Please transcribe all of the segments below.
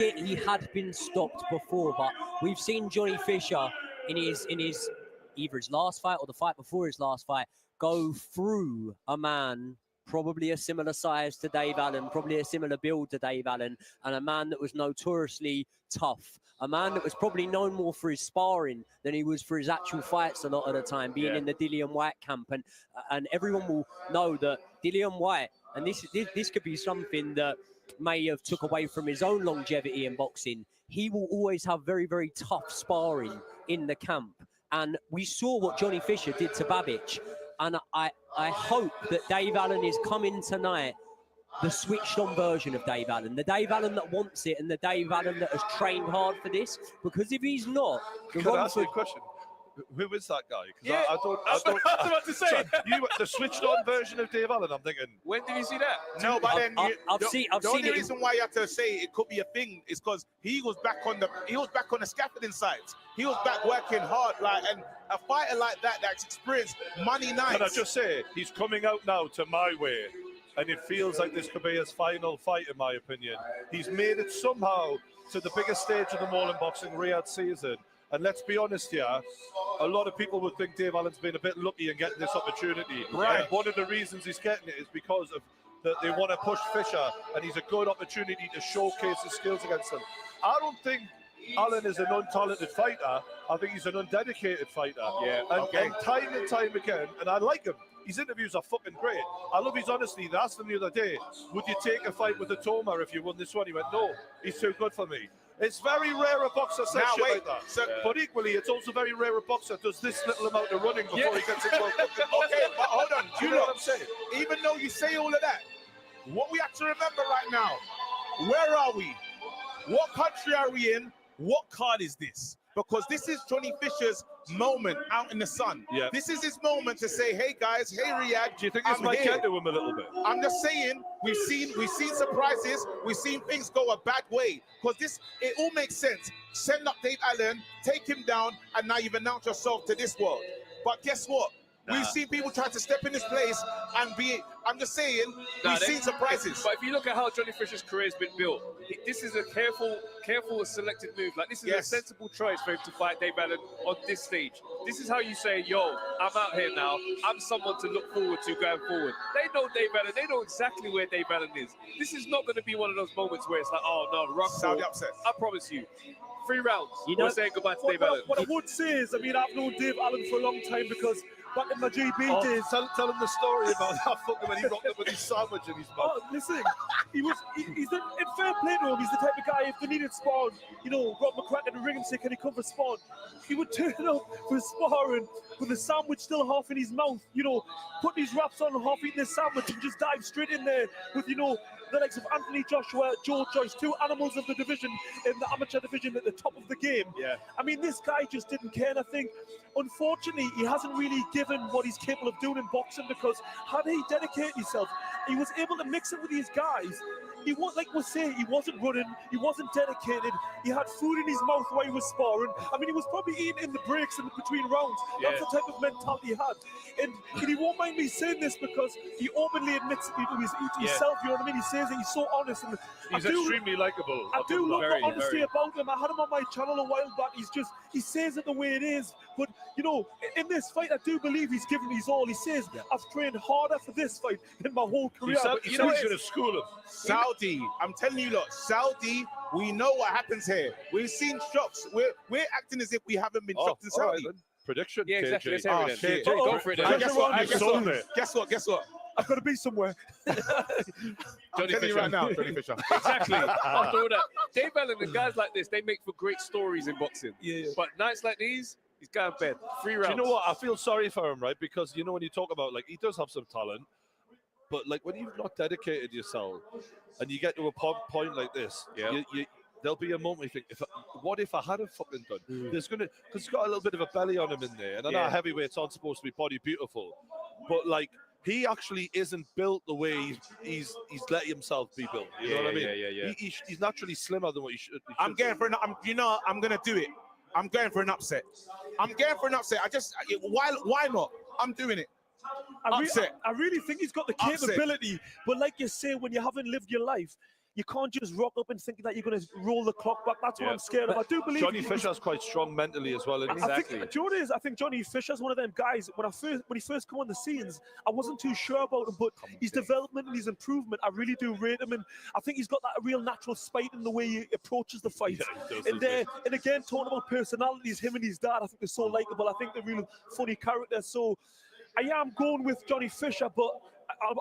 he had been stopped before, but we've seen Johnny Fisher in his either his last fight or the fight before his last fight go through a man probably a similar size to Dave Allen, probably a similar build to Dave Allen, and a man that was notoriously tough, a man that was probably known more for his sparring than he was for his actual fights a lot of the time, being in the Dillian White camp, and everyone will know that Dillian White, and this could be something that may have took away from his own longevity in boxing. He will always have very, very tough sparring in the camp. And we saw what Johnny Fisher did to Babic. And I hope that Dave Allen is coming tonight, the switched-on version of Dave Allen, the Dave Allen that wants it and the Dave Allen that has trained hard for this. Because if he's not... Can I ask you a question? Who is that guy? Yeah, I was about to say. Sorry, the switched-on version of Dave Allen. I'm thinking. When did you see that? No, but then I've seen the only it. reason why you have to say it could be a thing is because he was back on the scaffolding sites. He was back working hard, and a fighter like that that's experienced money nights. Can I just say he's coming out now to my way, and it feels like this could be his final fight, in my opinion. He's made it somehow to the biggest stage of them all in boxing, Riyadh season. And let's be honest here, a lot of people would think Dave Allen's been a bit lucky in getting this opportunity. Right. And one of the reasons he's getting it is because of that they want to push Fisher, and he's a good opportunity to showcase his skills against him. I don't think Allen is an untalented fighter. I think he's an undedicated fighter. Yeah. And time and time again, and I like him. His interviews are fucking great. I love his honesty. They asked him the other day, would you take a fight with the Toma if you won this one? He went, no, he's too good for me. It's very rare a boxer says shit like that. So, but equally, it's also very rare a boxer does this little amount of running before he gets into a fucking okay, but hold on. Do you know what I'm saying? Even though you say all of that, what we have to remember right now, where are we? What country are we in? What card is this? Because this is Johnny Fisher's moment out in the sun. Yeah. This is his moment to say, hey guys, hey Riyadh. Do you think this might get to him a little bit? I'm just saying, we've seen surprises, we've seen things go a bad way. Because it all makes sense. Send up Dave Allen, take him down, and now you've announced yourself to this world. But guess what? We've seen people try to step in this place and I'm just saying, we've seen surprises. But if you look at how Johnny Fisher's career has been built, this is a careful selected move. Like, this is a sensible choice for him to fight Dave Allen on this stage. This is how you say, yo, I'm out here now. I'm someone to look forward to going forward. They know Dave Allen. They know exactly where Dave Allen is. This is not going to be one of those moments where it's like, oh, no, rock Saudi upset. I promise you. 3 rounds. We're saying goodbye to Dave Allen. What I would say is, I mean, I've known Dave Allen for a long time because back in my GB days. Tell him the story about that fucking when he rocked up with his sandwich in his mouth. Oh, listen, he's in fair play to him. He's the type of guy, if they needed spawn, Rob McCracken and ring and say, can he come for spawn? He would turn up for sparring with a sandwich still half in his mouth, put his wraps on, half eating his sandwich, and just dive straight in there with, the likes of Anthony Joshua, Joe Joyce, 2 animals of the division, in the amateur division at the top of the game. Yeah. I mean, this guy just didn't care, and I think, unfortunately, he hasn't really given what he's capable of doing in boxing, because had he dedicated himself, he was able to mix it with these guys. He was, like we say, he wasn't running, he wasn't dedicated, he had food in his mouth while he was sparring. I mean, he was probably eating in the breaks and between rounds. That's the type of mentality he had. And he won't mind me saying this because he openly admits it to himself, you know what I mean? He says that he's so honest. And he's extremely likable. I do love the honesty about him. I had him on my channel a while back. He says it the way it is. But, in this fight, I do believe he's given his all. He says, I've trained harder for this fight than my whole career. He said he's going to school him. Saudi, I'm telling you, look, Saudi, we know what happens here. We've seen shocks. We're acting as if we haven't been shocked in Saudi. Right, prediction. Yeah, exactly. KJ. Let's hear it then. Go for it then. Guess what? I've got to be somewhere. Johnny Fisher right now, Johnny Fisher. Exactly. After all that, Dave Allen and guys like this, they make for great stories in boxing. Yeah. But nights like these, he's going to bed. 3 rounds. Do you know what? I feel sorry for him, right? Because when you talk about, like, he does have some talent, but like when you've not dedicated yourself and you get to a point like this, there'll be a moment you think, what if I had a fucking done? There's because he's got a little bit of a belly on him in there, and I know heavyweights aren't supposed to be body beautiful, but like he actually isn't built the way he's let himself be built. You know what I mean? Yeah. He's naturally slimmer than what he should. I'm going for I'm gonna do it. I'm going for an upset. Why not? I'm doing it. I really think he's got the capability, but like you say, when you haven't lived your life, you can't just rock up and think that you're going to roll the clock back. That's what I'm scared of. I do believe Johnny Fisher's quite strong mentally as well. Exactly. Do you know what it is? I think Johnny Fisher's one of them guys. When he first come on the scenes, I wasn't too sure about him, but his development and his improvement, I really do rate him. And I think he's got that real natural spite in the way he approaches the fight. And again, talking about personalities, him and his dad, I think they're so likable. I think they're really funny characters. So I am going with Johnny Fisher, but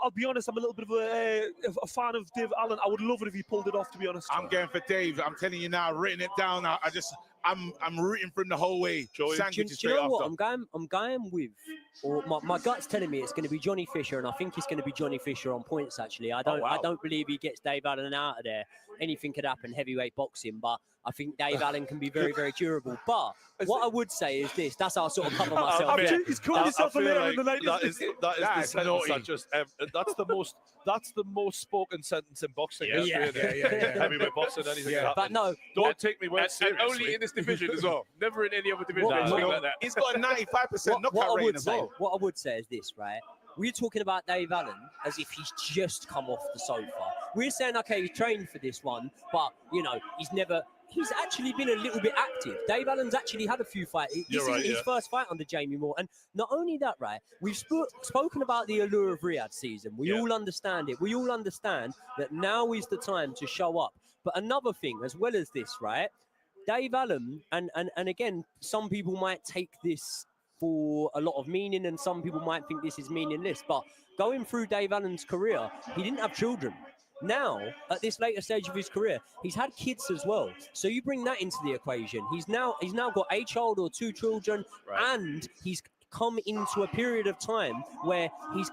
I'll be honest, I'm a little bit of a fan of Dave Allen. I would love it if he pulled it off, to be honest. I'm going for Dave. I'm telling you now, I've written it down. I'm rooting for him the whole way. Do you know what? I'm going with, or my gut's telling me it's going to be Johnny Fisher, and I think it's going to be Johnny Fisher on points. Actually, I don't believe he gets Dave Allen out of there. Anything could happen, heavyweight boxing, but I think Dave Allen can be very, very durable. But what I would say is this: that's how I sort of cover myself. He's called himself a later in the night. That is the sentence that just. That's the most spoken sentence in boxing history. Heavyweight boxing, anything. Yeah. But no, don't take me words seriously. And only in this division as well. Never in any other division. Like that. He's got a 95% knockout rate as well. What I would say is this, right? We're talking about Dave Allen as if he's just come off the sofa. We're saying, okay, he's trained for this one, but, you know, he's actually been a little bit active. Dave Allen's actually had a few fights. This is his first fight under Jamie Moore. And not only that, right, we've spoken about the allure of Riyadh season. We all understand it. We all understand that now is the time to show up. But another thing, as well as this, right, Dave Allen, and again, some people might take this for a lot of meaning, and some people might think this is meaningless, but going through Dave Allen's career, he didn't have children. Now, at this later stage of his career, he's had kids as well. So you bring that into the equation. He's now got a child or two children, and he's come into a period of time where he's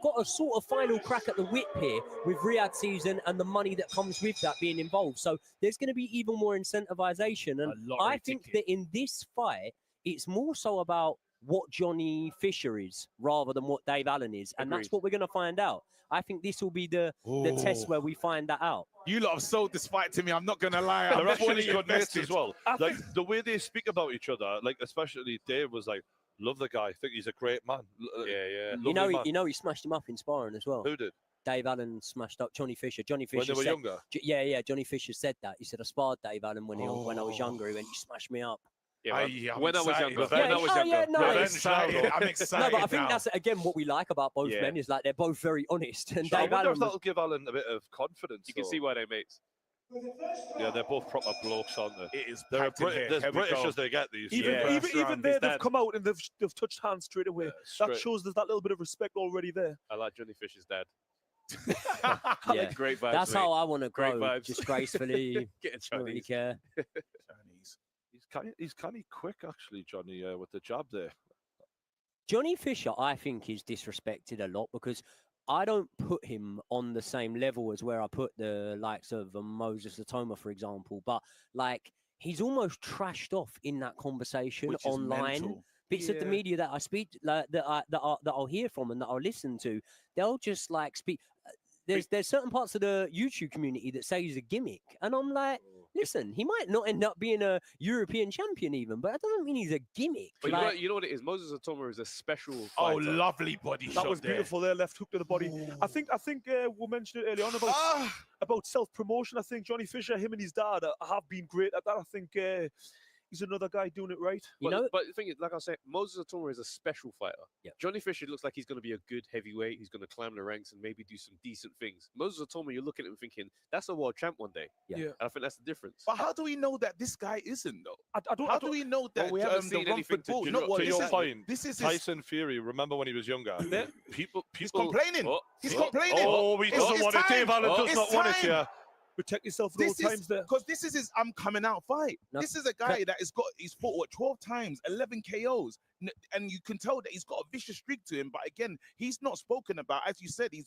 got a sort of final crack at the whip here with Riyadh season and the money that comes with that being involved. So there's going to be even more incentivization. And I think that in this fight, it's more so about what Johnny Fisher is rather than what Dave Allen is. And that's what we're going to find out. I think this will be the test where we find that out. You lot have sold this fight to me. I'm not going to lie. They're actually good mates as well. Like, the way they speak about each other, like, especially Dave was like, love the guy. Think he's a great man. You know, he smashed him up in sparring as well. Who did? Dave Allen smashed up Johnny Fisher. Johnny Fisher when they were younger? Johnny Fisher said that. He said, I sparred Dave Allen when I was younger. He went, you smashed me up. When I was younger. I'm excited. No, but I think that's, again, what we like about both men is like they're both very honest. And I Dave wonder Allen if that'll give Allen a bit of confidence. You can see why they're mates. Yeah, they're both proper blokes, aren't they? It is. They're as British as they get these. Even there, they've come out and they've touched hands straight away. That shows there's that little bit of respect already there. I like Johnny Fisher's dad. Great vibes. That's how I want to grow, just gracefully. Don't really care. He's kind of quick, actually, Johnny, with the jab there. Johnny Fisher, I think, is disrespected a lot because I don't put him on the same level as where I put the likes of Moses Atoma, for example. But like, he's almost trashed off in that conversation online. Bits of the media that I speak, that I'll hear from and that I'll listen to, they'll just like speak. There's certain parts of the YouTube community that say he's a gimmick, and I'm like, listen, he might not end up being a European champion even, but that doesn't mean he's a gimmick. But you know what it is? Moses Atoma is a special fighter. Oh, lovely body shot. That was beautiful there, left hook to the body. I think we mentioned it earlier on about self-promotion. I think Johnny Fisher, him and his dad have been great at that. I think he's another guy doing it right. But the thing is, like I said, Moses Atoma is a special fighter. Yeah. Johnny Fisher looks like he's going to be a good heavyweight. He's going to climb the ranks and maybe do some decent things. Moses Atoma, you're looking at him thinking, that's a world champ one day. Yeah. And I think that's the difference. But how do we know that this guy isn't, though? How do we know that we haven't seen anything to your point, this is Tyson Fury, remember when he was younger? People he's complaining. He's complaining. Oh, he doesn't want it. Dave Allen does not want it here. Protect yourself at all times there. Because this is his I'm coming out fight. No. This is a guy that he's fought 12 times, 11 KOs. And you can tell that he's got a vicious streak to him. But again, he's not spoken about. As you said, he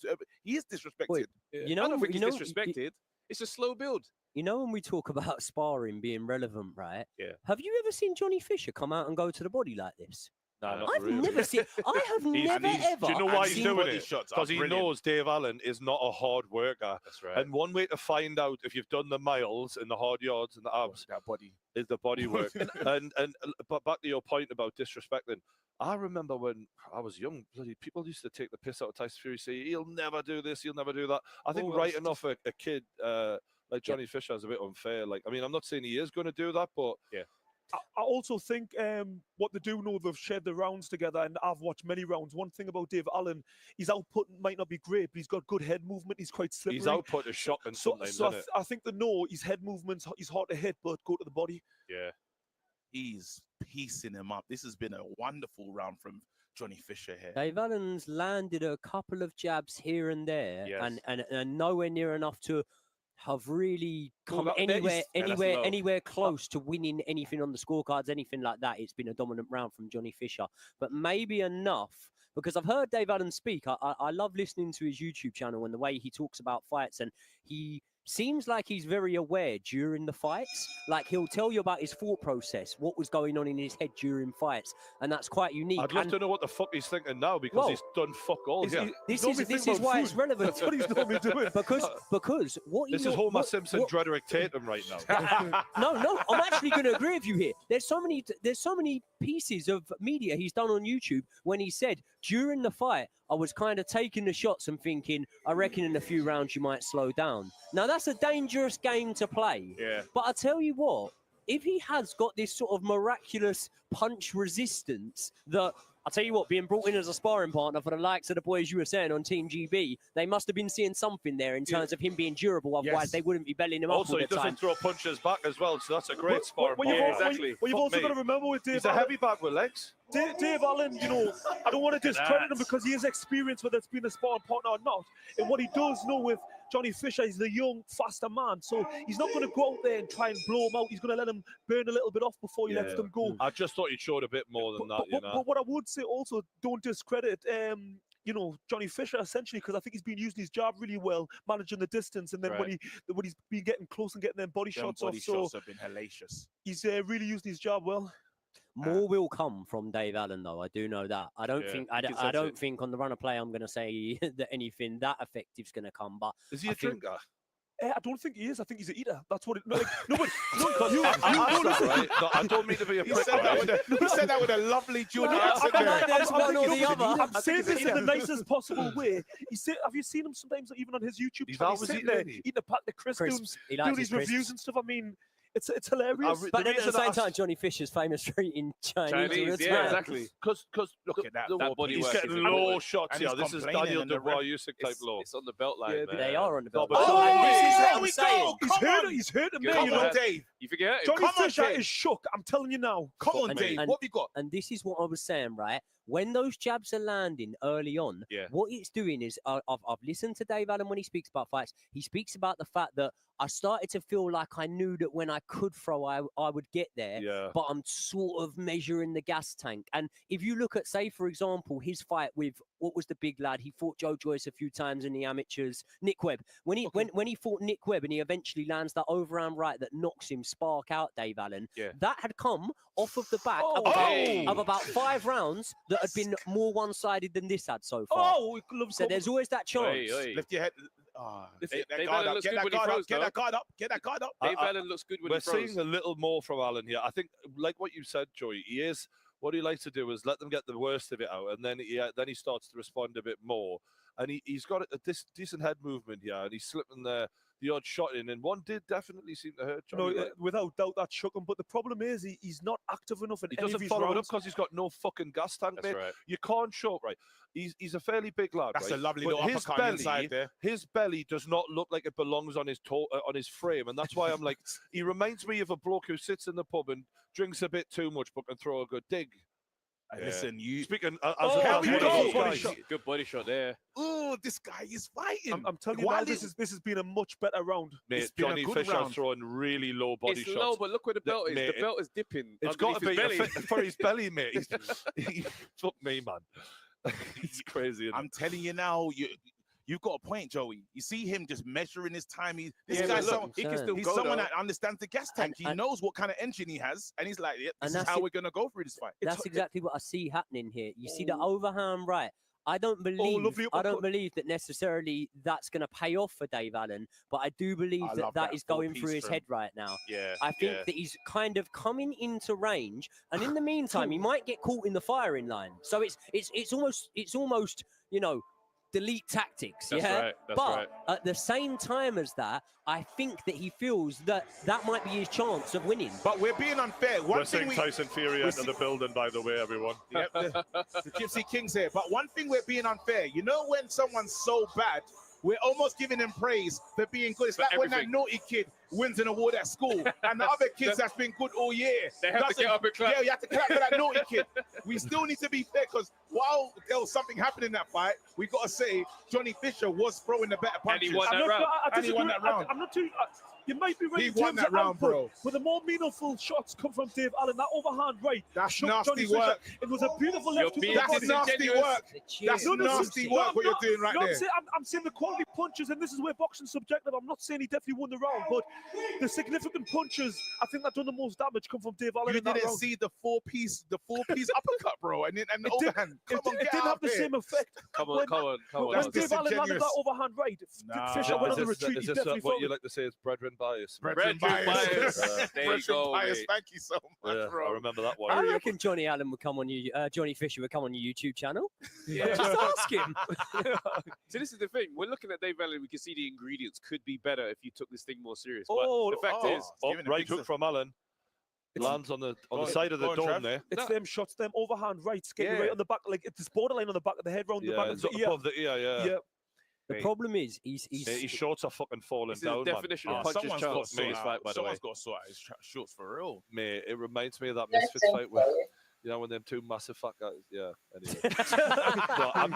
is disrespected. Wait, I don't think he's disrespected. It's a slow build. You know, when we talk about sparring being relevant, right? Yeah. Have you ever seen Johnny Fisher come out and go to the body like this? No, I've never seen. I have never ever. Do you know why he's doing it? Because he knows Dave Allen is not a hard worker. That's right. And one way to find out if you've done the miles and the hard yards and the abs that body is the body work. and but back to your point about disrespecting, I remember when I was young, bloody people used to take the piss out of Tyson Fury, say he'll never do this, he'll never do that. I think writing off a kid like Johnny Fisher is a bit unfair. Like, I mean, I'm not saying he is going to do that, but yeah. I also think what they do know, they've shared the rounds together, and I've watched many rounds. One thing about Dave Allen, his output might not be great, but he's got good head movement. He's quite slippery. His output is shocking sometimes, so isn't it? I think they know his head movements, he's hard to hit, but go to the body. Yeah. He's piecing him up. This has been a wonderful round from Johnny Fisher here. Dave Allen's landed a couple of jabs here and there, Yes. and nowhere near enough to have really come that anywhere is- low. anywhere close to winning anything on the scorecards, anything like that. It's been a dominant round from Johnny Fisher, but maybe enough, because I've heard Dave Allen speak. I love listening to his YouTube channel and the way he talks about fights, and he seems like he's very aware during the fights. Like, he'll tell you about his thought process, what was going on in his head during fights, and that's quite unique. I'd love to know what the fuck he's thinking now, because he's done fuck all. Yeah. This is why it's relevant. That's what he's normally doing. because what This is Homer Simpson, Drederick Tatum right now. No, I'm actually going to agree with you here. There's so many pieces of media he's done on YouTube when he said during the fight, I was kind of taking the shots and thinking, I reckon in a few rounds you might slow down. Now, that's a dangerous game to play. Yeah. But I tell you what, if he has got this sort of miraculous punch resistance that, I'll tell you what, being brought in as a sparring partner for the likes of the boys you were saying on Team GB, they must have been seeing something there in terms of him being durable. Otherwise, they wouldn't be belling him up Also, all he the time. doesn't throw punches back as well, so that's a great sparring Well, partner. exactly. Well, you've also got to remember with Dave He's a Allen, heavy bag with legs. Dave Allen, you know, I don't want to discredit him because he has experience, whether it's been a sparring partner or not. And what he does know with Johnny Fisher, he's the young, faster man. So he's not going to go out there and try and blow him out. He's going to let him burn a little bit off before he lets them go. I just thought he showed a bit more than that, you know. But what I would say also, don't discredit, you know, Johnny Fisher essentially, because I think he's been using his jab really well, managing the distance, and then when he's been getting close and getting them body shots off, shots have been hellacious. He's really using his jab well. More will come from Dave Allen, though. I do know that. I don't think on the run of play I'm going to say that anything that effective is going to come. But is he a drinker? I don't think he is. I think he's an eater. That's what it. Like, no, but I don't mean to be a prick. He said that with a lovely Geordie accent. I'm saying this in the nicest possible way. Have you seen him sometimes, even on his YouTube channel? He's sitting there eating a pack of crisps, doing these reviews and stuff. I mean, it's hilarious. But then at the same time, Johnny Fisher's famous for eating Chinese. Yeah, exactly. Because look at that body he's work. getting low shots here. This is Daniel Dubois USYK type low. It's on the belt line, man. They are on the belt. There we go. He's hurting me. Come on, Dave. You forget? Johnny Fisher is shook. I'm telling you now. Come on, Dave. What have you got? And this is what I was saying, right? When those jabs are landing early on, what it's doing is I've listened to Dave Allen when he speaks about fights. He speaks about the fact that I started to feel like I knew that when I could throw, I would get there, but I'm sort of measuring the gas tank. And if you look at, say, for example, his fight with, what was the big lad? He fought Joe Joyce a few times in the amateurs, Nick Webb. When he fought Nick Webb and he eventually lands that overhand right that knocks him spark out, Dave Allen, that had come off of the back of about 5 rounds that had been more one-sided than this had so far. So there's always that chance. Lift your head. Dave Allen looks good when he throws, get that guard up. Get that guard up. Dave Allen looks good when he throws. We're seeing a little more from Allen here. I think, like what you said, Joey, he is. What he likes to do is let them get the worst of it out, and then he starts to respond a bit more. And he's got a decent head movement here, and he's slipping the odd shot in, and one did definitely seem to hurt Johnny. No, without doubt that shook him. But the problem is he's not active enough in he any of doesn't his follow it up rounds. because he's got no fucking gas tank, That's mate. right. You can't show up, right? He's a fairly big lad. That's right? a lovely But little his uppercut inside there. His belly does not look like it belongs on his on his frame, and that's why I'm like, he reminds me of a bloke who sits in the pub and drinks a bit too much, but can throw a good dig. Listen, you speaking good body shot there. Oh, this guy is fighting. I'm telling you now, this has been a much better round. Mate, Johnny Fisher's throwing really low body shots. It's low, but look where the belt is. Mate, the belt is dipping. It's got to be belly. for his belly, mate. Fuck me, man. It's crazy. I'm telling you now, you've got a point, Joey. You see him just measuring his time. He's someone that understands the gas tank. He knows what kind of engine he has, and he's like, this is how we're going to go through this fight. That's exactly what I see happening here. You see the overhand right. I don't lovely uppercut. believe that necessarily that's going to pay off for Dave Allen, but I do believe I that love that that is going through four-piece his from- head right now. Yeah, I think that he's kind of coming into range, and in the meantime, he Cool. might get caught in the firing line. So it's almost delete tactics. That's yeah, right, that's but right. at the same time as that, I think that he feels that that might be his chance of winning. But we're being unfair. One We're thing seeing we, Tyson Fury enter the building, by the way, everyone. Yep, the Gypsy King's here. But one thing we're being unfair. You know when someone's so bad, we're almost giving him praise for being good. It's For like when that everything. naughty kid wins an award at school and the other kids that's been good all year. They have to doesn't- get up and clap. Yeah, you have to clap for that naughty kid. We still need to be fair because while there was something happening in that fight, we got to say Johnny Fisher was throwing the better And he punches. won I'm that not, round. I And he won disagree. that round. I'm not too. You might be right He in won terms that of round, output, bro. but the more meaningful shots come from Dave Allen. That overhand right. That's shook nasty Johnny Fisher. work. It was a beautiful You're left hook. being to the That's body. nasty disingenuous. work. That's No, nasty work what you're doing right there. I'm saying the quality punches, and this is where boxing's subjective. I'm not saying he definitely won the round, but the significant punches I think that done the most damage come from Dave Allen. You in that didn't round. see the four-piece uppercut, bro, and the It did- overhand. Come on, it get didn't out have the there. same effect. Come on, When- come on. When That's Dave Allen landed that disingenuous. overhand right, Nah. Fisher went on the Is retreat. this He definitely what felt you it. like to say is brethren bias? Brethren Brethren bias. bias. There you Brethren go, bias. mate. Thank you so much, Yeah, I bro. remember that one. I reckon Johnny Allen would come on Johnny Fisher would come on your YouTube channel. Yeah. Just ask him. So this is the thing. We're looking at Dave Allen. We can see the ingredients could be better if you took this thing more serious. But Oh, the fact is, Oh, giving a right big hook from Allen. Lands on the side of the go on, dome Trav. there. It's No. them shots, them overhand rights, getting Yeah. right on the back, like it's borderline on the back of the head, round the back Yeah, of it's the ear. above the ear, yeah. Yeah. The Mate. problem is he's Yeah, his shorts are fucking falling this is the down, man. definition Ah, of punches Someone's chance got to in this fight, by the way. Someone's got to sort out his shorts for real. Mate, it reminds me of that Misfits fight where, you know, when them two massive fat guys. Yeah, anyway. No, I'm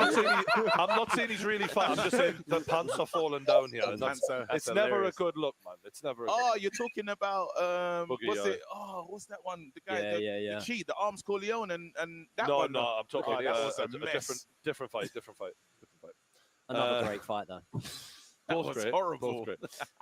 not saying he's really fat. I'm just saying the pants are falling down here. And Pants are- it's that's never a hilarious. good look, man. It's never a good Oh, you're talking about Boogie, what's yeah. it? Oh, what's that one? The guy, Yeah. the cheat, the Arms Corleone, and that No, one. no, I'm talking Oh, that was a mess. different fight. another great fight though. That Both was great. horrible. Both great.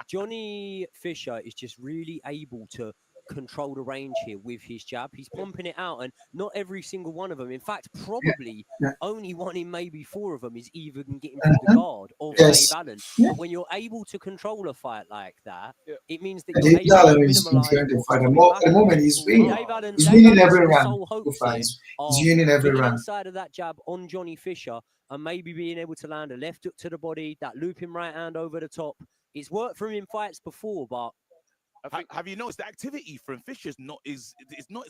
Johnny Fisher is just really able to control the range here with his jab. He's pumping it out, and not every single one of them. In fact, probably only one in maybe 4 of them is even getting through the guard of Yes. Dave Allen. Yeah. But when you're able to control a fight like that, Yeah. it means that And you're Dave able to Allen is minimalise concerned what's for the coming mo- back the at moment him. he's winning. Dave Allen, He's Dave winning Allen's every round. sole hope He here fights. are He's winning every getting round. inside of that jab on Johnny Fisher and maybe being able to land a left hook to the body, that looping right hand over the top. It's worked for him in fights before, but Have you noticed the activity from Fisher's not as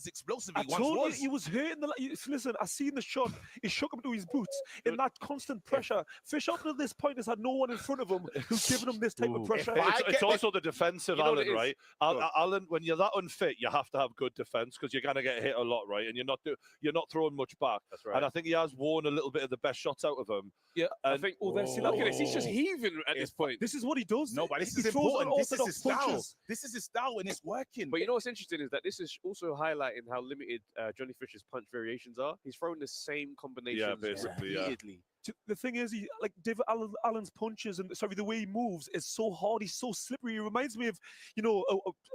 explosive I as he once told you was? he was hurting. Listen, I seen the shot. He shook him to his boots in that constant pressure. Fisher up to this point has had no one in front of him who's giving him this type of pressure. If I It's get also the defensive You know what Allen, it is? right? Allen, when you're that unfit, you have to have good defense because you're gonna get hit a lot, right? And you're not throwing much back. That's right. And I think he has worn a little bit of the best shots out of him. Yeah, I And- think. Look at this. He's just heaving at this point. This is what he does. No, but this He is throws important. This is unorthodox his style. punches. This is his style, and it's working. But you know what's interesting is that this is also highlighting how limited Johnny Fisher's punch variations are. He's throwing the same combinations basically, yeah. repeatedly. The thing is, like David Allen's punches and the way he moves is so hard. He's so slippery. He reminds me of,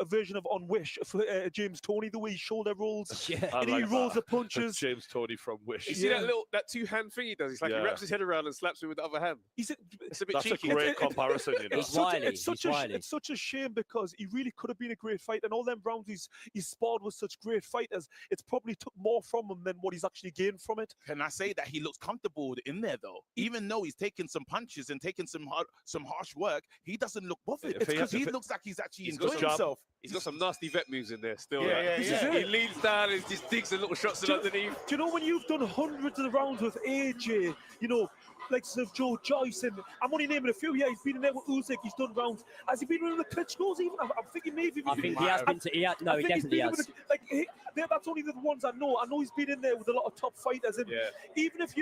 a version of On Wish for James Toney. The way he shoulder rolls yeah. I and he like rolls that. the punches. James Toney from Wish. You see Yeah. that two-hand thing he does? It's like he Yeah. wraps his head around and slaps me with the other hand. He's It's a bit That's a cheeky. great comparison, you know. He's wily, It's he's wily. such a shame because he really could have been a great fighter. And all them rounds he's sparred with such great fighters, it's probably took more from him than what he's actually gained from it. Can I say that he looks comfortable in there though? Even though he's taking some punches and taking some harsh work, he doesn't look buffeted. If It's he- because he if it- looks like he's actually He's got enjoying some- himself. He's got some nasty vet moves in there still. Yeah, like. yeah, This yeah. is He it. leans down and just digs the little shots in underneath. Do you know when you've done hundreds of rounds with AJ, like sort of Joe Joyce, and I'm only naming a few. Yeah, he's been in there with USYK. He's done rounds. Has he been in the Klitschko's even? I'm thinking maybe. I think he has been to. No, I he think he's definitely been has. That's only the ones I know. I know he's been in there with a lot of top fighters, and Yeah. even if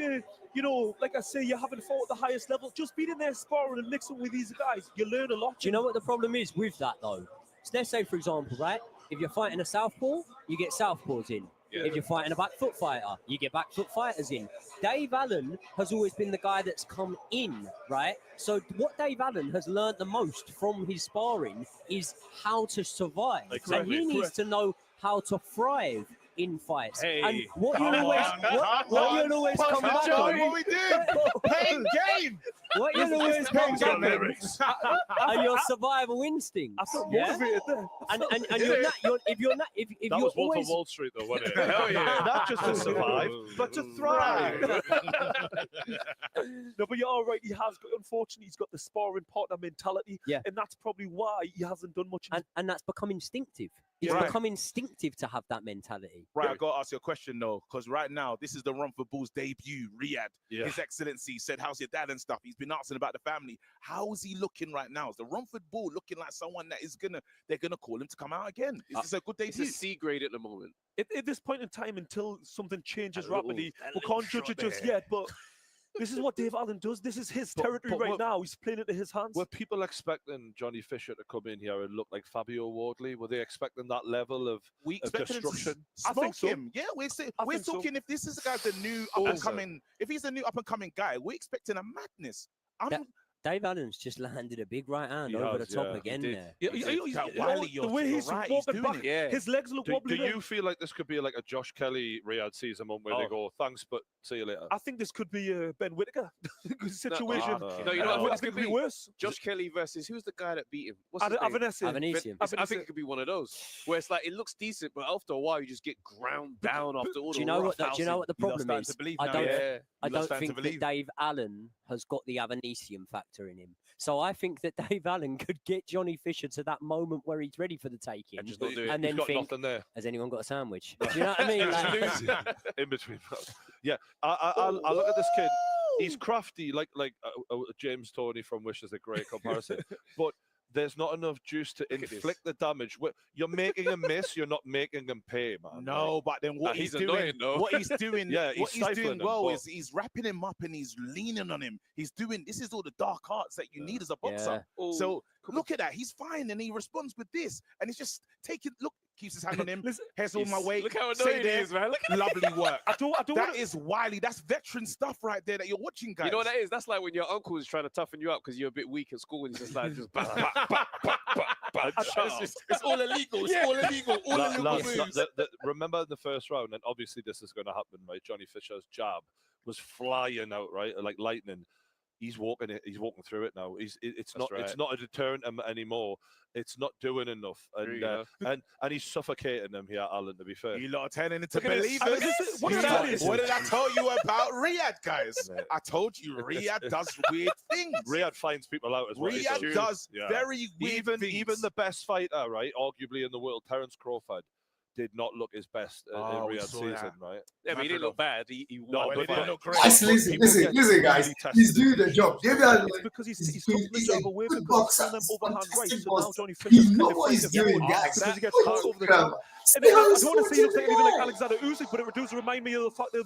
like I say, you haven't fought at the highest level, just being in there sparring and mixing with these guys, you learn a lot. Do you know what the problem is with that though? So let's say, for example, right? If you're fighting a southpaw, you get southpaws in. Yeah. If you're fighting a back foot fighter, you get back foot fighters in. Dave Allen has always been the guy that's come in, right? So what Dave Allen has learned the most from his sparring is how to survive. And Exactly. he needs to know how to thrive in fights. Hey, and what come you'll always, on, what you'll always come back Johnny, on, what we doing? Playing game. what you'll always come back on, lyrics. are your survival instincts. I felt yeah? motivated there. And Did you're it? not, if That you're was Wolf always of Wall Street, though, wasn't it? Hell yeah. Not just to survive, but to thrive. No, but you're all right. Unfortunately, he's got the sparring partner mentality. Yeah. And that's probably why he hasn't done much. and that's become instinctive. It's Right. become instinctive to have that mentality. Right, I got to ask you a question though, because right now this is the Rumford Bulls debut. Riyadh, Yeah. His Excellency said, "How's your dad and stuff?" He's been asking about the family. How is he looking right now? Is the Rumford Bull looking like someone that is they're gonna call him to come out again? Is this a good It's a debut? C grade at the moment. At this point in time, until something changes A little- rapidly, a we little can't judge shot it just there. yet. But this is what Dave Allen does. This is his But- territory but right what- now. He's playing into his hands. Were people expecting Johnny Fisher to come in here and look like Fabio Wardley? Were they expecting that level of We expected him to destruction? I smoke think so. him. Yeah, we're think so. talking. If this is the guy, the new up and coming, if he's a new up and coming guy, we're expecting a madness. Dave Allen's just landed a big right hand He over has, the top yeah, he again did. there. That Wiley, the way he's right, walking doing back, it. Yeah. his legs look Do wobbly. there. you feel like this could be like a Josh Kelly Riyadh season one where they Oh. go, thanks, but see you later? I think this could be a Ben Whittaker situation. No, you know I what think it it could could be be? worse. Josh Kelly versus who's the guy that beat him? What's his name? Avanesi. Avanesium. I think it could be one of those where it's like it looks decent, but after a while you just get ground down after all Do the you know what? rough Do you know what the You're problem starting is? to believe I now, don't. Yeah. I You're don't starting think to that believe. Dave Allen has got the Avanesium factor in him. So I think that Dave Allen could get Johnny Fisher to that moment where he's ready for the taking, And just not do it. and He's then got think, nothing there has anyone got a sandwich? Do you know what I mean? Like, in between. Yeah, I look at this kid. He's crafty, like James Toney from Wish is a great comparison, but there's not enough juice to Look at this. inflict the damage. You're making him miss. You're not making him pay, man. No, but then what He's he's doing, annoying, though. what he's doing, Yeah, what he's he's doing stifling them, well but- is he's wrapping him up and he's leaning on him. He's doing this is all the dark arts that you need as a boxer. Oh, So look at that, he's fine and he responds with this, and he's just taking look, keeps his hand on him. Listen, Here's all my weight. Look how Stay annoying he there. is, man. Look at Lovely work. I don't That wanna- is Wiley. That's veteran stuff right there that you're watching, guys. You know what that is? That's like when your uncle is trying to toughen you up because you're a bit weak at school and he's just like, just bang, bang, bang, bang, bang, bang. It's all illegal. It's all illegal. All illegal moves. Remember in the first round, and obviously this is going to happen, right? Johnny Fisher's jab was flying out, right, like lightning. He's walking through it now. It's not a deterrent anymore. It's not doing enough, and he's suffocating them here, Alan. To be fair, You lot are turning into Look at this. believers. What You is lot- that? what did I tell you about Riyadh, guys? Mate. I told you Riyadh does weird things. Riyadh finds people out as well. He Riyadh does Yeah. very weird things. Even the best fighter, right, arguably in the world, Terence Crawford, did not look his best in we Riyadh saw season, that. right? Yeah, but he didn't look bad. He No, won but the he fight. didn't look great. Actually, listen, guys. People He's get doing the job. David Allen It's because he's he's took the he's job a away good from boxer, them overhand right. fantastic So now boxer. Johnny He Fisher's knows kind what of he's fighting doing, forward guys. because he gets Put caught it over the down. ground. And then, I don't want to say he looks like anything like Wow. Alexander Usyk, but it does remind me of the fact that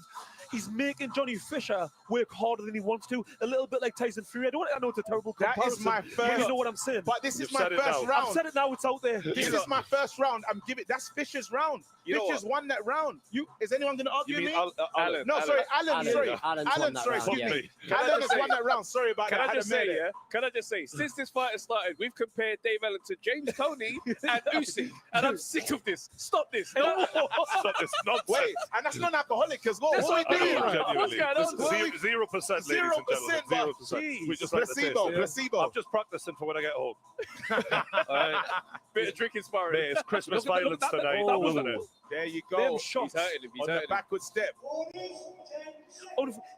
he's making Johnny Fisher work harder than he wants to. A little bit like Tyson Fury. I know it's a terrible That comparison. is my but first. you know what I'm saying? But this is You've my said it first now. I've round. said it now. It's out there. This is my first round. I'm giving. That's Fisher's round. You know Fisher's won that round. Is anyone going to argue You with mean me? Alan? No, sorry, Alan. Alan, Sorry, yeah. Alan's won Alan. that Sorry, round, excuse yeah. me. Can I Alan just has say- won that round. Sorry about Can that. I just say, yeah? Can I just say, since this fight has started, we've compared Dave Allen to James Toney and Usyk, and I'm sick of this. Stop this. No. Stop this nonsense. Wait, and that's non-alcoholic as well. That's What what are we I doing? mean. man? What's going on? What are we- 0%, ladies and 0%, gentlemen. but 0%. We just like the taste, Placebo, yeah. placebo. I'm just practicing for when I get home. Alright. Bit of drinking sparring. Mate, it's Christmas Look at- violence look at that- tonight, that was wasn't it? There you Them go. shots. He's hurting him. He's On the hurting him. backward step.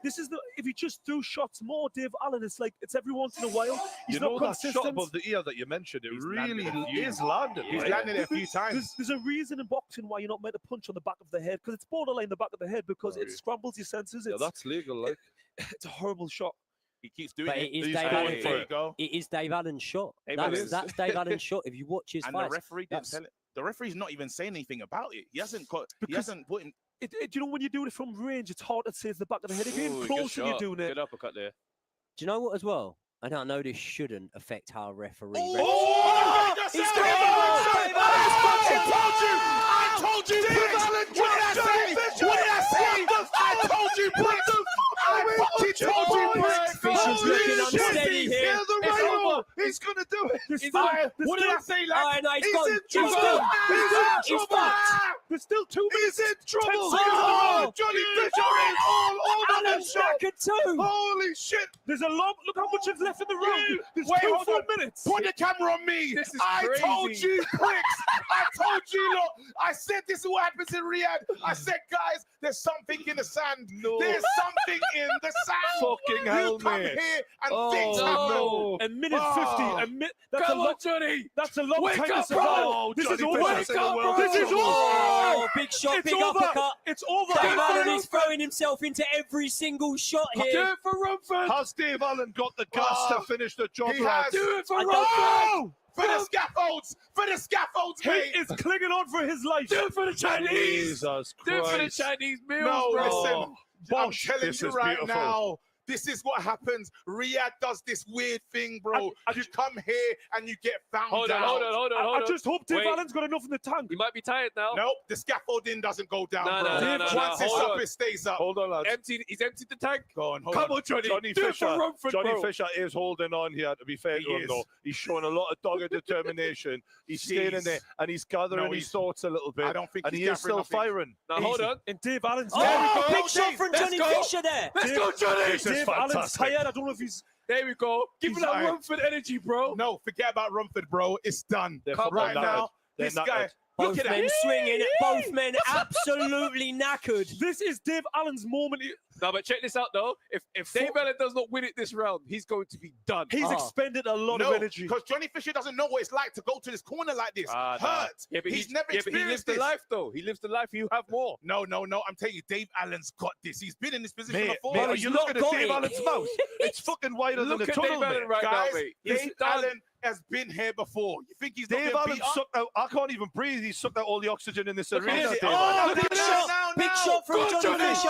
This is if he just threw shots more, Dave Allen, it's like it's every once in a while. He's You not know that consistent. shot above the ear that you mentioned? It He's really landed a few. is landed. He's right? landed it a few times. There's a reason in boxing why you're not meant to punch on the back of the head because it's borderline the back of the head because it Right. scrambles your senses. Yeah, It's, that's legal, like. it's a horrible shot. He keeps doing But it. it is He's Dave going Allen. for There it. you go. It is Dave Allen's shot. Dave That's Allen's- Dave Allen's shot. If you watch his And the fights, referee didn't that's- tell it. The referee's not even saying anything about it. He hasn't Because- put him. You know when you do it from range, it's hard to say it's the back of the head. If you're Ooh, in good close and you're shot. doing it, Good uppercut there. do you know what as well? And I know this shouldn't affect how a referee. Oh! He's Dave got it! Allen shot! Dave Allen's got it! I told you! Dave Allen! What did I say? What did I say? I told you, Bricks! I fucking told you, Bricks! Fisher's looking unsteady here. It's over! He's gonna gonna do it. There's He's still, out. there's What did I say, lad? Oh, no, he's He's gone. in He's trouble. gone. He's in trouble. there's still 2 minutes. He's in trouble. 10 seconds on the road. Johnny Fisher is all over Alan the shop. Shacker too. Holy shit. There's a long. Look how much is left in the round. There's Wait, two hold full on. minutes. Put the camera on me. This is I crazy. told you, pricks. I told you, look. I said this is what happens in Riyadh. I said, guys, there's something in the sand. No. There's something in the sand. Fucking hell, You come mate. here and Oh, things happen. no. A minute 50. A minute. That's Come a on, long. Johnny. That's a long Wake time to up, survive. bro. This is Johnny over. Fisher's in the world This is trouble. Oh, over. big shot, It's big over. uppercut. It's over. Dave It's Allen over. is throwing himself into every single shot Do here. it for Rumford. Has Dave Allen got the gas to finish the job, He lads? has. Do it for I don't Rumford. For the scaffolds. For the scaffolds, He mate. is clinging on for his life. Do it for the Chinese. Jesus Do it for the Christ. Chinese meals, No, bro. listen. I'm Bosh, telling this you is right beautiful. now. This is what happens. Riyadh does this weird thing, bro. You come here and you get found Hold on, out. hold on, hold on, hold I on. just hope Dave Wait. Allen's got enough in the tank. He might be tired now. Nope, the scaffolding doesn't go down, No, bro. no, no, no, Once no, it's hold up, on. it stays up. Hold on, lads. He's emptied the tank. Go on, hold Come on. on, Johnny. Johnny Do it Fisher, for Rumford, Johnny bro. Fisher is holding on here, to be fair He to him, is. though. He's showing a lot of dogged determination. He's staying in Jeez. there, and he's gathering No, his he's- thoughts a little bit. I don't think and he's he is gathering still nothing. firing. Now, hold on. And Dave Allen's Oh, tired. big shot from Let's Johnny go. Fisher there. Let's go, Johnny. This is Dave Allen's fantastic. tired. I don't know if he's. There we go. Give He's me that tired. Rumford energy, bro. No, forget about Rumford, bro. It's done. They're Come fucking right on, knackered. now, They're this guy. knackered. Both Look at men that. swinging, both men absolutely knackered. This is Dave Allen's moment. No, but check this out, though. If Dave Allen does not win it this round, he's going to be done. He's Oh. expended a lot No, of energy. because Johnny Fisher doesn't know what it's like to go to this corner like this. Nah. Hurt. Yeah, but He's never but he lives experienced the this. life, though. He lives the life. You have more. No. I'm telling you, Dave Allen's got this. He's been in this position Mate, before. mate, Well, are he's you not looking at got Dave it. Allen's mouth? It's fucking wider Look than at the Dave tunnel, Allen mate. right Guys, now, mate. Dave He's done. Allen has been here before. You think he's not Dave gonna Allen beat up? sucked out. I can't even breathe. He sucked out all the oxygen in this Look at arena. this. Dave Oh, Allen. look Big at shot, that big now. shot from Go, Johnny Johnny. Fisher.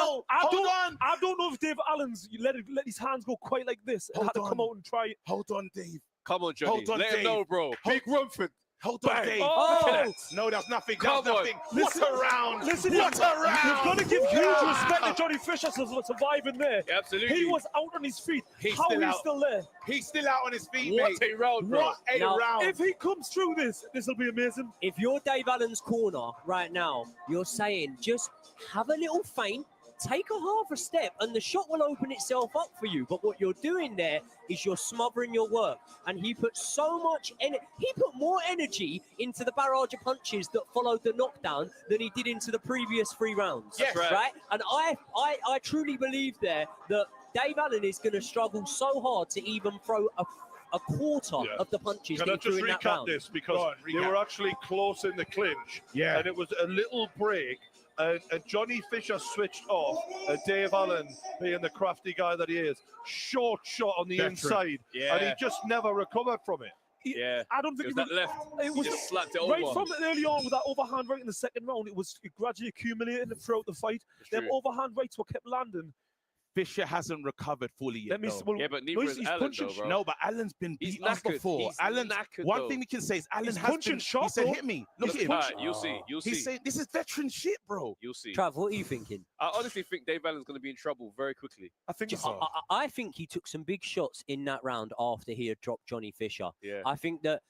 I don't know if Dave Allen's let his hands go quite like this and Hold had to come on. out and try it. Hold on, Dave. Come on, Johnny. Hold on, Let him Dave. know, bro. Big Rumford. Hold on, Bang. Dave. Oh, No, that's nothing. Come That's on. nothing. Listen- what a round. listen, what you've a round. got to give huge Yeah. respect to Johnny Fisher for surviving there. Yeah, absolutely. He was out on his feet. He's How still he's out. still there? He's still out on his feet, What mate. a round, bro. What a Now, round. If he comes through this will be amazing. If you're Dave Allen's corner right now, you're saying just have a little feint, take a half a step, and the shot will open itself up for you. But what you're doing there is you're smothering your work. And he put so much he put more energy into the barrage of punches that followed the knockdown than he did into the previous 3 rounds. Yes. Right? And I truly believe there that Dave Allen is going to struggle so hard to even throw a quarter Yeah. of the punches Can that I he threw just in that recap round. this? Because Go on, they recap. were actually close in the clinch. Yeah. And it was a little break. And Johnny Fisher switched off. And Dave Allen, being the crafty guy that he is, short shot on the Veteran. inside. Yeah. And he just never recovered from it. Yeah. I don't It think was he that left. It was He just slapped it right over. from early on with that overhand right in the second round. It was gradually accumulating throughout the fight. It's Them true. overhand rights were kept landing. Fisher hasn't recovered fully yet. Let me. though. Well, Yeah, but no, neither he's is Allen, punching though, bro. No, but Allen's been He's beat up knackered. before. He's Allen's knackered, one though. thing we can say is Allen He's has punching been. sharp, He said, though. "Hit me." Look He's at him. punching. You'll see. You'll see. He's saying this is veteran shit, bro. You'll see. Trav, what are you thinking? I honestly think Dave Allen's going to be in trouble very quickly. I think so. I think he took some big shots in that round after he had dropped Johnny Fisher. Yeah. I think that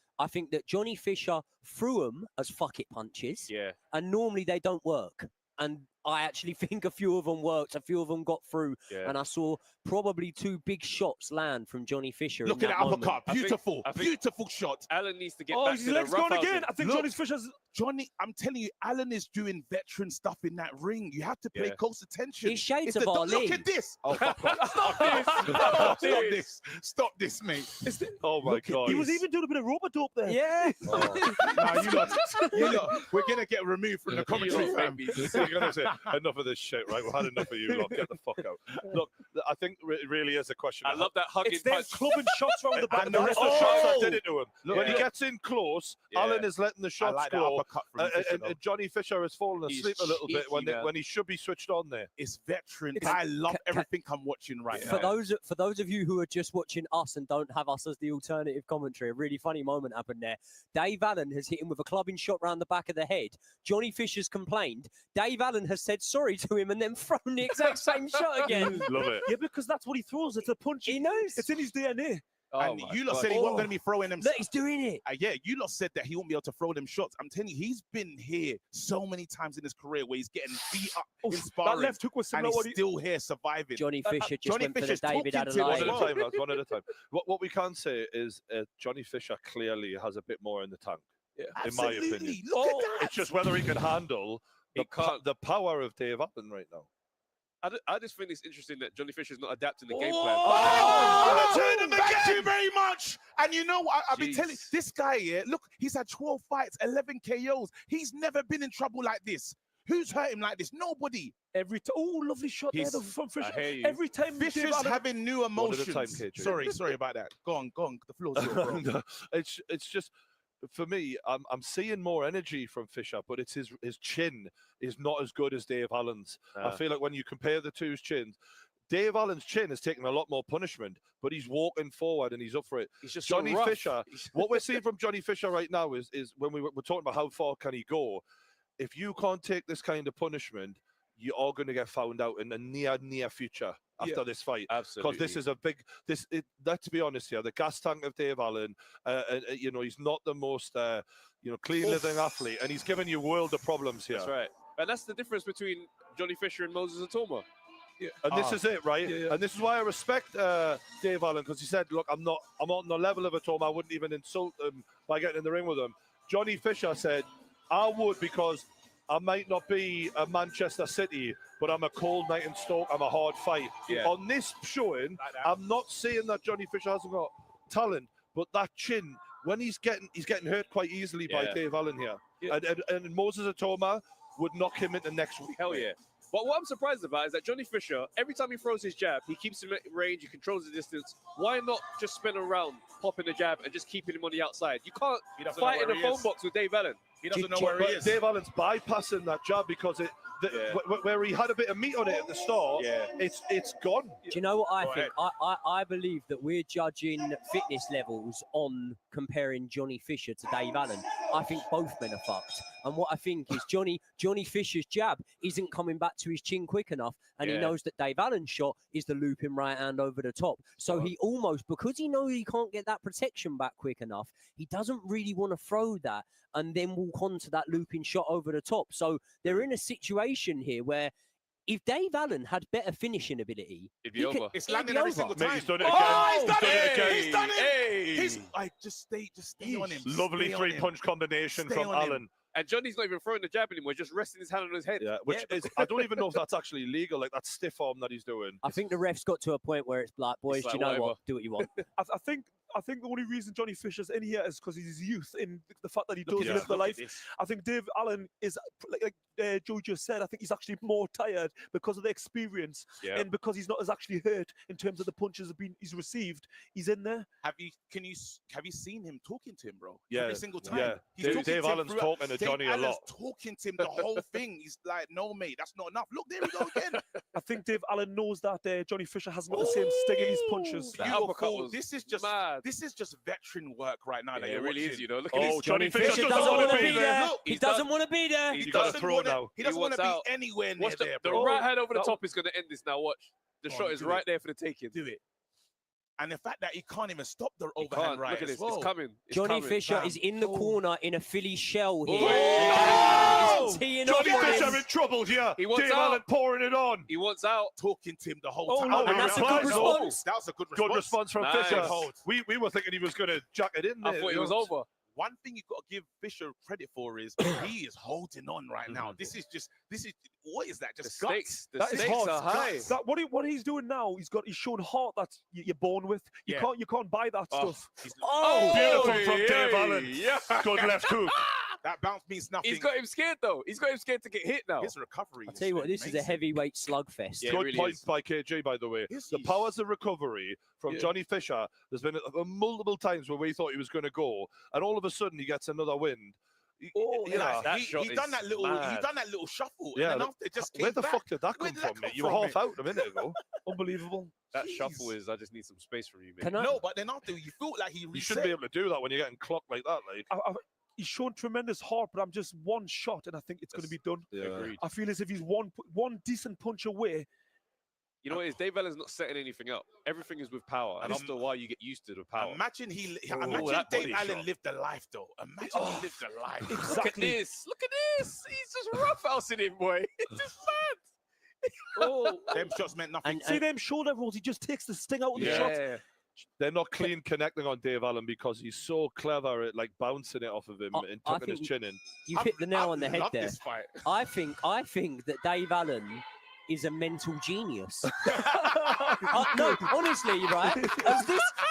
Johnny Fisher threw them as fuck it punches, Yeah. and normally they don't work. And I actually think a few of them worked. A few of them got through, Yeah. and I saw probably 2 big shots land from Johnny Fisher. Look in at that that moment. uppercut. I think- Beautiful, I think- beautiful shot. Allen needs to get Oh, back his to the legs gone roughhousing. again. I think Look. Johnny Fisher's. Johnny, I'm telling you, Allen is doing veteran stuff in that ring. You have to pay Yeah. close attention. He's shades It's of the- Ali. Look at this. Oh, fuck off. Stop Stop this. Stop this, mate. Oh, my Look at God. He was even doing a bit of rope dope there. Yeah. Nah, you lot, we're going to get removed from the commentary, You fam. baby. So you're going to say, enough of this shit, right? We've had enough of you lot. Get the fuck out. Look, I think it really is a question. I of love that hugging It's them punch. clubbing shots round the back. and the rest of the shots that did it to him. Look, When he yeah. gets in close, Yeah. Allen is letting the I shots like that go. uppercut from Fisher, And though. Johnny Fisher has fallen He's asleep a little bit cheeky, man. when he should be switched on there. It's veteran. It's- I love ca- everything I'm watching right For now. those of you who are just watching us and don't have us as the alternative commentary, a really funny moment happened there. Dave Allen has hit him with a clubbing shot round the back of the head. Johnny Fisher's complained. Dave Allen has said sorry to him and then thrown the exact same shot again. Love it. Yeah, because that's what he throws. It's a punch. He knows. It's in his DNA. and you lot said he wasn't going to be throwing them. Look, he's doing it. Yeah, you lot said that he won't be able to throw them shots. I'm telling you, he's been here so many times in his career where he's getting beat up in sparring. That left hook was similar. And he's still here surviving. Johnny Fisher just Johnny went for the Fisher's David talking to him Adelaide. as well. One at a time, lads, one at a time. What we can say is Johnny Fisher clearly has a bit more in the tank, in my opinion. Look at that. It's just whether he can handle the power of Dave Allen right now. I just think it's interesting that Johnny Fisher's not adapting the game plan. Thank you very much. And you know what? I've been telling this guy here, look, he's had 12 fights, 11 KOs. He's never been in trouble like this. Who's hurt him like this? Nobody. Lovely shot there from Fisher. Every time Fisher's having new emotions. Time, KJ. Sorry about that. Go on. The floor's yours, bro. It's just, for me, I'm seeing more energy from Fisher, but it's his chin is not as good as Dave Allen's. I feel like when you compare the two's chins, Dave Allen's chin has taken a lot more punishment, but he's walking forward and he's up for it. He's just Johnny so rough. Fisher. What we're seeing from Johnny Fisher right now is when we're talking about how far can he go. If you can't take this kind of punishment, you are going to get found out in the near future after this fight. Absolutely. Because this is a big, let's be honest here, the gas tank of Dave Allen, you know, he's not the most, clean living athlete, and he's giving you world of problems here. That's right. And that's the difference between Johnny Fisher and Moses Atoma. Yeah. And this is it, right? Yeah. And this is why I respect Dave Allen, because he said, look, I'm not on the level of Atoma. I wouldn't even insult him by getting in the ring with him. Johnny Fisher said, I would, because I might not be a Manchester City, but I'm a cold night in Stoke. I'm a hard fight. Yeah. On this showing, I'm not saying that Johnny Fisher hasn't got talent, but that chin, when he's getting hurt quite easily by Dave Allen here. Yeah. And Moses Atoma would knock him into next week. Hell yeah. But what I'm surprised about is that Johnny Fisher, every time he throws his jab, he keeps him at range, he controls the distance. Why not just spin around, popping the jab, and just keeping him on the outside? You can't fight in a phone box with Dave Allen. He doesn't know where he is. Dave Allen's bypassing that jab because where he had a bit of meat on it at the start, it's gone. Do you know what I think? I believe that we're judging fitness levels on comparing Johnny Fisher to Dave Allen. I think both men are fucked. And what I think is Johnny Fisher's jab isn't coming back to his chin quick enough, and he knows that Dave Allen's shot is the looping right hand over the top. So he almost, because he knows he can't get that protection back quick enough, he doesn't really want to throw that and then walk on to that looping shot over the top. So they're in a situation here where if Dave Allen had better finishing ability, it'd be over. It's landing every single time. Mate, he's done it again. He's done it. He's just stay on him. Lovely three-punch combination from Allen. And Johnny's not even throwing the jab anymore, just resting his hand on his head. Yeah, which is, I don't even know if that's actually legal, like that stiff arm that he's doing. I think the ref's got to a point where it's like, boys, do you know what? Do what you want. I think the only reason Johnny Fisher's in here is because he's youth in the fact that he does live the life. I think Dave Allen is, like Joe just said, I think he's actually more tired because of the experience and because he's not as actually hurt in terms of the punches he's received. He's in there. Have you seen him talking to him, bro? Yeah. Every single time. Yeah. Dave Allen's talking to Johnny a lot. Talking to him the whole thing. He's like, no, mate, that's not enough. Look, there we go again. I think Dave Allen knows that Johnny Fisher hasn't got the same sting in his punches. This is just mad. This is just veteran work right now. It really is, you know. Look at this. Johnny Fisher doesn't want to be there. Look, he doesn't want to be there. He doesn't throw now. He doesn't want to be anywhere near there, the bro. right hand over the top is going to end this now. Watch. The shot is right there for the taking. Do it. And the fact that he can't even stop the overhand right. Look at this. Well. It's coming. Johnny Fisher is in the corner in a Philly shell here. Johnny Fisher in trouble here. Dave Allen pouring it on. He wants out. Talking to him the whole time. And that's a good response. That was a good response. Good response from Fisher. We were thinking he was going to jack it in there. I thought it was over. One thing you've got to give Fisher credit for is he is holding on right now. This is what is that? Just guts. The stakes are high. What he's doing now, he's shown heart that you're born with. You can't buy that stuff. Beautiful from Dave Allen. Yeah. Good left hook. That bounce means nothing. He's got him scared though. He's got him scared to get hit now. His recovery. I'll tell you what, this is a heavyweight slugfest. Yeah, Good really point by KJ, by the way. The powers of recovery from Johnny Fisher. There's been multiple times where we thought he was going to go, and all of a sudden he gets another wind. He done that little shuffle. Yeah, and then just where the fuck did that come from, mate? You were half out a minute ago. Unbelievable. That shuffle is, I just need some space from you, mate. No, but then after you feel like he reset. You shouldn't be able to do that when you're getting clocked like that, like. He's shown tremendous heart, but I'm just one shot, and I think it's going to be done. Yeah. I feel as if he's one decent punch away. You know what it is? Dave Allen's not setting anything up. Everything is with power, and after a while, you get used to the power. Imagine imagine that Dave body Allen shot. lived the life, though. Imagine he lived the life. Exactly. Look at this. Look at this. He's just roughhousing him, boy. It's just mad. Oh, Them shots meant nothing. See them shoulder rolls, he just takes the sting out of the shot. They're not clean connecting on Dave Allen because he's so clever at like bouncing it off of him and tucking his chin in. You hit the nail on the head love there. this fight. I think that Dave Allen is a mental genius. No, honestly, right?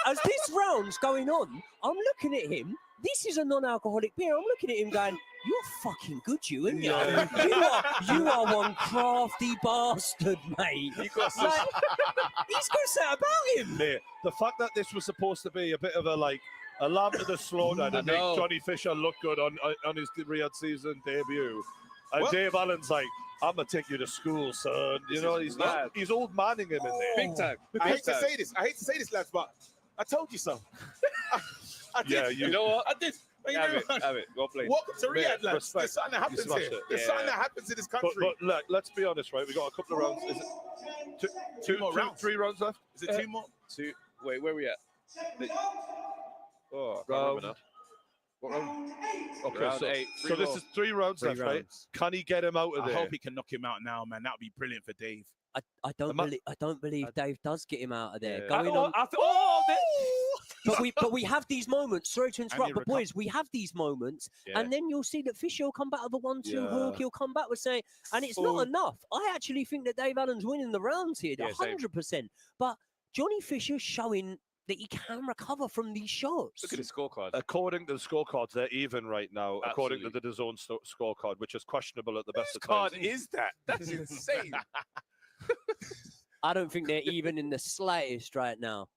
As this round's going on, I'm looking at him. This is a non-alcoholic beer. I'm looking at him going, "You're fucking good, you, aren't you? You are one crafty bastard, mate." He's got something about him. Mate, the fact that this was supposed to be a bit of a lamb to the slaughter to make Johnny Fisher look good on his Riyadh season debut, and Dave Allen's like, "I'm gonna take you to school, son." You know, he's old manning him in there. big time. I hate to say this, lads, but I told you so. I did. Yeah, You know what? I did. Have it. Go play. Welcome to Riyadh, lads. Respect. There's something that happens smashed here. it. There's something that happens in this country. But look, let's be honest, right? We got a couple of rounds. Is it two more rounds? 3 rounds left. Is it 2 more? Wait, where are we at? Oh, I can't remember now. What round? Okay, Round so, 8. so this is 3 rounds left, right? Can he get him out of I there? hope he can knock him out now, man. That would be brilliant for Dave. I don't believe Dave does get him out of there. But we have these moments. Sorry to interrupt, but boys, we have these moments, and then you'll see that Fisher will come back with a 1-2 hook. He'll come back with saying, and it's not enough. I actually think that Dave Allen's winning the rounds here, 100%. But Johnny Fisher's showing that he can recover from these shots. Look at the scorecard. According to the scorecards, they're even right now. According to the DAZN scorecard, which is questionable at the best of times. Card is that? That's insane. I don't think they're even in the slightest right now.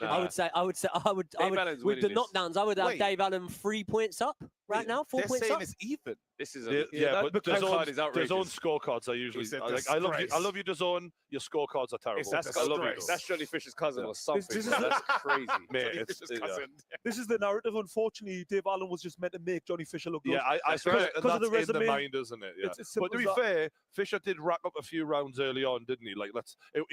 Nah. I would Allen's with the winning this. knockdowns, I would have Wait. Dave Allen 3 points up right now, 4 They're points saying up. it's even. This is But the card is outrageous. DAZN scorecards are usually It's a I love you. disgrace. I love you, DAZN. Your scorecards are terrible. That's I love you. disgrace. That's Johnny Fisher's cousin or something. This is- That's crazy. Mate, Johnny it's, Fisher's cousin. This is the narrative. Unfortunately, Dave Allen was just meant to make Johnny Fisher look good. Yeah, I That's feel right. like Because of that's the in the resume. mind, isn't it? Yeah. It's as But simple to as be that. fair, Fisher did rack up a few rounds early on, didn't he? Like,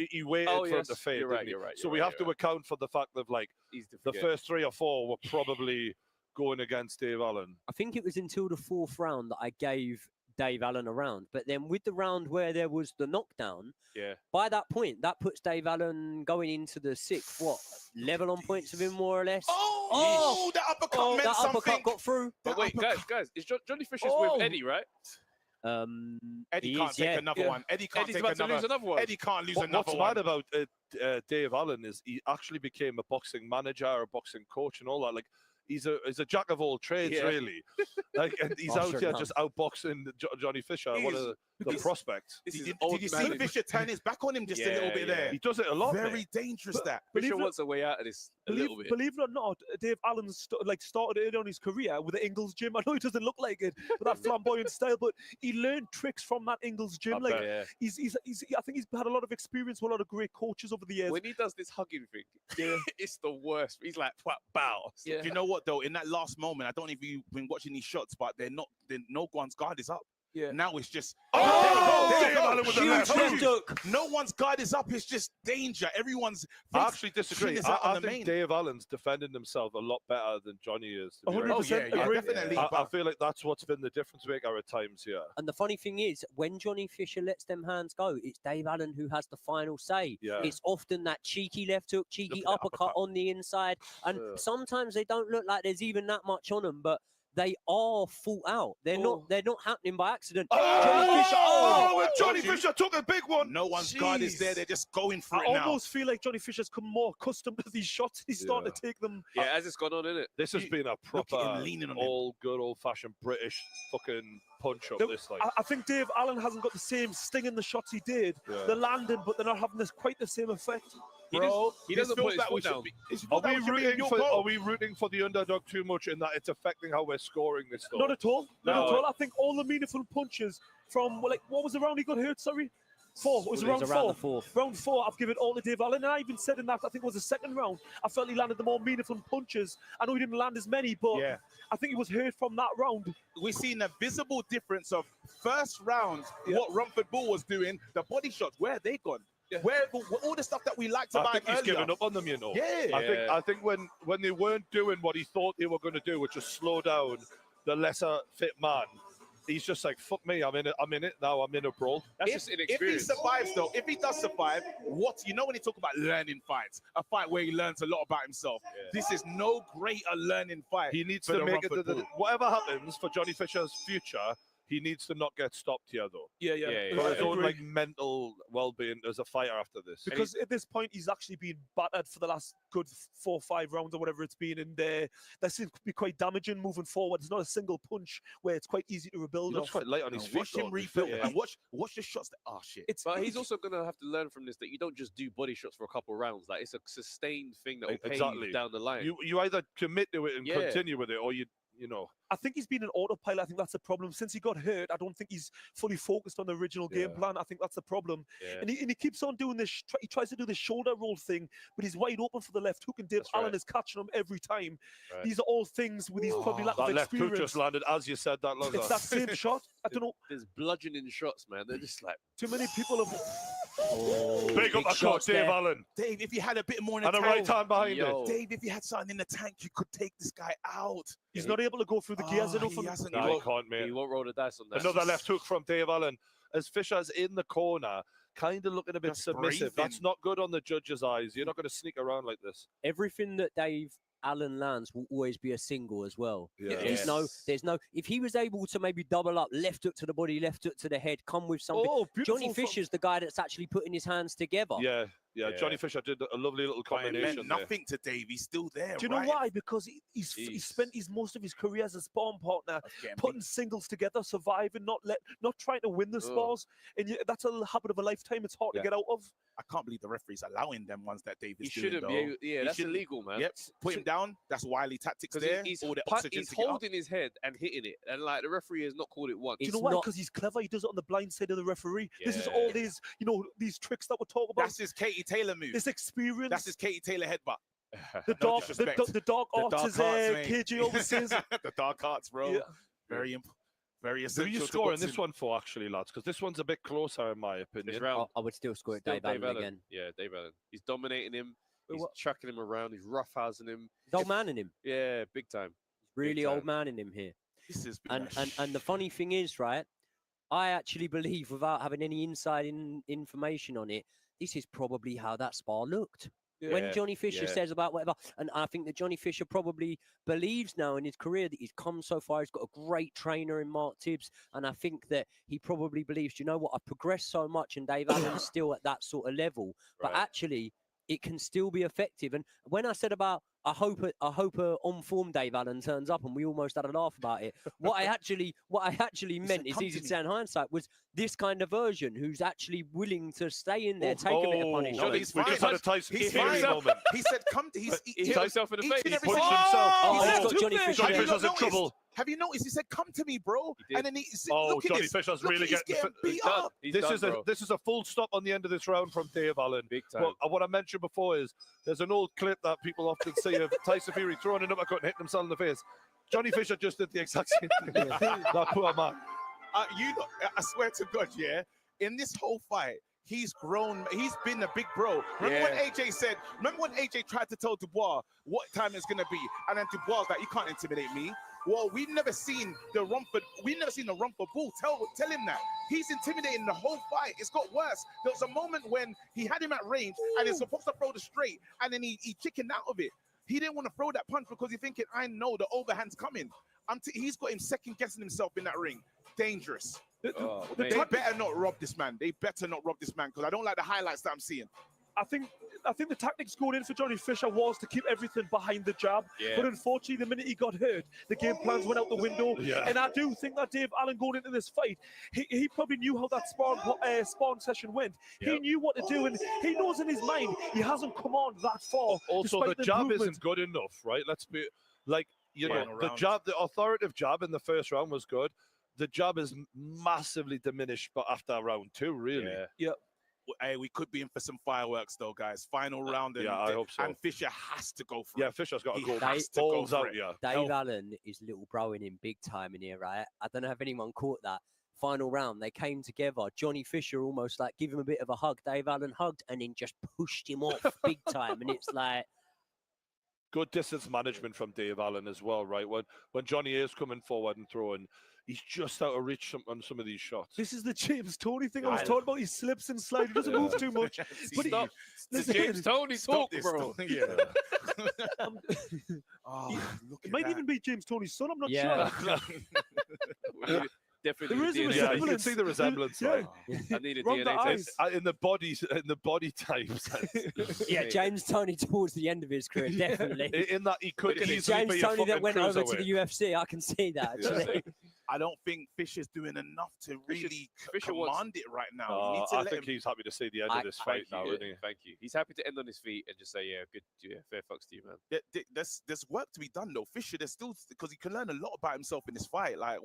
he waited Oh, for him yes. to fade, You're didn't right, he? you're right, So you're we right, have to you're right. account for the fact that Easy to the forget. first 3 or 4 were probably going against Dave Allen. I think it was until the 4th round that I gave Dave Allen a round. But then with the round where there was the knockdown, by that point, that puts Dave Allen going into the 6th, level on points with him more or less. Oh, that uppercut meant that something. uppercut got through. But wait, guys, is Johnny Fisher's with Eddie, right? Eddie He can't is, take another one. Eddie can't Eddie's take about to lose another. another one. Eddie can't lose What's another mad one. about Dave Allen is he actually became a boxing manager, a boxing coach, and all that. Like, he's a jack of all trades, really. Like, and he's Oh, out sure here can. just outboxing Johnny Fisher, He one is- of the prospects. This is Did old you man. see Fisher turn his back on him just a little bit there? He does it a lot. Very mate. dangerous, that. Fisher Believe it- wants a way out of this a little bit. Believe it or not, Dave Allen started early on his career with the Ingles gym. I know he doesn't look like it with that flamboyant style, but he learned tricks from that Ingles gym. Like, Yeah. I think he's had a lot of experience with a lot of great coaches over the years. When he does this hugging thing, it's the worst. He's like, "What bow?" Do you know what though? In that last moment, I don't know if you've been watching these shots, but no one's guard is up. Yeah. Now it's just Dave Allen with the Huge left. left hook. no one's guard is up. It's just danger. Everyone's I face actually disagree. chin is out on I the think main. Dave Allen's defending himself a lot better than Johnny is. To be 100% honest. agree. definitely. I but feel like that's what's been the difference maker at times here. And the funny thing is, when Johnny Fisher lets them hands go, it's Dave Allen who has the final say. Yeah. It's often that cheeky left hook, cheeky Look at that uppercut uppercut. on the inside. And Yeah. sometimes they don't look like there's even that much on them, but they are thought out. They're not happening by accident. Johnny Fisher, and Johnny Fisher took a big one. no one's guard is there. They're just going for I it now. almost feel like Johnny Fisher's come more accustomed to these shots. He's starting to take them. Yeah, as it's gone on, isn't it? This has been a Look at him proper, leaning on him. good old-fashioned British fucking punch up. No, This like, I think Dave Allen hasn't got the same sting in the shots he did. Yeah. They're landing, but they're not having quite the same effect. Bro, He this doesn't feels put his like foot we should down. be- this feels are like we should be in rooting your for? goal. Are we rooting for the underdog too much in that it's affecting how we're scoring this? Though? Not at all. Not No. at all. I think all the meaningful punches from, what was the round he got hurt? Sorry? 4. It was It round was around 4. the 4th. Round 4, I've given it all to Dave Allen. And I even said in that, I think it was the second round, I felt he landed the more meaningful punches. I know he didn't land as many, but Yeah. I think he was hurt from that round. We've seen a visible difference of first round, what Rumford Bull was doing, the body shots, where are they gone? Where all the stuff that we liked I about think him he's earlier. given up on them, you know. Yeah. I think when they weren't doing what he thought they were going to do, which was slow down the lesser fit man, he's just like, fuck me, I'm in it now, I'm in a brawl. That's just inexperience. If he survives, though, if he does survive, when he talk about learning fights, a fight where he learns a lot about himself, this is no greater learning fight. He needs for to the make it Rumford to the, Bull. whatever happens for Johnny Fisher's future, he needs to not get stopped here, though. Yeah. For his I own agree. like mental well-being as a fighter after this. Because at this point, he's actually been battered for the last good 4 or 5 rounds or whatever it's been, and that seems to be quite damaging moving forward. It's not a single punch where it's quite easy to rebuild. He looks quite light on his feet. Watch him though. rebuild and watch the shots. Oh shit! But he's also going to have to learn from this that you don't just do body shots for a couple of rounds. Like, it's a sustained thing that will pay you down the line. You either commit to it and continue with it, or you know. I think he's been an autopilot. I think that's the problem. Since he got hurt, I don't think he's fully focused on the original game plan. I think that's the problem. Yeah. And he keeps on doing this. He tries to do the shoulder roll thing, but he's wide open for the left hook, and Dave Allen is catching him every time. Right. These are all things with his probably lack of That left experience. hook just landed as you said that. It's that same shot. I don't know. There's bludgeoning shots, man. They're just like... Too many people have... Big up that coach, Dave Allen. Dave, if you had a bit more in the And a tank, right hand behind it. Dave, if you had something in the tank, you could take this guy out. He's not able to go through the gears enough. He hasn't. No, he can't, mate. He won't roll the dice on that. Another left hook from Dave Allen. As Fisher's in the corner, kind of looking a bit Just submissive. breathing. That's not good on the judge's eyes. You're not going to sneak around like this. Everything that Dave Allen lands will always be a single as well. Yeah. There's no. If he was able to maybe double up, left hook to the body, left hook to the head, come with something. Johnny Fisher's the guy that's actually putting his hands together. Yeah. Johnny Fisher did a lovely little But it combination. meant nothing to Dave. He's still there. Do you know why? Because he spent most of his career as a sparring partner, putting singles together, surviving, not trying to win the spars, and that's a habit of a lifetime. It's hard to get out of. I can't believe the referee's allowing them ones that Dave is He doing. shouldn't though. be. Yeah, that's illegal, man. Yep. Put him down. That's wily tactics there. He's All the oxygen he's to get up. holding his head and hitting it, and like the referee has not called it once. Do you know why? Because he's clever. He does it on the blind side of the referee. This is Yeah. all these, these tricks that we're talking about. That's his Katie Taylor move. This experience. That's his Katie Taylor headbutt. The No dark, disrespect. the dark The arts, dark as arts, mate. KG always says. The dark arts, bro. Yeah. Very Who essential. are you to scoring boxing. this one for, actually, lads? Because this one's a bit closer, in my opinion. This round, I would still score it still Dave Allen again. Yeah, Dave Allen. He's dominating him. He's what- tracking him around. He's roughhousing him. He's old man in him. Yeah, big time. Really time. old man in him here. This has been And the funny thing is, right? I actually believe, without having any inside information on it, this is probably how that spar looked. When Johnny Fisher says about whatever, and I think that Johnny Fisher probably believes now in his career that he's come so far, he's got a great trainer in Mark Tibbs, and I think that he probably believes, you know what, I've progressed so much and Dave Allen's still at that sort of level, but actually it can still be effective. And when I said about I hope a on form Dave Allen turns up, and we almost had a laugh about it. What I actually meant, it's easy to say in hindsight, was this kind of version who's actually willing to stay in there, take a bit of punishment. No, he's we fine. just had a Tyson He's Fury fine. moment. He said, "Come to." He hit himself in the face. He Punched punched himself. Oh, He he's said, got Johnny Fisher. Johnny Have you Fisher's in not trouble. noticed? Have you noticed? He said, "Come to me, bro." He did. And then he Oh, look at Johnny this. Fisher's Look, really he's getting beat up. He's This done, is bro. a full stop on the end of this round from Dave Allen. Big time. But what I mentioned before is there's an old clip that people often see of Tyson Fury throwing an uppercut and hitting himself in the face. Johnny Fisher just did the exact same thing. That poor man. I swear to God, yeah. In this whole fight, he's grown. He's been a big bro. Remember when AJ said? Remember when AJ tried to tell Dubois what time it's gonna be, and then Dubois was like, "You can't intimidate me." Well, we've never seen the Rumford. We've never seen the Rumford Bull. Tell him that he's intimidating the whole fight. It's got worse. There was a moment when he had him at range, and he's supposed to throw the straight, and then he chickened out of it. He didn't want to throw that punch because he's thinking, "I know the overhand's coming." He's got him second guessing himself in that ring. Dangerous. They better not rob this man. They better not rob this man, because I don't like the highlights that I'm seeing. I think the tactics going in for Johnny Fisher was to keep everything behind the jab. Yeah. But unfortunately, the minute he got hurt, the game plans went out the window. Yeah. And I do think that Dave Allen going into this fight, he probably knew how that sparring session went. Yep. He knew what to do, and he knows in his mind he hasn't come on that far. Also, despite the jab improvement. isn't good enough, right? Let's be like, you know, Final the round. jab, the authoritative jab in the first round was good. The jab is massively diminished, but after round two, really. Yeah. Hey, we could be in for some fireworks, though, guys. Final round, and, I hope so. and Fisher has to go for Yeah, it. Fisher's got to He go has to go balls for out, it. yeah. Dave Allen is little broing him big time in here, right? I don't know if anyone caught that. final round. They came together. Johnny Fisher almost like give him a bit of a hug. Dave Allen hugged and then just pushed him off big time. And it's like, good distance management from Dave Allen as well, right? When Johnny is coming forward and throwing, he's just out of reach on some of these shots. This is the James Tony thing I was talking about. He slips and slides. He doesn't move too much. But Stop. The James Tony talk, bro. Yeah. It might even be James Tony's son. I'm not Yeah. sure. Definitely. There is a DNA. Yeah, you can see the resemblance. Yeah. Right? I need a Wrong the DNA eyes. test. In the body types. yeah, James Tony towards the end of his career, definitely. In that he could easily James be a Tony that fucking went over to cruiserweight. the UFC, I can see that actually. I don't think Fisher's doing enough to really Fisher command it right now. You need to I let think him. he's happy to see the end of this fight now, isn't he? Thank you. He's happy to end on his feet and just say, yeah, good, yeah, fair fucks to you, man. There's work to be done though. Fisher, there's still because he can learn a lot about himself in this fight. Like,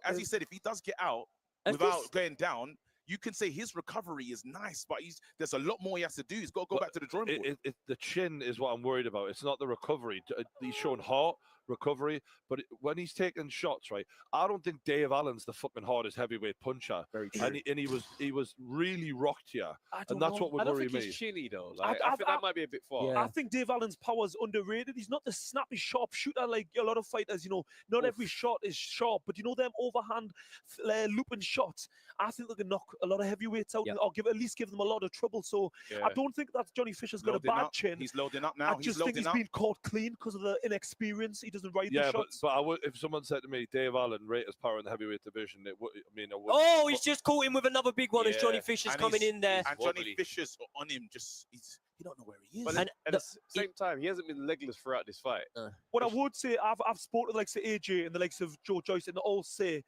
as you said, if he does get out without going down, you can say his recovery is nice, but there's a lot more he has to do. He's got to go back to the drawing board. The chin is what I'm worried about. It's not the recovery. He's showing heart, recovery, but when he's taking shots, right, I don't think Dave Allen's the fucking hardest heavyweight puncher. Very true. And he was really rocked here, and that's what I would don't worry think me. he's chinny though. Like, I think that might be a bit far. Yeah. I think Dave Allen's power is underrated. He's not the snappy, sharp shooter like a lot of fighters. You know, not every shot is sharp, but you know them overhand looping shots. I think they can knock a lot of heavyweights out, or at least give them a lot of trouble. So I don't think that Johnny Fisher's got Loading a bad up. chin. He's loading up now. I just think he's been caught clean because of the inexperience. He doesn't ride the shots. But I would, if someone said to me, Dave Allen rate his power in the heavyweight division, it would. I mean, Oh, he's just caught him with another big one as Johnny Fisher's And coming in there. And Johnny Fisher's on him. He don't know where he is. But at the same time, he hasn't been legless throughout this fight. What I would say, I've spoken to the likes of AJ and the likes of Joe Joyce, and they all say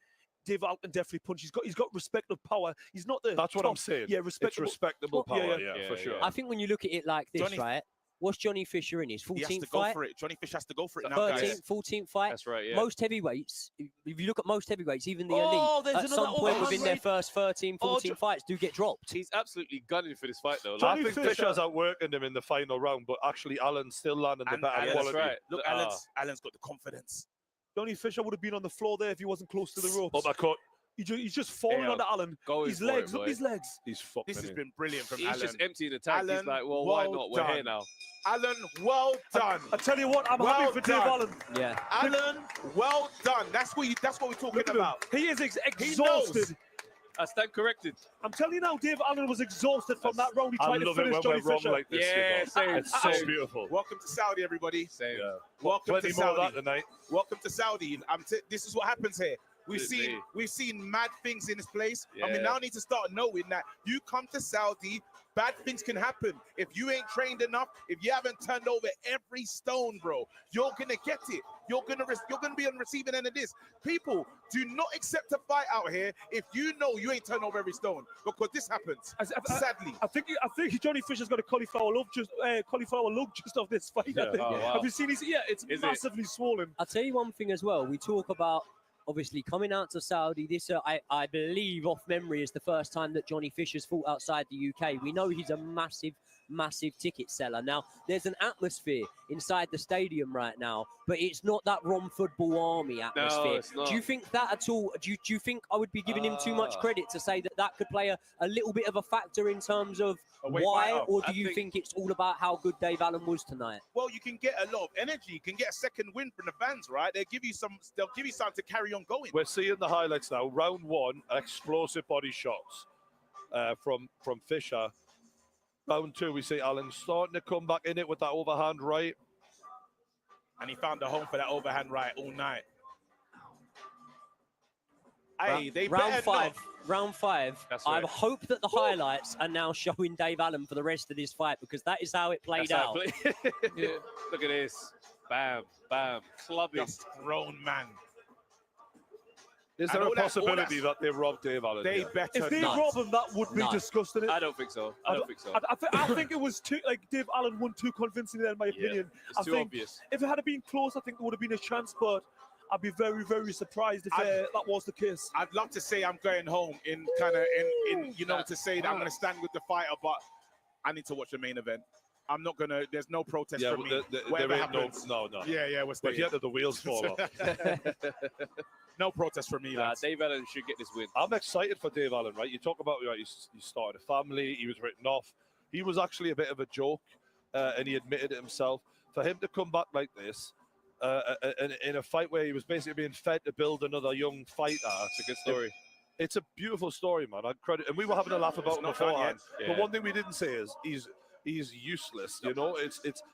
Dave Allen definitely punch. He's got respectable power. He's not the That's what top, I'm saying. Yeah, It's respectable power. Yeah, for sure. I think when you look at it like this, right? What's Johnny Fisher in his 14th He has to fight? go for it. Johnny Fisher has to go for it now, 13th, guys. 14th fight. That's right, yeah. Most heavyweights, if you look at most heavyweights, even the Oh, elite, there's at some another point overhand within their right. first 13, 14 fights, do get dropped. He's absolutely gunning for this fight though. I think Fisher's outworking him in the final round, but actually Allen's still landing the And better Allen's quality. right. Look, Allen's got the confidence. Johnny Fisher would have been on the floor there if he wasn't close to the ropes. Uppercut. He's just falling Yeah, onto Allen. going His for legs, it, look boy. at his legs. He's fucked. This has been brilliant from He's Allen. just emptying the tank. He's Allen, like, well, why well not? We're here done. now. Allen, well done. I tell you what, I'm Well happy for Dave done. Allen. Yeah. Allen, well done. That's what we're talking Look at him. about. He is He knows. exhausted. I stand corrected. I'm telling you now, Dave Allen was exhausted from that round. He I tried to love it finish when Johnny we're wrong Fisher. like this. Yeah, you know. same. It's so beautiful. Welcome to Saudi, everybody. Same. Yeah. Welcome Plenty to more of Saudi. that tonight. Welcome to Saudi. This is what happens here. We've Absolutely. seen mad things in this place, and we Yeah. now need to start knowing that you come to Saudi, bad things can happen. If you ain't trained enough, if you haven't turned over every stone, bro, you're gonna get it. You're gonna be on the receiving end of this. People, do not accept a fight out here if you know you ain't turned over every stone, because this happens. Sadly, I think Johnny Fisher's got a cauliflower lung just off this fight. Yeah. I think. Oh, wow. Have you seen his ear? It's Is it? massively swollen. I'll tell you one thing as well. We talk about obviously coming out to Saudi. This, I believe, off memory, is the first time that Johnny Fisher's fought outside the UK. We know he's a massive ticket seller. Now, there's an atmosphere inside the stadium right now, but it's not that Ron Football Army atmosphere. it's not. Do you think that at all? Do you think I would be giving him too much credit to say that could play a little bit of a factor in terms of why, or do you think it's all about how good Dave Allen was tonight? well, you can get a lot of energy. You can get a second win from the fans, right? They'll give you something to carry on going. We're seeing the highlights now. Round one, explosive body shots from Fisher. Round two, we see Allen starting to come back in it with that overhand right. And he found a home for that overhand right all night. Hey, they round better five. not. Round five. That's I right. hope that the highlights are now showing Dave Allen for the rest of this fight, because that is how it played That's how out. I play. Yeah. Look at this. Bam, bam. Clubbing. Just grown man. Is And there a all that- possibility that they robbed Dave Allen? They here? better If they not. rob him, that would be No. disgusting. I don't think so. I don't think so. I think it was too, like, Dave Allen won too convincingly, in my opinion. It's I too think obvious. if it had been close, I think there would have been a chance, but I'd be very, very surprised if that was the case. I'd love to say I'm going home in to say that I'm going to stand with the fighter, but I need to watch the main event. I'm not going to, there's no protest Yeah, from me. there Whatever ain't no, happens. no. Yeah, we're But staying. yet the wheels fall off. No protest from me, lads. Dave Allen should get this win. I'm excited for Dave Allen, right? You talk about, right, he started a family, he was written off. He was actually a bit of a joke, and he admitted it himself. For him to come back like this, in a fight where he was basically being fed to build another young fighter. It's a good story. It's a beautiful story, man. I credit, and we were having a laugh about him beforehand. Yeah. But one thing we didn't say is he's useless. You know,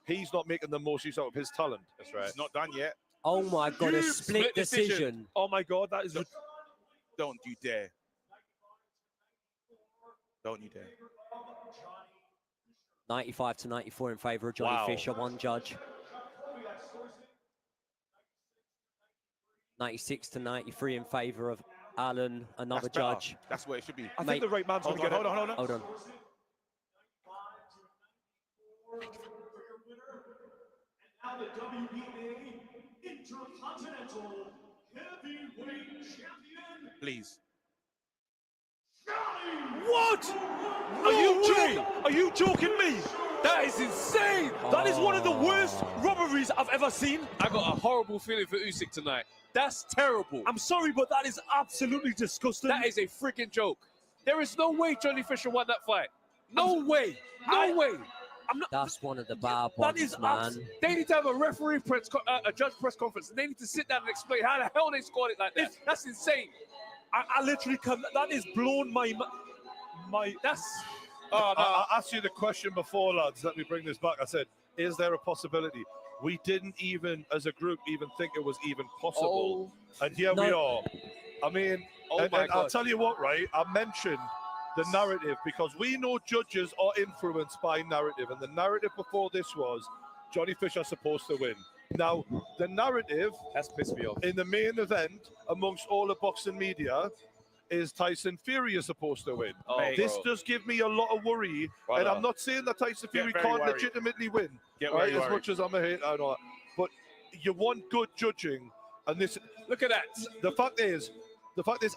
he's not making the most use out of his talent. That's right. It's not done yet. Oh my God, a split decision. Oh my God, that is. Don't you dare. Don't you dare. 95 to 94 in favour of Johnny Fisher, one judge. 96 to 93 in favour of Allen, another judge. That's where it should be. I think the right man's going to get it. Hold on. Hold on. Now the WBA Intercontinental Heavyweight Champion. Please. What? Are you joking me? That is insane. That is one of the worst robberies I've ever seen. I got a horrible feeling for Usyk tonight. That's terrible. I'm sorry, but that is absolutely disgusting. That is a freaking joke. There is no way Johnny Fisher won that fight. No way. No way. That's one of the bad ones, man. They need to have a a judge press conference, and they need to sit down and explain how the hell they scored it like that. That's insane. I literally can't. That is blown my. That's. Oh, no. I asked you the question before, lads. Let me bring this back. I said, is there a possibility? We didn't even, as a group, even think it was even possible. And here we are. I mean, I'll tell you what, right? I mentioned the narrative because we know judges are influenced by narrative. And the narrative before this was Johnny Fisher supposed to win. Now, the narrative has pissed me off in the main event amongst all the boxing media is Tyson Fury is supposed to win. This does give me a lot of worry. And I'm not saying that Tyson Fury can't legitimately win, right? As much as I'm a hater and all that. But you want good judging. And this, look at that. The fact is,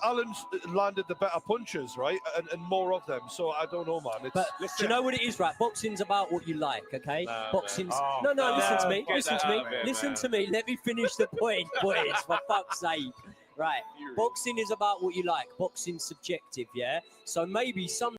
Allen's landed the better punches, right? And more of them. So I don't know, man. But do you know what it is, right? Boxing's about what you like, okay? Boxing's... listen to me. Listen to me. Let me finish the point, boys, for fuck's sake. Right. Boxing is about what you like. Boxing's subjective, yeah? So maybe some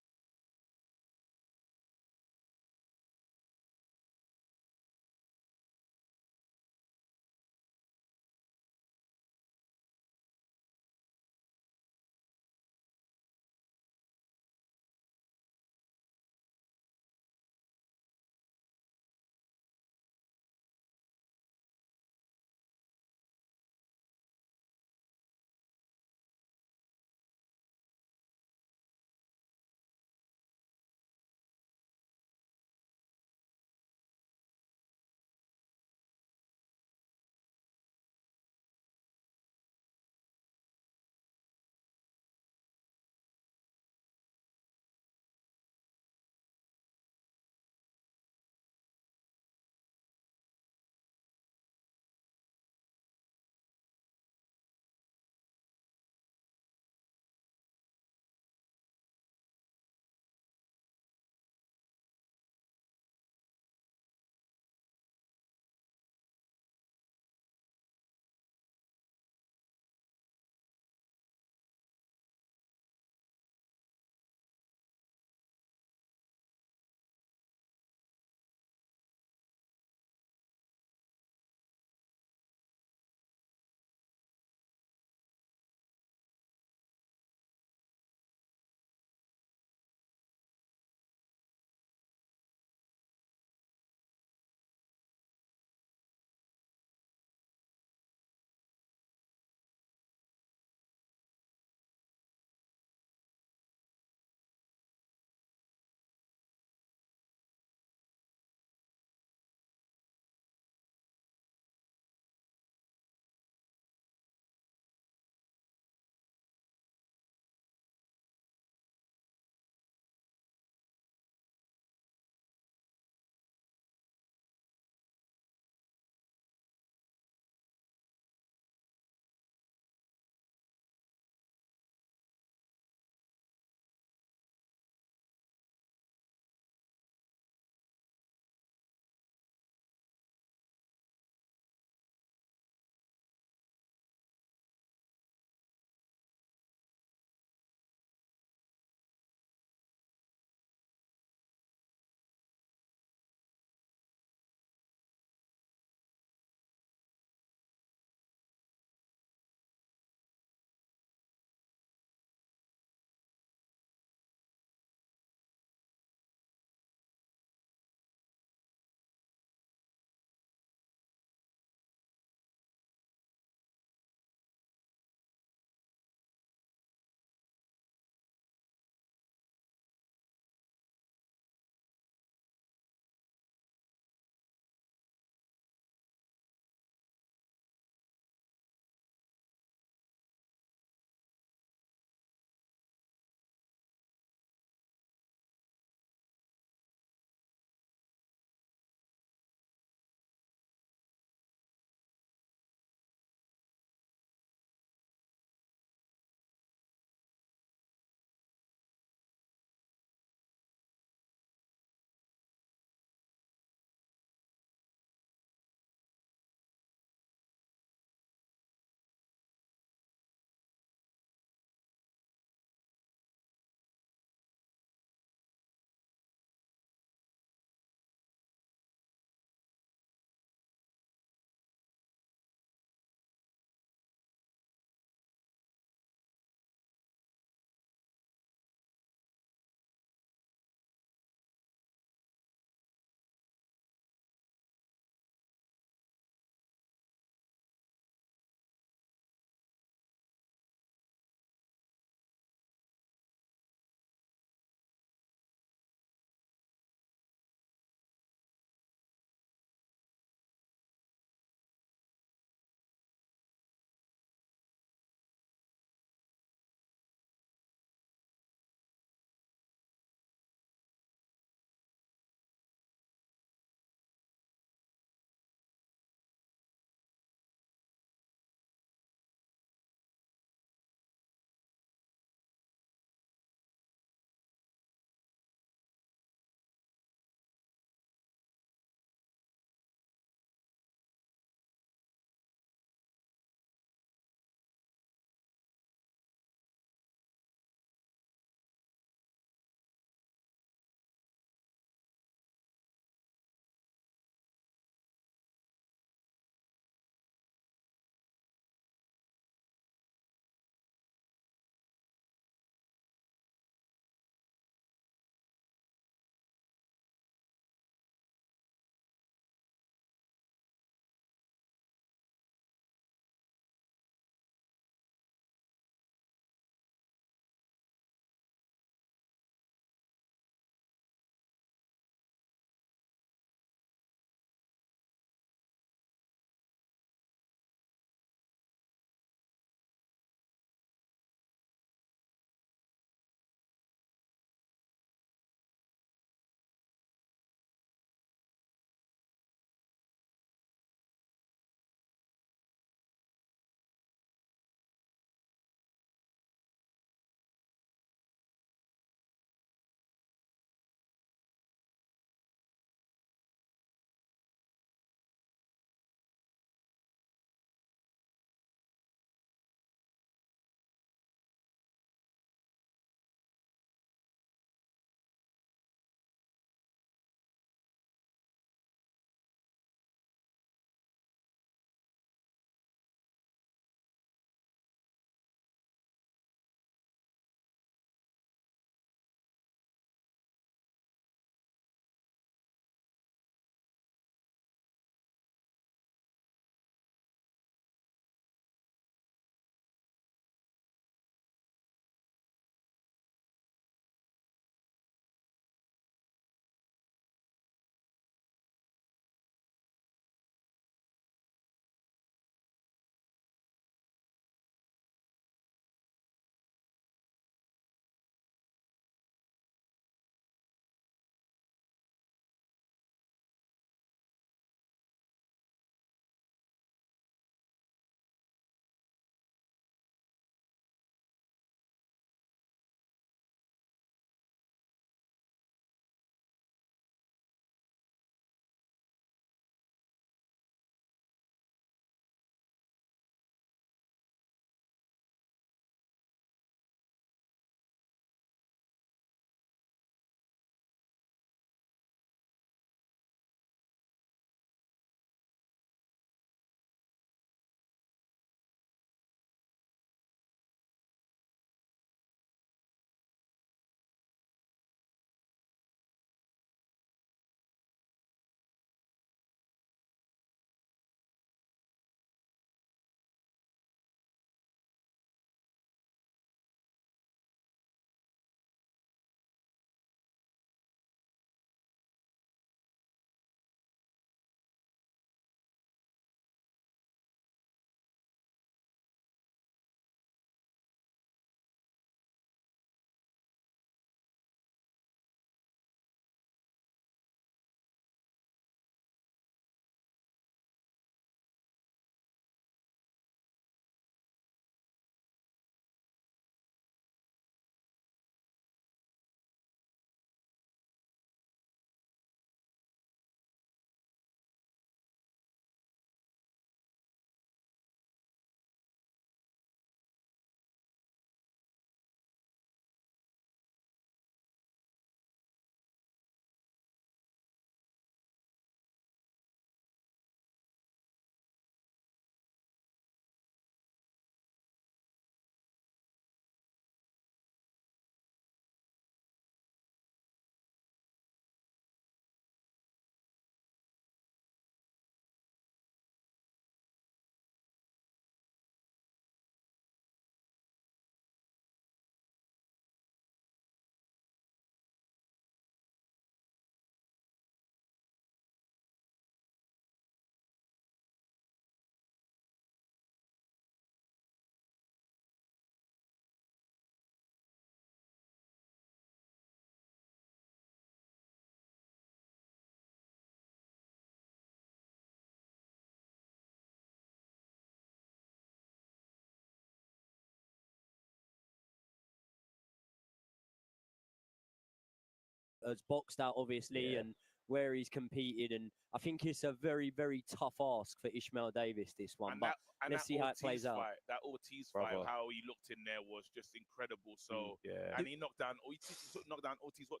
has boxed out, obviously, Yeah. and where he's competed. And I think it's a very, very tough ask for Ishmael Davis, this one. And But that, let's see how it plays out. That Ortiz Brother. fight, how he looked in there was just incredible. So, Yeah. and he knocked down Ortiz what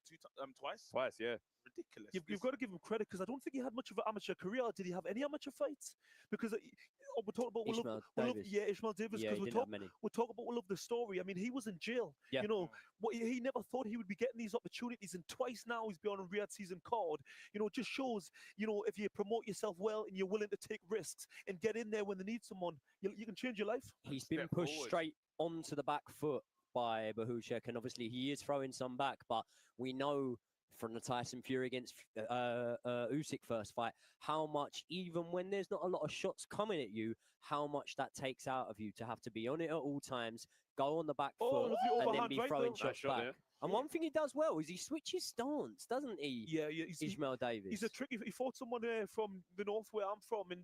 twice? Twice, yeah. Ridiculous. You've got to give him credit because I don't think he had much of an amateur career. Did he have any amateur fights? Because we're talking about Ishmael Davis. Ishmael Davis. Yeah, Because he we're didn't have talking many. about we love the story. I mean, he was in jail. Yeah. You know, he never thought he would be getting these opportunities, and twice now he's been on a Riyadh season card. You know, it just shows. You know, if you promote yourself well and you're willing to take risks and get in there when they need someone, you can change your life. He's been Step pushed forward. straight onto the back foot by Bahushek, and obviously he is throwing some back, but we know from the Tyson Fury against Usyk first fight how much, even when there's not a lot of shots coming at you, how much that takes out of you to have to be on it at all times, go on the back Oh, foot, lovely and then overhand be right throwing there. Nice shots shot back. there. And one thing he does well is he switches stance, doesn't he? Yeah, he's Ishmael Davis. He's a tricky. He fought someone from the north where I'm from, and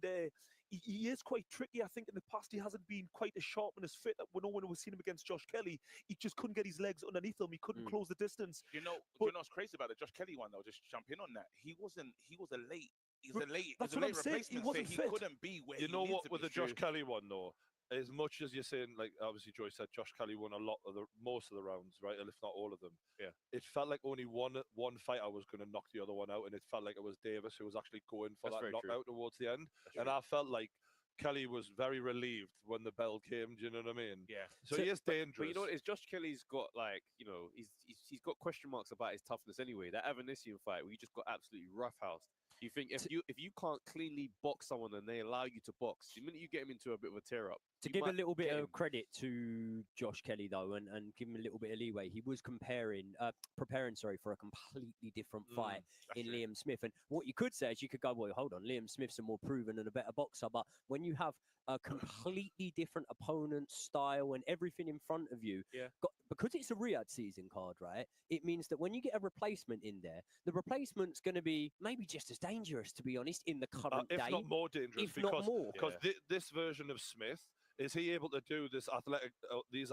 he is quite tricky. I think in the past he hasn't been quite as sharp and as fit. When we've seen him against Josh Kelly, he just couldn't get his legs underneath him. He couldn't close the distance. You know what's crazy about the Josh Kelly one though? Just jump in on that. He was a late. He's a late. That's He's a what late I'm saying, he replacement. wasn't so fit. he couldn't be where You he know needs what? to With be. the Josh Kelly one, though, as much as you're saying, like obviously Joy said, Josh Kelly won most of the rounds, right? If not all of them. Yeah. It felt like only one fighter was going to knock the other one out, and it felt like it was Davis who was actually going for That's that very true. knockout towards the end. That's And true. I felt like Kelly was very relieved when the bell came. Do you know what I mean? Yeah. So he is dangerous. But you know what? Is Josh Kelly's got like, you know, he's got question marks about his toughness anyway. That Avanesian fight where he just got absolutely roughhoused. You think if you can't cleanly box someone and they allow you to box, the minute you get him into a bit of a tear up. To you give a might little bit get of him. credit to Josh Kelly, though, and give him a little bit of leeway, he was preparing, for a completely different fight in Liam Smith. And what you could say is you could go, well, hold on, Liam Smith's a more proven and a better boxer. But when you have a completely different opponent style and everything in front of you, Yeah. because it's a Riyadh season card, right? It means that when you get a replacement in there, the replacement's going to be maybe just as dangerous, to be honest, in the current if day. not more dangerous, if not more. because this version of Smith, is he able to do these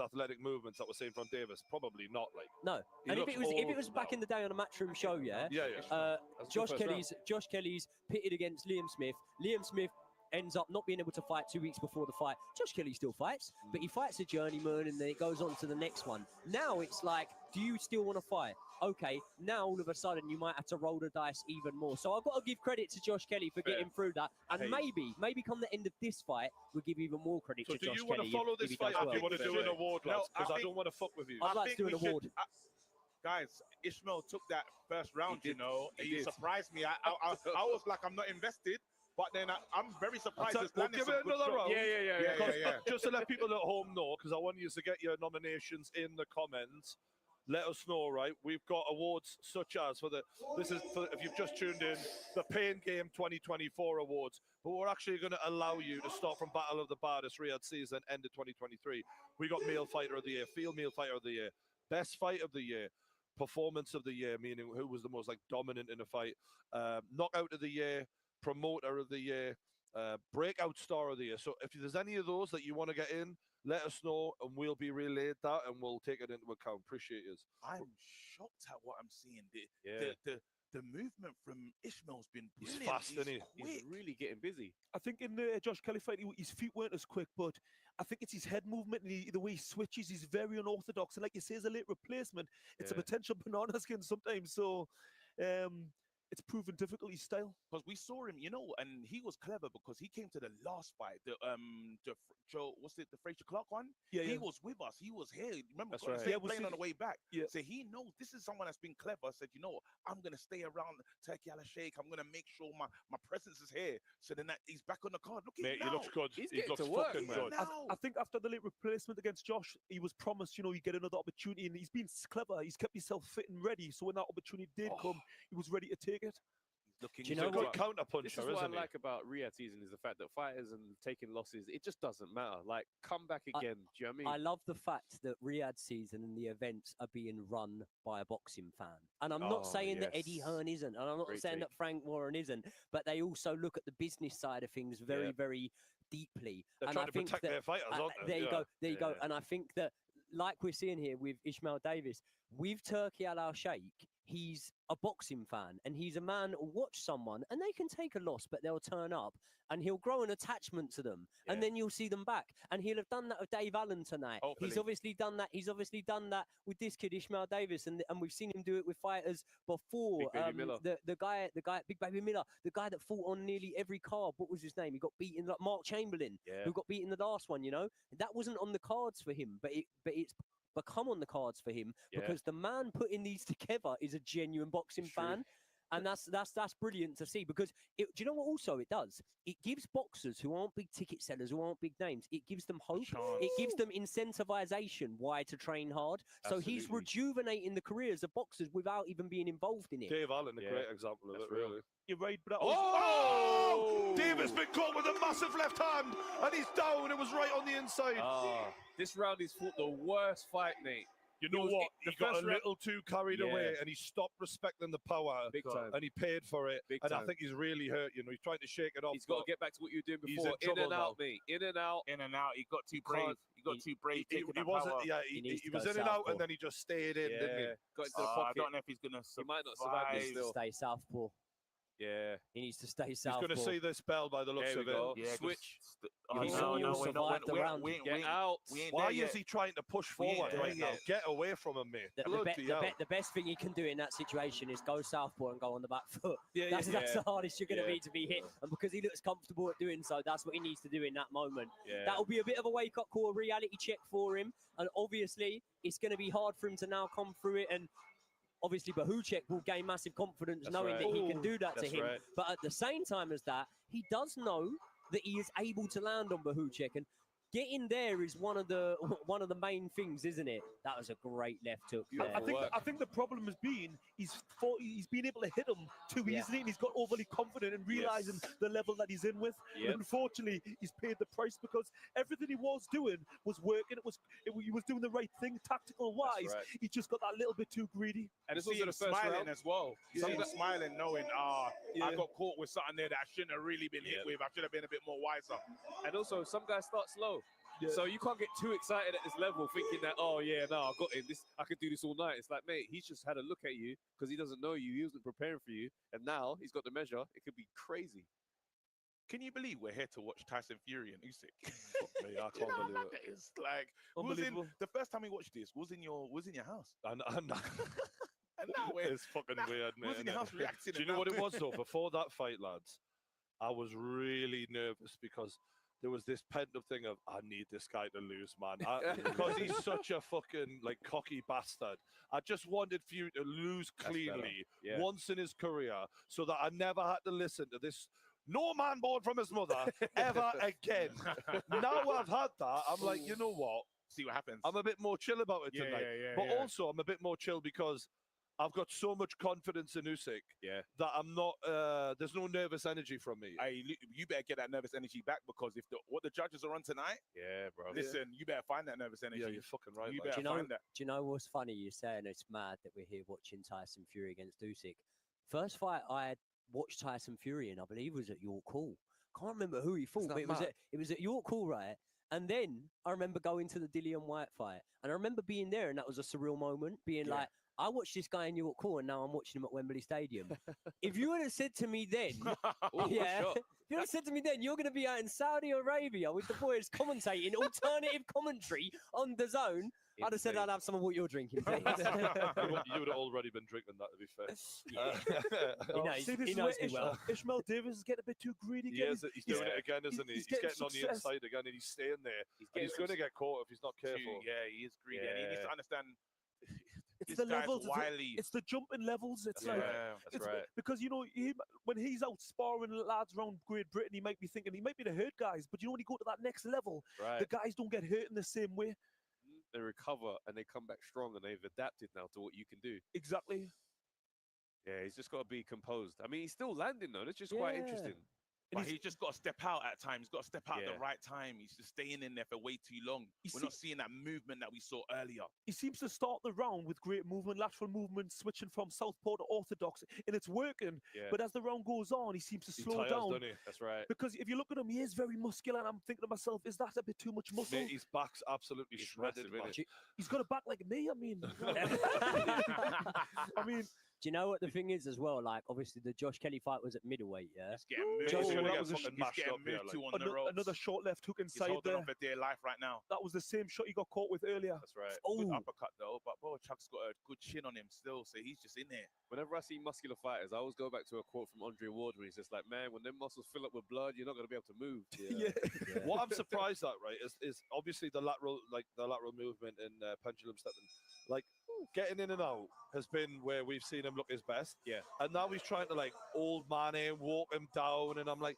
athletic movements that we're seeing from Davis? Probably not. Like No, He and if looks it was old back now. in the day on a Matchroom show, yeah. That's a good Josh first round. Kelly's pitted against Liam Smith. Liam Smith ends up not being able to fight 2 weeks before the fight. Josh Kelly still fights, but he fights a journeyman and then it goes on to the next one. Now it's like, do you still want to fight? Okay, now all of a sudden you might have to roll the dice even more. So I've got to give credit to Josh Kelly for getting through that. And maybe come the end of this fight, we'll give even more credit So to do Josh you want Kelly to follow if this he fight? does Or do well. you want to do an award, No, lads? Because I I think- don't want to fuck with you. I'd like to think do an we should- award. Guys, Ishmael took that first round. He You did. know, He he did. surprised me. I was like, I'm not invested, but then I'm very surprised. So he's we'll landing give some it good another shots. round. Yeah, Because yeah. just to let people at home know, because I want you to get your nominations in the comments. Let us know, right? We've got awards such as if you've just tuned in, the Pain Game 2024 awards. But we're actually going to allow you to start from Battle of the Baddest Riyadh season, end of 2023. We got Male Fighter of the Year, Female Fighter of the Year, Best Fight of the Year, Performance of the Year, meaning who was the most dominant in a fight, Knockout of the Year, Promoter of the Year, Breakout Star of the Year. So if there's any of those that you want to get in, let us know and we'll be relayed that and we'll take it into account. Appreciate it. I'm shocked at what I'm seeing. Yeah. The movement from Ishmael's been He's brilliant. fast, isn't he? He's Quick. really getting busy. I think in the Josh Kelly fight, his feet weren't as quick, but I think it's his head movement and the way he switches. He's very unorthodox. And like you say, as a late replacement, it's a Yeah. potential banana skin sometimes. So it's proven difficult, his style. Because we saw him, and he was clever because he came to the last fight, the Fraser Clark one? Yeah, He yeah. was with us. He was here. Remember, That's right. Stayed Yeah, we'll playing see. on the way back. Yeah. So he knows this is someone that's been clever. Said, I'm going to stay around Turkey al-Sheikh. I'm going to make sure my presence is here. So then he's back on the card. Look at Mate, him he now. looks good. He's He getting looks to work, fucking man. good. I think after the late replacement against Josh, he was promised, he'd get another opportunity, and he's been clever. He's kept himself fit and ready. So when that opportunity did come, he was ready to take it. Looking Do you He's know a good what? counter This is puncher, what I isn't he? like about Riyadh season is the fact that fighters and taking losses, it just doesn't matter. Like, come back again. Do you know what I I mean? love the fact that Riyadh season and the events are being run by a boxing fan. And I'm not Oh, saying that Eddie yes. Hearn isn't, and I'm not Great saying take. that Frank Warren isn't, but they also look at the business side of things very, Yeah. very deeply. They're and trying I to think protect that, their fighters, aren't they? there you go, there you go. Yeah. And I think that, like we're seeing here with Ishmael Davis, with Turkey al-Sheikh, he's a boxing fan and he's a man who'll watch someone and they can take a loss, but they'll turn up and he'll grow an attachment to them, and then you'll see them back. And he'll have done that with Dave Allen tonight. Hopefully. He's obviously done that. He's obviously done that with this kid Ishmael Davis, and we've seen him do it with fighters before. Big Baby Miller. The guy, Big Baby Miller, the guy that fought on nearly every card. What was his name? He got beaten, like Mark Chamberlain, who got beaten the last one. You know, that wasn't on the cards for him, but it's become on the cards for him because the man putting these together is a genuine boxing fan. And that's brilliant to see, because do you know what also it does? It gives boxers who aren't big ticket sellers, who aren't big names, it gives them hope. It gives them incentivization why to train hard. Absolutely. So he's rejuvenating the careers of boxers without even being involved in it. Dave Allen, a great example of it, really. You're right, but Davis been caught with a massive left hand, and he's down. It was right on the inside. This round he's fought the worst fight, Nate. You know what? He got a little too carried away, and he stopped respecting the power. Big time. And he paid for it. Big and I time. think he's really hurt. You know, he's trying to shake it off. He's got to get back to what you were doing he's before. in In and trouble out, mate. In and out. In and out. He got too brave. He got too brave. He wasn't. Yeah, he was in and out, and then he just stayed in, didn't he? Got into the I pocket. don't know if he's gonna He might not survive this He needs to still. stay southpaw. Yeah. He needs to stay He's southpaw. going to see this bell by the looks There of we go. it. Yeah, Switch. He's survived the round. Get out. Why is he trying to push We ain't forward there right now? yet. Get away from him, mate. The best thing he can do in that situation is go southpaw and go on the back foot. That's the hardest you're going to be hit. And because he looks comfortable at doing so, that's what he needs to do in that moment. That'll be a bit of a wake-up call, a reality check for him. And obviously, it's going to be hard for him to now come through it. And obviously, Bahuchek will gain massive confidence knowing that he can do that to him. But at the same time as that, he does know that he is able to land on Bahuchek. And getting there is one of the main things, isn't it? That was a great left hook. I think the problem has been he's been able to hit him too easily, and he's got overly confident and realizing the level that he's in with. And unfortunately, he's paid the price because everything he was doing was working. He was doing the right thing tactical wise. He just got that little bit too greedy. And it's See also him the first smiling round. as well. You see him smiling, knowing, I got caught with something there that I shouldn't have really been hit with. I should have been a bit more wiser. And also, some guys start slow. So you can't get too excited at this level thinking that, oh, yeah, no, I got him. I could do this all night. It's like, mate, he's just had a look at you because he doesn't know you. He wasn't preparing for you. And now he's got the measure. It could be crazy. Can you believe we're here to watch Tyson Fury and Usyk? I can't believe it. It's like the first time we watched this was in your house. And And now it's fucking weird, was in mate. your house reacting. Do you know what it was, though? Before that fight, lads, I was really nervous because there was this pent-up thing of, I need this guy to lose, man. Because he's such a fucking, cocky bastard. I just wanted Fury to lose cleanly once in his career so that I never had to listen to this no man born from his mother ever again. Now I've had that, I'm like, you know what? See what happens. I'm a bit more chill about it tonight. But also, I'm a bit more chill because I've got so much confidence in Usyk that I'm not. There's no nervous energy from me. Hey, you better get that nervous energy back because if what the judges are on tonight, bro. listen, you better find that nervous energy. Yeah, you're fucking right. You man. better find that. Do you know what's funny? You're saying it's mad that we're here watching Tyson Fury against Usyk. First fight I watched Tyson Fury in, I believe, was at York Hall. Can't remember who he fought, but it was at York Hall, right? And then I remember going to the Dillian White fight, and I remember being there, and that was a surreal moment, being like, I watched this guy in York Hall, and now I'm watching him at Wembley Stadium. If you would have said to me then, if you would have said to me then, you're going to be out in Saudi Arabia with the boys commentating alternative commentary on the zone, I'd have said I'd have some of what you're drinking, please. You would have already been drinking that, to be fair. He knows me well. Ishmael Davis is getting a bit too greedy. He's doing it again, isn't he? He's getting on the inside again, and he's staying there. He's going to get caught if he's not careful. Yeah, he is greedy. And he needs to understand. It's the levels. It's the jumping levels. It's because when he's out sparring lads around Great Britain, he might be thinking he might be the hurt guys, but when you go to that next level, the guys don't get hurt in the same way. They recover and they come back strong, and they've adapted now to what you can do. Exactly. Yeah, he's just got to be composed. I mean, he's still landing though. That's just quite interesting. But he's just got to step out at times. He's got to step out at the right time. He's just staying in there for way too long. We're not seeing that movement that we saw earlier. He seems to start the round with great movement, lateral movement, switching from southpaw to orthodox, and it's working. But as the round goes on, he seems to slow down. That's right. Because if you look at him, he is very muscular, and I'm thinking to myself, is that a bit too much muscle? Mate, his back's absolutely shredded. He's got a back like me. I mean, Do you know what the thing is as well? Like, obviously, the Josh Kelly fight was at middleweight, yeah? He's getting moved. Josh, He's gonna that get was a fucking He's mashed getting up here, moved like. to on the ropes. Another short left hook He's inside holding there. on for dear life right now. That was the same shot he got caught with earlier. That's right. Good Oh, uppercut though, but bro, Chuck's got a good chin on him still, so he's just in there. Whenever I see muscular fighters, I always go back to a quote from Andre Ward where he's just like, man, when them muscles fill up with blood, you're not going to be able to move. Yeah. What I'm surprised at, right, is obviously the lateral movement and pendulum stepping, like getting in and out has been where we've seen him look his best. Yeah. And now he's trying to like old man him, walk him down, and I'm like,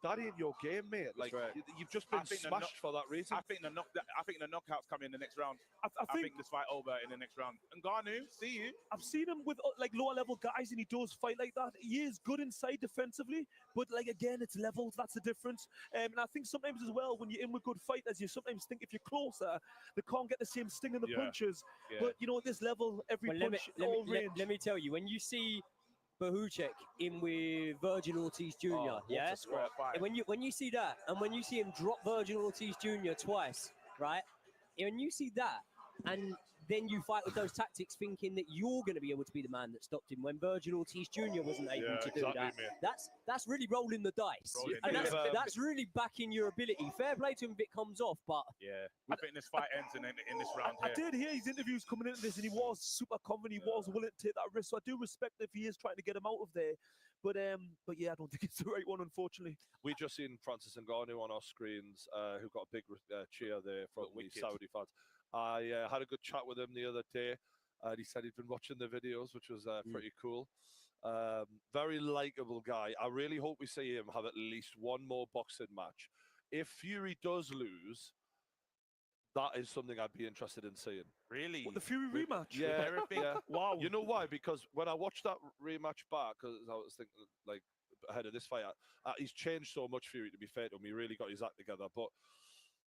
that ain't your game, mate. Like right. you've just been I think the smashed for that reason. I think the knockouts come in the next round. I I think think this fight over in the next round. And Ngannou, see you. I've seen him with like lower level guys, and he does fight like that. He is good inside defensively, but like again, it's levels. That's the difference. And I think sometimes as well, when you're in with good fighters, you sometimes think if you're closer, they can't get the same sting in the Yeah. punches. Yeah. But you know, at this level, every well, punch, all range. let me tell you, when you see Bahuchek in with Virgil Ortiz Jr., Oh, what yeah? a square fight. And when you see that, and when you see him drop Virgil Ortiz Jr. twice, right? And when you see that, and then you fight with those tactics, thinking that you're going to be able to be the man that stopped him when Virgil Ortiz Jr. wasn't able Yeah, to do exactly, that. mate. That's really rolling the dice, Rolling and the dice. that's really backing your ability. Fair play to him if it comes off, but Yeah. I think this fight ends in this round I here. did hear his interviews coming into this, and he was super confident. He was willing to take that risk. So I do respect if he is trying to get him out of there. But yeah, I don't think it's the right one, unfortunately. We just seen Francis Ngannou on our screens, who got a big cheer there from the wicked. Saudi fans. I had a good chat with him the other day, and he said he'd been watching the videos, which was pretty cool. Very likable guy. I really hope we see him have at least one more boxing match. If Fury does lose, that is something I'd be interested in seeing. Really? What, the Fury rematch? Yeah, yeah. Wow. You know why? Because when I watched that rematch back, because I was thinking, like, ahead of this fight, he's changed so much, Fury, to be fair to him. He really got his act together. But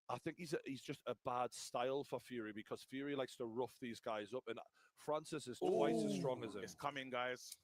I think he's just a bad style for Fury, because Fury likes to rough these guys up. And Francis is twice as strong as him. It's coming, guys.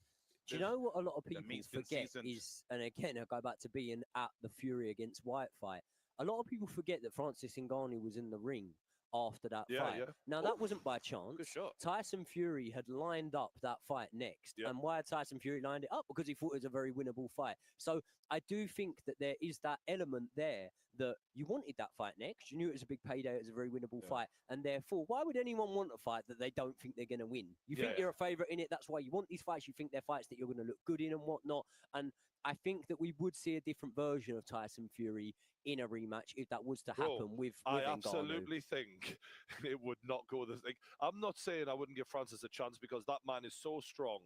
do you know what a lot of The people meat's been forget seasoned. is, and again, I go back to being at the Fury against White fight. A lot of people forget that Francis Ngannou was in the ring after that Yeah, fight. yeah. Now, that wasn't by chance. Good shot. Tyson Fury had lined up that fight next. Yeah. And why had Tyson Fury lined it up? Because he thought it was a very winnable fight. So I do think that there is that element there that you wanted that fight next. You knew it was a big payday. It was a very winnable fight. And therefore, why would anyone want a fight that they don't think they're going to win? You think you're a favourite in it. That's why you want these fights. You think they're fights that you're going to look good in and whatnot. And I think that we would see a different version of Tyson Fury in a rematch if that was to happen with I Ngannou. absolutely think it would not go this thing. I'm not saying I wouldn't give Francis a chance, because that man is so strong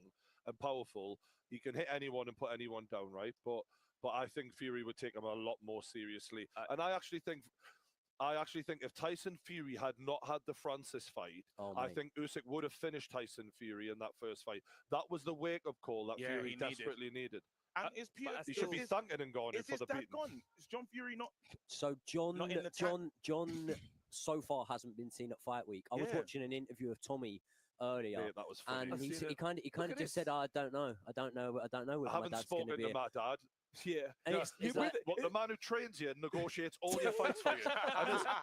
and powerful. He can hit anyone and put anyone down, right? But I think Fury would take him a lot more seriously. And I actually think if Tyson Fury had not had the Francis fight, I think Usyk would have finished Tyson Fury in that first fight. That was the wake-up call that Yeah, Fury he needed. desperately needed. And is Peter? He should be thanking Ngannou Is for his the dad beating. gone? Is John Fury not? So John Not in the John so far hasn't been seen at Fight Week. I was Yeah. watching an interview of Tommy earlier, Yeah, that was funny. and he seen it. kind of at just said, "I don't know whether I my haven't dad's going spoken to be." to my dad. Yeah. And Yeah, it's like, What the man who trains you and negotiates all your fights for you,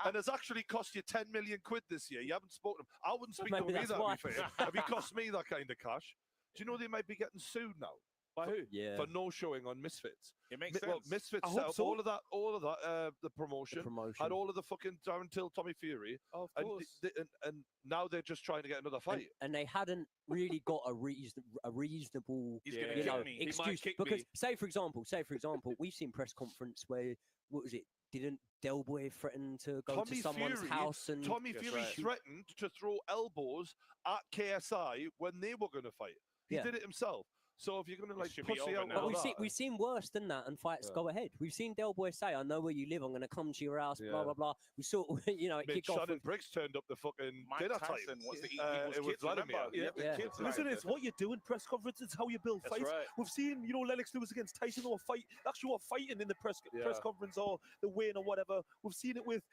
and has actually cost you 10 million quid this year. You haven't spoken to him. I wouldn't speak to Maybe him that's either, why. to be fair. If he cost me that kind of cash. Do you know they might be getting sued now By who? yeah, for no showing on Misfits? It makes Well, sense. Misfits I set hope up so. all of that, the promotion, promotion. had all of the fucking Darren Till, Tommy Fury, Of and, course. and now they're just trying to get another fight. and they hadn't really got a reasonable He's Yeah. gonna you kick know, me. He might excuse, kick because me. say for example, we've seen press conference where, what was it? Didn't Del Boy threaten to go Tommy to someone's Fury- house and Tommy That's Fury right. threatened to throw elbows at KSI when they were going to fight. He Yeah. did it himself. So if you're going to like should be pussy over out now. But all we've that, seen worse than that, and fights Yeah. go ahead. We've seen Del Boy say, "I know where you live. I'm going to come to your house." Blah Yeah. blah blah. We saw, it mate, kick off. Shannon Briggs turned up the fucking Mike dinner Tyson time. wants to eat It people's was kids. Vladimir. Remember? Yeah. The Yeah. kids Listen, like it's what you do in press conferences, how you build That's fights. right. We've seen, Lennox Lewis against Tyson, or actually were fighting in the press Yeah. conference or the win or whatever. We've seen it with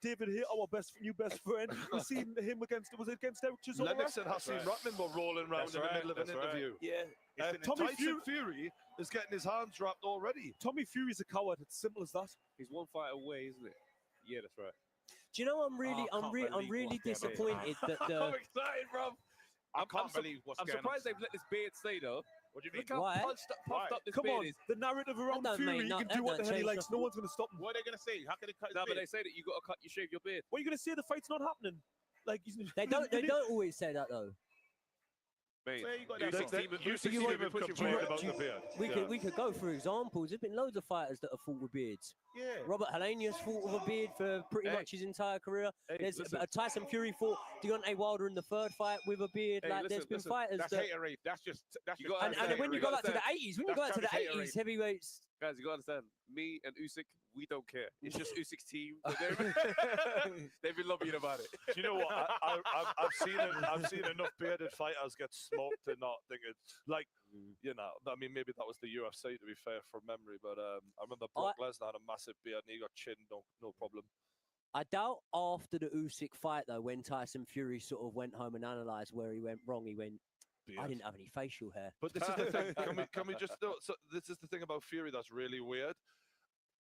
David here, our new best friend. We've seen him against Eric Chisora. Lennox and Hassan right. Ratman were rolling around That's in the right, middle of an that's right. interview. Yeah. It's an Tommy Tyson Fury is getting his hands wrapped already. Tommy Fury's a coward. It's simple as that. He's one fight away, isn't it? Yeah, that's right. Do you know? I'm really I can't believe disappointed that I'm the excited, bro. I can't believe what's I'm going on. surprised they've let this beard stay though. What do you mean? Look how Why? puffed up this Come beard on, is. the narrative around don't Fury, mean he no- can that do what the don't hell he change likes. nothing. No one's going to stop him. What are they gonna say? How can they cut his No, but beard? they say that you got to shave your beard. What are you going to say? The fight's not happening. Like They don't always say that though. Mate, Where you got Usyk that from? team- You Usyk see team him have been have pushing complained for it. about the beard. We could go through examples. There's been loads of fighters that have fought with beards. Yeah. Robert Helenius fought with a beard for pretty Hey. much his entire career. Hey, There's listen. Tyson Fury fought Deontay Wilder in the third fight with a beard. Hey, like there's listen, been listen. fighters That's that. haterade. That's just. You just gotta And understand, then when you you go gotta back to the understand. 80s, when you go back to the That's 80s, Travis heavyweights. Guys, you gotta understand. Me and Usyk, we don't care. It's just Usyk's team. They've been lobbying about it. Do you know what? I've seen it. I've seen enough bearded fighters get smoked and not think it's like, you know. I mean, maybe that was the UFC to be fair from memory, but I remember Brock Lesnar had a massive beard and he got chinned, no problem. I doubt after the Usyk fight though, when Tyson Fury sort of went home and analysed where he went wrong, he went, I didn't have any facial hair. But this is the thing. Can we just? So this is the thing about Fury that's really weird.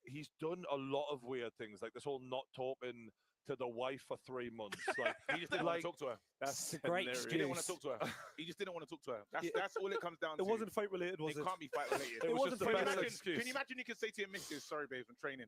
He's done a lot of weird things, like this whole not talking to the wife for 3 months. Like He just didn't want to talk to her. That's a great hilarious. He didn't want to excuse. talk to her. He just didn't want to talk to her. That's all it comes down to. It wasn't fight related, was It it? can't be fight related. It wasn't just the fight best related. excuse. Can you imagine you can say to your missus, sorry, babes, I'm training.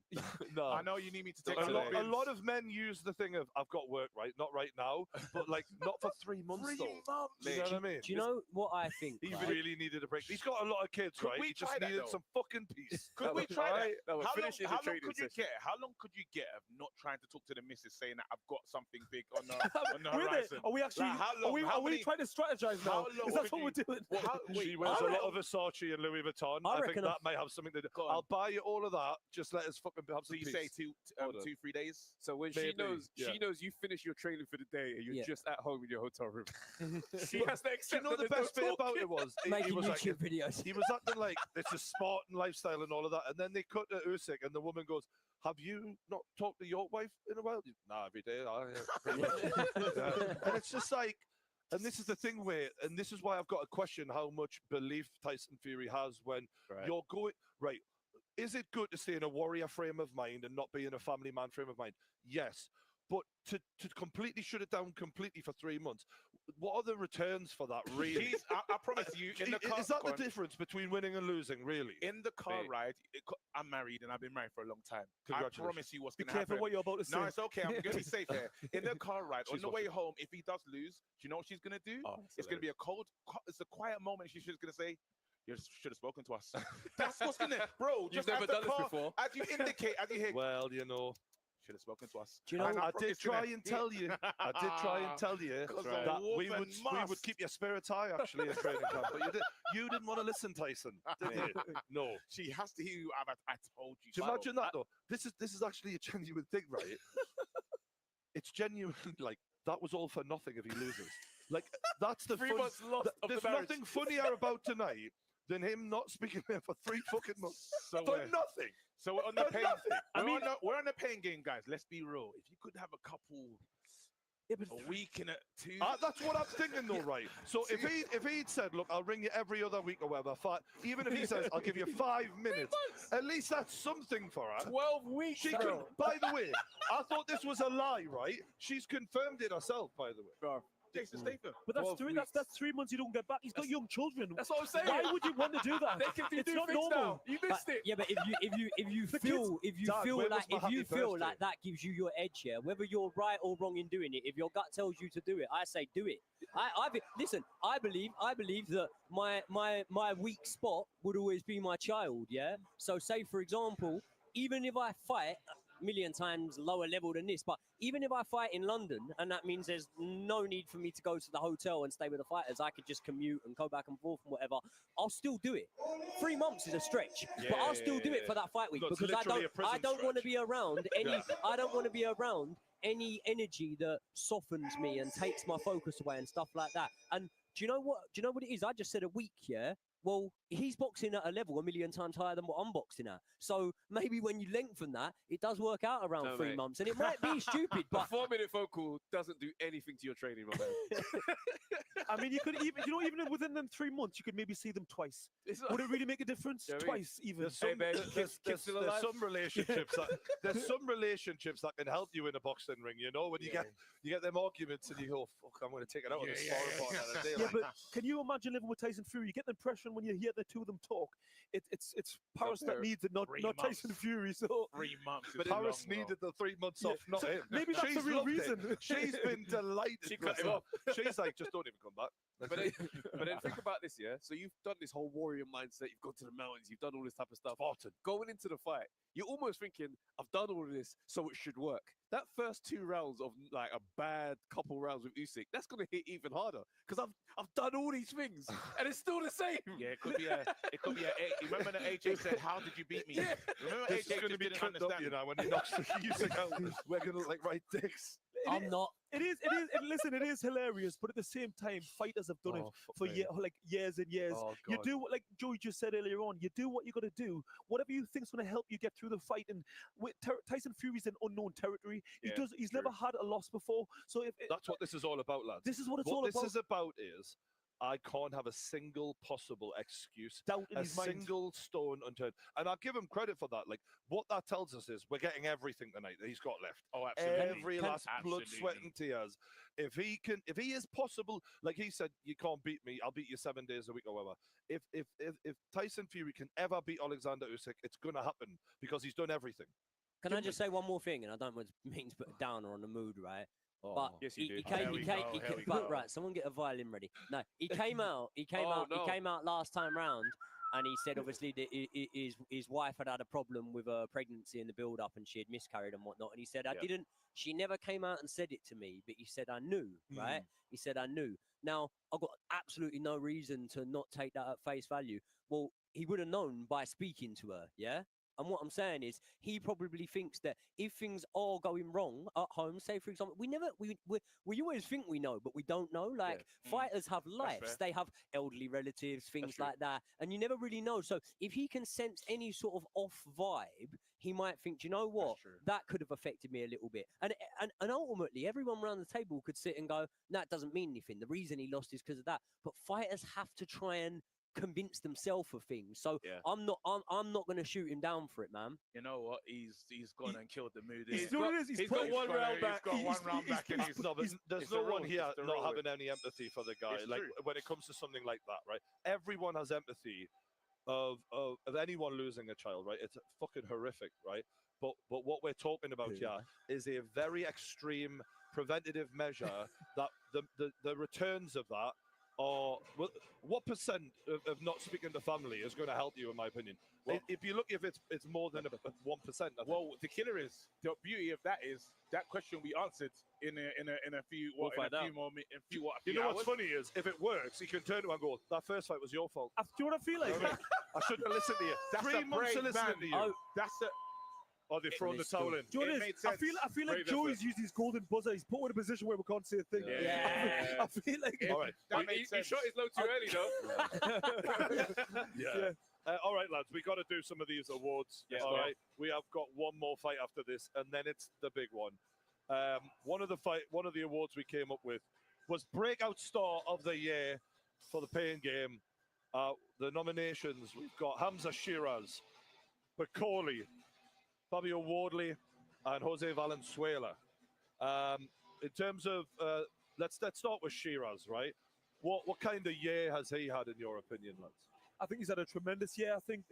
No. I know you need me to take A some lot, a bins." lot of men use the thing of I've got work, right? Not right now, but like not for 3 months 3 though. months. Do you know what I mean? Do you know what I think? He right? really needed a break. He's got a lot of kids, Could right? we He just try that, needed though? some fucking peace. Could we try that? No, How long, finish in the how long training could you session. get? How long could you get of not trying to talk to the missus, saying that I've got something big on the We're there. horizon? Are we actually? Like, how long? Are we trying to strategize now? how long Is that could what we're you- doing? Well, how, wait, She wears how a lot long- of Versace and Louis Vuitton. I I think reckon that may have something to do. Go on. I'll buy you all of that. Just let us fucking have So some you peace. say 3 days? So when she Maybe, knows, yeah. she knows you finish your training for the day and you're Yeah. just at home in your hotel room. She has to Do you accept know that the there's no best bit about talking. it was he Making was like, YouTube videos. he was acting like it's a sport and lifestyle and all of that, and then they cut to Usyk, and the woman goes, "Have you not talked to your wife in a while?" Nah, every day. Pretty much. Yeah. And it's just like, and this is the thing where, and this is why I've got to question how much belief Tyson Fury has when Right. you're going right. Is it good to stay in a warrior frame of mind and not be in a family man frame of mind? Yes. But to completely shut it down completely for 3 months, what are the returns for that, really? I promise you, in the car, Is that go the on. difference between winning and losing, really? In the car Mate. ride, I'm married and I've been married for a long time. I Congratulations. promise you what's Be going to careful happen. what you're about to say. No, it's okay. I'm going to be safe here. In the car ride, on She's the way watching. home, if he does lose, do you know what she's going to do? Oh, It's going to be a it's a quiet moment. She's just going to say, you should have spoken to us. That's what's going to, bro, You've just as never the done this car, before. as you indicate, as you hear, Well, you know, should have spoken to us. Do you know- And I did promise you try that- and tell you. I did try and tell you 'Cause a that we woman would must. keep your spirits high actually in training camp, but you didn't want to listen, Tyson, did you? No. She has to hear you. I told you. Do you so. imagine that though? This is actually a genuine thing, right? It's genuine. Like that was all for nothing if he loses. Like that's the 3 fun. months lost of There's the marriage. nothing funnier about tonight than him not speaking to him for 3 fucking months So for we're- nothing. So we're on the For pain. nothing. We're on the pain game, guys. Let's be real. If you could have a couple, Yeah, but a week and a two. That's what I'm thinking, though, right? So if he'd said, "Look, I'll ring you every other week or whatever," even if he says, "I'll give you 5 minutes," at least that's something for her. 12 weeks. She bro. could, by the way, I thought this was a lie, right? She's confirmed it herself, by the way. Jason Statham. But that's 12 three. weeks. That's 3 months you don't get back. He's got young children. That's what I'm saying. Why would you want to do that? They can do It's not things normal. now. You missed it. Yeah, but if you The feel Dad, where was my if you happy feel birthday? like that gives you your edge, yeah, whether you're right or wrong in doing it, if your gut tells you to do it, I say do it. Listen, I believe that my weak spot would always be my child, yeah. So say for example, even if I fight a million times lower level than this, but even if I fight in London, and that means there's no need for me to go to the hotel and stay with the fighters, I could just commute and go back and forth and whatever, I'll still do it. 3 months is a stretch, but I'll still do it for that fight week No, it's because literally a prison I don't want to stretch. be around any I don't want to be around any energy that softens me and takes my focus away and stuff like that. And do you know what it is? I just said a week, yeah. Well, he's boxing at a level a million times higher than what I'm boxing at. So maybe when you lengthen that, it does work out around No, 3 mate. months. And it might be stupid, A but 4-minute phone call doesn't do anything to your training, my man. I mean, you could even, even within them 3 months, you could maybe see them twice. It's Would it really make a difference? Yeah, I mean, Twice, even. There's some, babe, there's still alive? some relationships that there's some relationships that can help you in a boxing ring. You know, when you get them arguments and you go, "Fuck, I'm going to take it out on the sparring partner." Yeah, but can you imagine living with Tyson Fury? You get the impression when you hear the two of them talk, it's Paris that needs it, not Tyson Fury. So 3 months. But Paris needed the 3 months off, not him. maybe that's She's the real loved it. reason. She's been delighted. She with cut him it. off. She's like, just don't even come back. But then think about this, yeah. So you've done this whole warrior mindset. You've gone to the mountains. You've done all this type of stuff. Spartan. Going into the fight, you're almost thinking, "I've done all of this, so it should work." That first 2 rounds of like a bad couple rounds with Usyk, that's gonna hit even harder because I've done all these things and it's still the same. Yeah, it could be a. Remember that AJ said, "How did you beat me?" Yeah. Remember This is AJ going to just be didn't tripped up, understand. you know, when he knocks Usyk out. We're going to look like right dicks. I'm not. It is. Listen, it is hilarious, but at the same time, fighters have done it for years and years. Oh, You God. do what, like Joey just said earlier on. You do what you got to do. Whatever you think's going to help you get through the fight. And Tyson Fury's in unknown territory. He's never had a loss before. So That's what this is all about, lads. this is what it's all What this about. is about is I can't have a single possible excuse, Doubt in a his mind. single stone unturned. And I'll give him credit for that. Like, what that tells us is we're getting everything tonight that he's got left. Oh, absolutely. Every last blood, sweat, Absolutely. and tears. If he is possible, like he said, you can't beat me. I'll beat you 7 days a week or whatever. If Tyson Fury can ever beat Alexander Usyk, it's gonna happen because he's done everything. Can I just say one more thing? And I don't mean to put a downer on the mood, right? But Yes, you do. but right, someone get a violin ready. No, he came out. He came out last time round, and he said obviously that his wife had a problem with her pregnancy in the build-up, and she had miscarried and whatnot. And he said, She never came out and said it to me, but he said I knew, right? He said I knew. Now I've got absolutely no reason to not take that at face value. Well, he would have known by speaking to her, yeah. And what I'm saying is, he probably thinks that if things are going wrong at home, say for example, we always think we know, but we don't know. Like fighters have lives, they have elderly relatives, things like that, and you never really know. So if he can sense any sort of off vibe, he might think, do you know what, that could have affected me a little bit. And ultimately, everyone around the table could sit and go, no, it doesn't mean anything. The reason he lost is because of that. But fighters have to try and convince themselves of things. So I'm not going to shoot him down for it, man. You know what? He's gone and killed the mood. He's got one round back. He's got 1 round back, and he's There's no one here not having any empathy for the guy. It's Like true. when it comes to something like that, right? Everyone has empathy of anyone losing a child, right? It's fucking horrific, right? But what we're talking about here is a very extreme preventative measure that the returns of that are, well, what percent of not speaking to family is going to help you, in my opinion? Well, if you look, if it's more than 1%. Well, the killer is the beauty of that is that question we answered in a few We'll find out. more a few You know hours. what's funny is, if it works, he can turn to and go, that first fight was your fault. Do you know what I feel like? I shouldn't have listened to you. That's 3 a months brave of listening man. to you. Oh, That's a Or they've thrown the towel in. Do you know It what it made is? I sense. feel like Brave Joey's effort. used his golden buzzer. He's put in a position where we can't say a thing. Yeah. I feel like All right. that He makes sense. shot his load too early, though. Yeah. All right, lads, we got to do some of these awards. Yes, all go on. right. We have got one more fight after this, and then it's the big one. One of the awards we came up with was Breakout Star of the Year for the Pain Game. The nominations, we've got Hamza Shiraz, Bakoli, Fabio Wardley, and Jose Valenzuela. In terms of, let's start with Shiraz, right? What kind of year has he had, in your opinion, lads? I think he's had a tremendous year. I think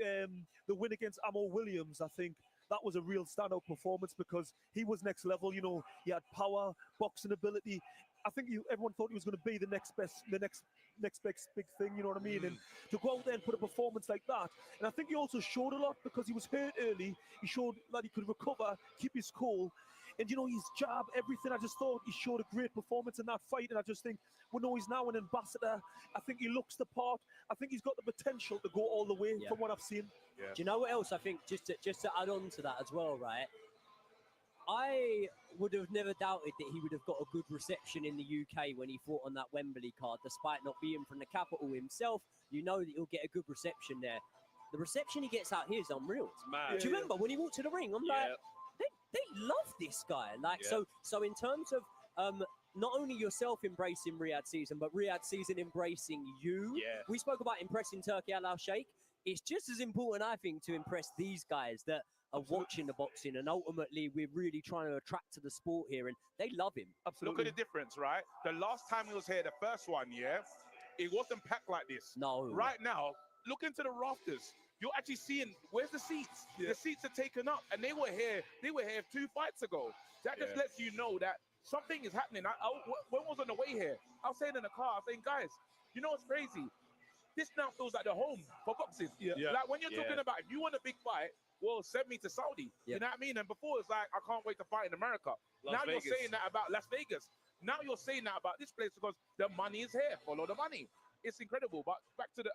the win against Amo Williams, I think that was a real standout performance because he was next level. You know, he had power, boxing ability. I think everyone thought he was going to be the next best big thing. You know what I mean? And to go out there and put a performance like that, and I think he also showed a lot because he was hurt early. He showed that he could recover, keep his cool. And, you know, his jab, everything, I just thought he showed a great performance in that fight. And I just think, we know he's now an ambassador. I think he looks the part. I think he's got the potential to go all the way from what I've seen. Do you know what else I think, just to add on to that as well, right? I would have never doubted that he would have got a good reception in the UK when he fought on that Wembley card, despite not being from the capital himself. You know that he'll get a good reception there. The reception he gets out here is unreal. It's mad. Do you remember when he walked to the ring? I'm like, they love this guy. Like, so in terms of not only yourself embracing Riyadh season, but Riyadh season embracing you. Yeah. We spoke about impressing Turkey Al Sheikh. It's just as important, I think, to impress these guys that are watching the boxing, and ultimately we're really trying to attract to the sport here, and they love him. Look at the difference, right? The last time he was here, the first one, yeah, it wasn't packed like this. No. Right now, look into the rafters. You're actually seeing, where's the seats? The seats are taken up, and they were here 2 fights ago. That just lets you know that something is happening. When I was on the way here, I was saying in the car, I was saying, guys, you know what's crazy? This now feels like the home for boxing. Like when you're talking about, if you want a big fight, well, send me to Saudi. You know what I mean? And before it's like, I can't wait to fight in America. Now you're saying that about Las Vegas. Now you're saying that about this place because the money is here. Follow the money. It's incredible. But back to the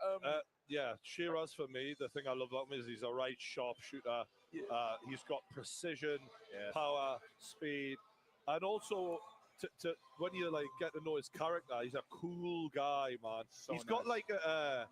Shiraz for me, the thing I love about him is he's a right sharpshooter. He's got precision, power, speed, and also to when you like get to know his character, he's a cool guy, man. He's got like a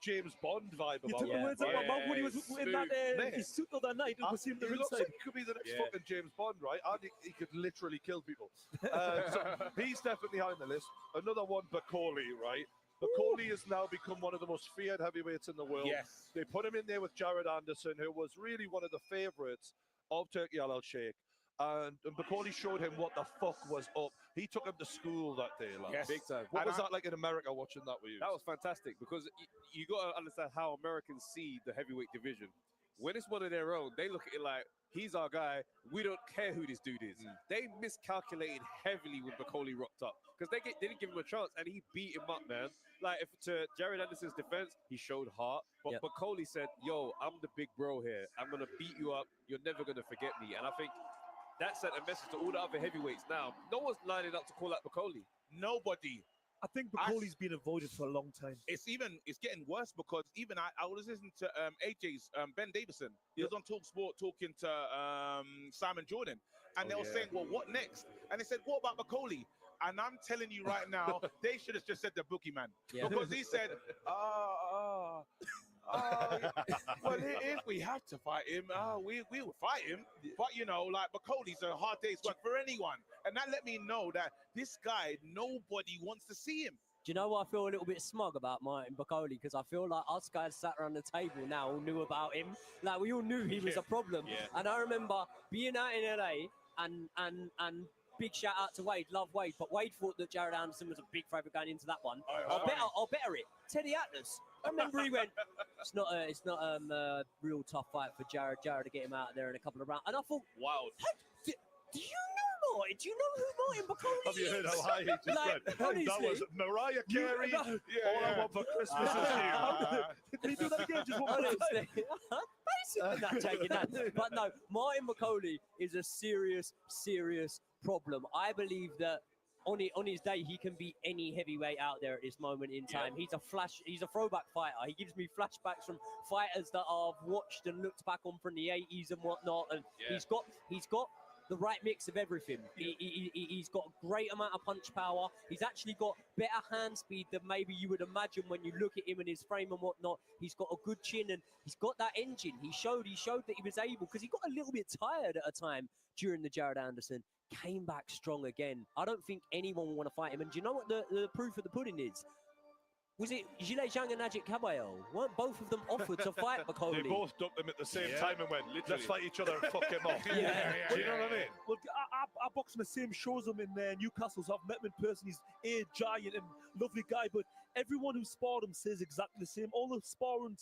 James Bond vibe You about took the him. words out of my mouth when he was in that his suit the other night. It was him the He looks inside. like he could be the next fucking James Bond, right? And he could literally kill people. So he's definitely high on the list. Another one, Bakoli, right? Bakoli has now become one of the most feared heavyweights in the world. Yes. They put him in there with Jared Anderson, who was really one of the favorites of Turkey Al Sheikh. And Bakoli showed him what the fuck was up. He took him to school that day, like. Yes. Big time. What was that like in America watching that with you? That was fantastic because you got to understand how Americans see the heavyweight division. When it's one of their own, they look at it like, he's our guy. We don't care who this dude is. They miscalculated heavily when Bakoli rocked up because they didn't give him a chance, and he beat him up, man. Like, if to Jared Anderson's defense, he showed heart, but Bakoli said, yo, I'm the big bro here. I'm going to beat you up. You're never going to forget me. And I think that sent a message to all the other heavyweights now. No one's lining up to call out Bakoli. nobody. I think Bakoli's been avoided for a long time. It's getting worse because even I was listening to AJ's Ben Davison. He was on Talk Sport talking to Simon Jordan, and they were saying, "Well, what next?" And they said, "What about Bakoli?" And I'm telling you right now, they should have just said the boogeyman because he said, well, if we have to fight him, we will fight him. But, you know, like, Bakoli's a hard day's work for anyone. And that let me know that this guy, nobody wants to see him. Do you know what I feel a little bit smug about Martin Bakoli? Because I feel like us guys sat around the table now all knew about him. Like, we all knew he was a problem. And I remember being out in LA and big shout out to Wade, love Wade, but Wade thought that Jared Anderson was a big favourite going into that one. I'll better it. Teddy Atlas. I remember he went, it's not a real tough fight for Jared to get him out of there in a couple of rounds. And I thought, wow. Do you know Martin? Do you know who Martin Bakoli Have you is? heard how high he just went? Honestly, That was Mariah Carey. All I want for Christmas is you. Can you do that again? Just one more honestly, time. basically not taking that. But no, Martin Bakoli is a serious problem. I believe that on his day, he can beat any heavyweight out there at this moment in time. He's a throwback fighter. He gives me flashbacks from fighters that I've watched and looked back on from the 80s and whatnot. And he's got the right mix of everything. He's got a great amount of punch power. He's actually got better hand speed than maybe you would imagine when you look at him and his frame and whatnot. He's got a good chin and he's got that engine. He showed that he was able, because he got a little bit tired at a time during the Jared Anderson. Came back strong again. I don't think anyone will want to fight him. And do you know what the proof of the pudding is? Was it Gilles Zhang and Najib Caballero? Weren't both of them offered to fight Bakoli? They both ducked him at the same time and went, let's fight each other and fuck him off. Do you know what I mean? Well, I box on the same shows him in Newcastle, so I've met him in person. He's a giant and lovely guy, but everyone who sparred him says exactly the same. All the sparring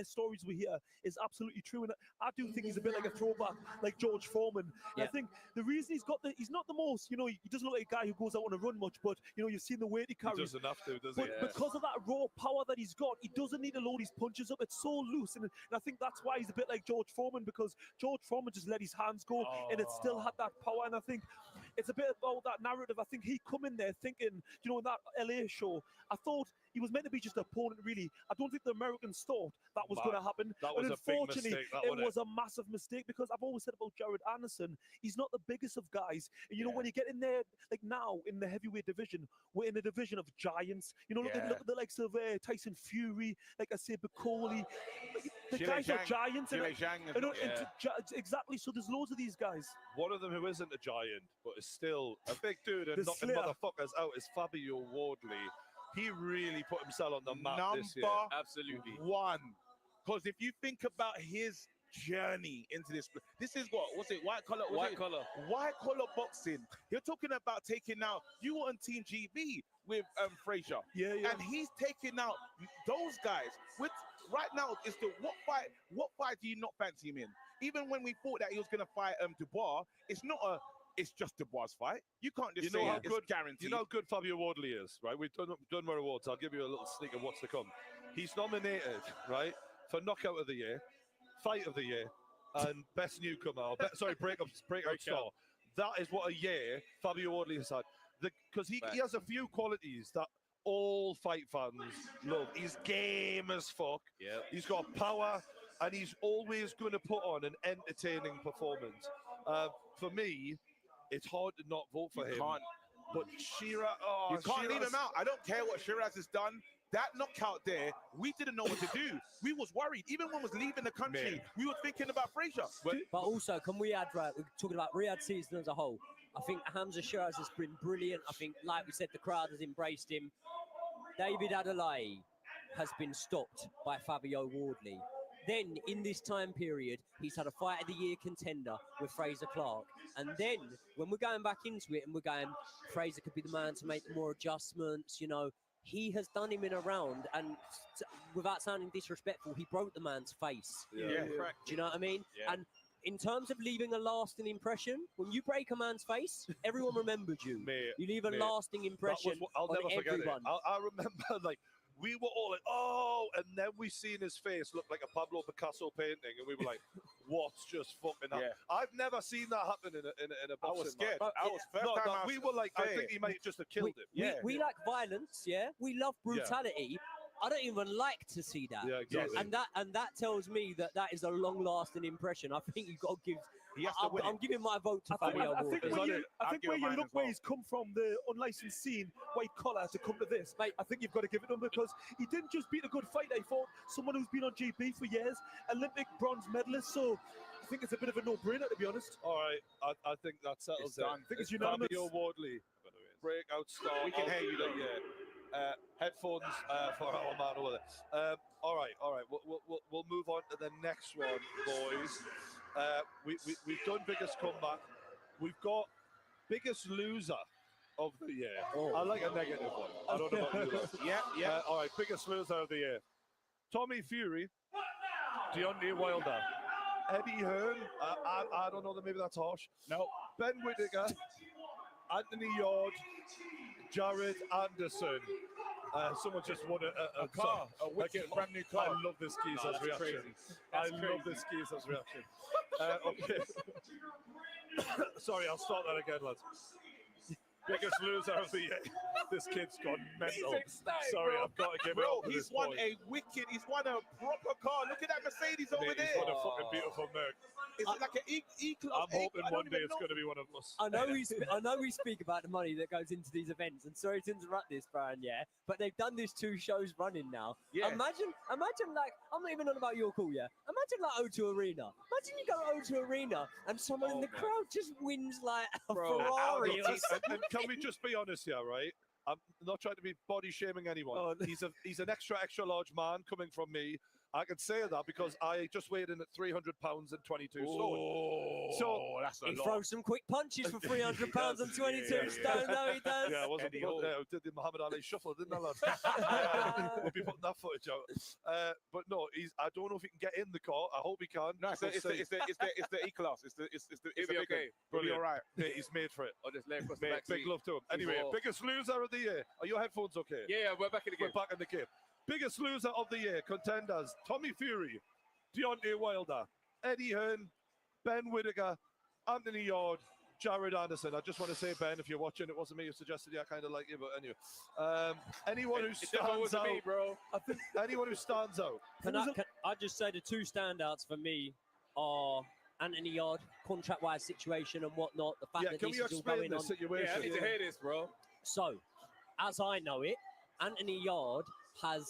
stories we hear is absolutely true, and I do think he's a bit like a throwback, like George Foreman. I think the reason he's not the most, he doesn't look like a guy who goes out on a run much, but you've seen the weight he carries. He doesn't have to, does he? But because of that raw power that he's got, he doesn't need to load his punches up. It's so loose, and I think that's why he's a bit like George Foreman, because George Foreman just let his hands go, and it still had that power. And I think it's a bit about that narrative. I think he come in there thinking, in that LA show, I thought he was meant to be just an opponent, really. I don't think the Americans thought that was going to happen. That was and a big unfortunately, mistake, it was a massive mistake, because I've always said about Jared Anderson, he's not the biggest of guys. And, when you get in there, like now in the heavyweight division, we're in a division of giants. Look at the likes of Tyson Fury, like I say, Bakoli. The Chile guys are Zhang- giants. Chile And, Zhang is and, not- exactly. So there's loads of these guys. One of them who isn't a giant, but is still a big dude and The knocking Slayer. motherfuckers out is Fabio Wardley. He really put himself on the map this year. Number Absolutely. 1. Because if you think about his journey into this is what's it? White collar. White collar. White collar boxing. You're talking about taking out. You were on Team GB with Frazier. Yeah, yeah. And he's taking out those guys. With right now, is the what fight do you not fancy him in? Even when we thought that he was gonna fight Dubois, it's not a. It's just Dubois' fight. You can't just You know say how it's good- guaranteed. You know how good Fabio Wardley is, right? We've done more awards. I'll give you a little sneak of what's to come. He's nominated, right, for Knockout of the Year, Fight of the Year, and Best Newcomer. Or Breakout Star. That is what a year Fabio Wardley has had. Because he has a few qualities that all fight fans love. He's game as fuck. Yeah. He's got power, and he's always going to put on an entertaining performance. For me, it's hard to not vote for him. But Shiraz, You can't leave him out. I don't care what Shiraz has done. That knockout there, we didn't know what to do. We was worried. Even when we was leaving the country, Man. we were thinking about Frazier. But also, can we add, right, we're talking about Riyadh season as a whole. I think Hamza Shiraz has been brilliant. I think, like we said, the crowd has embraced him. David Adeleye has been stopped by Fabio Wardley. Then, in this time period, he's had a Fight of the Year contender with Fraser Clark. And then, when we're going back into it and we're going, Fraser could be the man to make more adjustments, you know, he has done him in a round, and without sounding disrespectful, he broke the man's face. Yeah. Do you know what I mean? Yeah. And in terms of leaving a lasting impression, when you break a man's face, everyone remembered you. Mate, You leave a mate, lasting impression I'll on never forget everyone. it. I remember, like, we were all like, oh, and then we seen his face look like a Pablo Picasso painting, and we were like, what's just fucking happened? Yeah. I've never seen that happen in a I boxing was scared. match. I was first No, time I we was were like, I scared. think he might just have killed him. Yeah. We like violence, yeah. We love brutality. I don't even like to see that. Yeah, exactly. And that tells me that is a long-lasting impression. I think you've got to give. He has to win I'm it. giving my vote to Fabio I think Wardley. where you look where he's come from, the unlicensed scene, white collar, to come to this, Mate. I think you've got to give it to him, because he didn't just beat a good fighter. He fought someone who's been on GB for years, Olympic bronze medalist. So I think it's a bit of a no-brainer, to be honest. All right, I think that settles It's it. done. I think it's unanimous. Fabio Wardley, breakout star. We can hear you, though. Yeah. Headphones for our man over there. All right. We'll move on to the next one, boys. We've done biggest comeback. We've got biggest loser of the year. Oh. I like a negative one. I don't know about you lads. Yeah. All right, biggest loser of the year. Tommy Fury, Deontay Wilder, Eddie Hearn. I don't know. Maybe that's harsh. No. Ben Whittaker, Anthony Yard, Jared Anderson. Someone just won a car, a wicked brand new car. I love this geezer's that's reaction. crazy. I That's love crazy. this geezer's reaction. Okay. Sorry, I'll start that again, lads. Biggest loser of the year. This kid's gone mental. ecstatic, Sorry, bro. I've got to give it Bro, up to he's this won boy. he's won a proper car. Look at that Mercedes over Mate, there. he's won a fucking beautiful Merc. Is it like an E-Class? I'm hoping one day it's going to be one of us. I know we speak about the money that goes into these events, and sorry to interrupt this, Brian, yeah, but they've done this 2 shows running now. Yeah. Imagine, like, I'm not even on about your call, yeah. Imagine like O2 Arena. Imagine you go to O2 Arena and someone in the crowd just wins like a Ferrari. or And can we just be honest here, right? I'm not trying to be body shaming anyone. Oh, no. He's an extra large man coming from me. I can say that because I just weighed in at 300 pounds and 22 stone. So that's a He lot. throws some quick punches for 300 pounds and 22 stone. No, he does. yeah, I wasn't Eddie Hall. did the Muhammad Ali shuffle, didn't I, lad? We'll be putting that footage out. But no, I don't know if he can get in the car. I hope he can. No, it's the E-Class. It's the He'll be big okay. one. He'll be Brilliant. all right. Mate, he's made for it. I'll just lay across the Mate, back big seat. love to him. Anyway, Before- biggest loser of the year. Are your headphones okay? Yeah, we're back in the game. We're back in the game. Biggest loser of the year, contenders: Tommy Fury, Deontay Wilder, Eddie Hearn, Ben Whittaker, Anthony Yard, Jared Anderson. I just want to say, Ben, if you're watching, it wasn't me who suggested you. I kind of like you, but anyway. Anyone who It definitely stands wasn't out, me, bro. anyone who stands out. Can I just say the 2 standouts for me are Anthony Yard, contract-wise situation and whatnot. The fact Yeah, that can this you is all explain going the on. situation? Yeah, I need to hear this, bro. So, as I know it, Anthony Yard has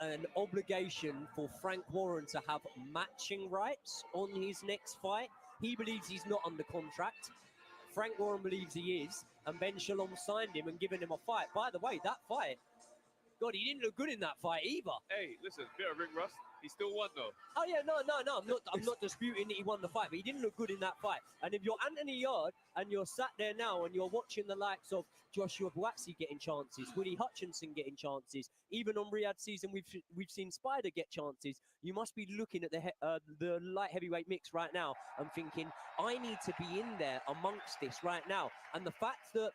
an obligation for Frank Warren to have matching rights on his next fight. He believes he's not under contract. Frank Warren believes he is, and Ben Shalom signed him and given him a fight. By the way, that fight, God, he didn't look good in that fight either. Hey, listen, bit of ring rust. He still won though. Oh yeah, no. I'm not disputing that he won the fight, but he didn't look good in that fight. And if you're Anthony Yard and you're sat there now and you're watching the likes of Joshua Buatsi getting chances, Woody Hutchinson getting chances, even on Riyadh season we've seen Spider get chances. You must be looking at the light heavyweight mix right now and thinking, I need to be in there amongst this right now. And the fact that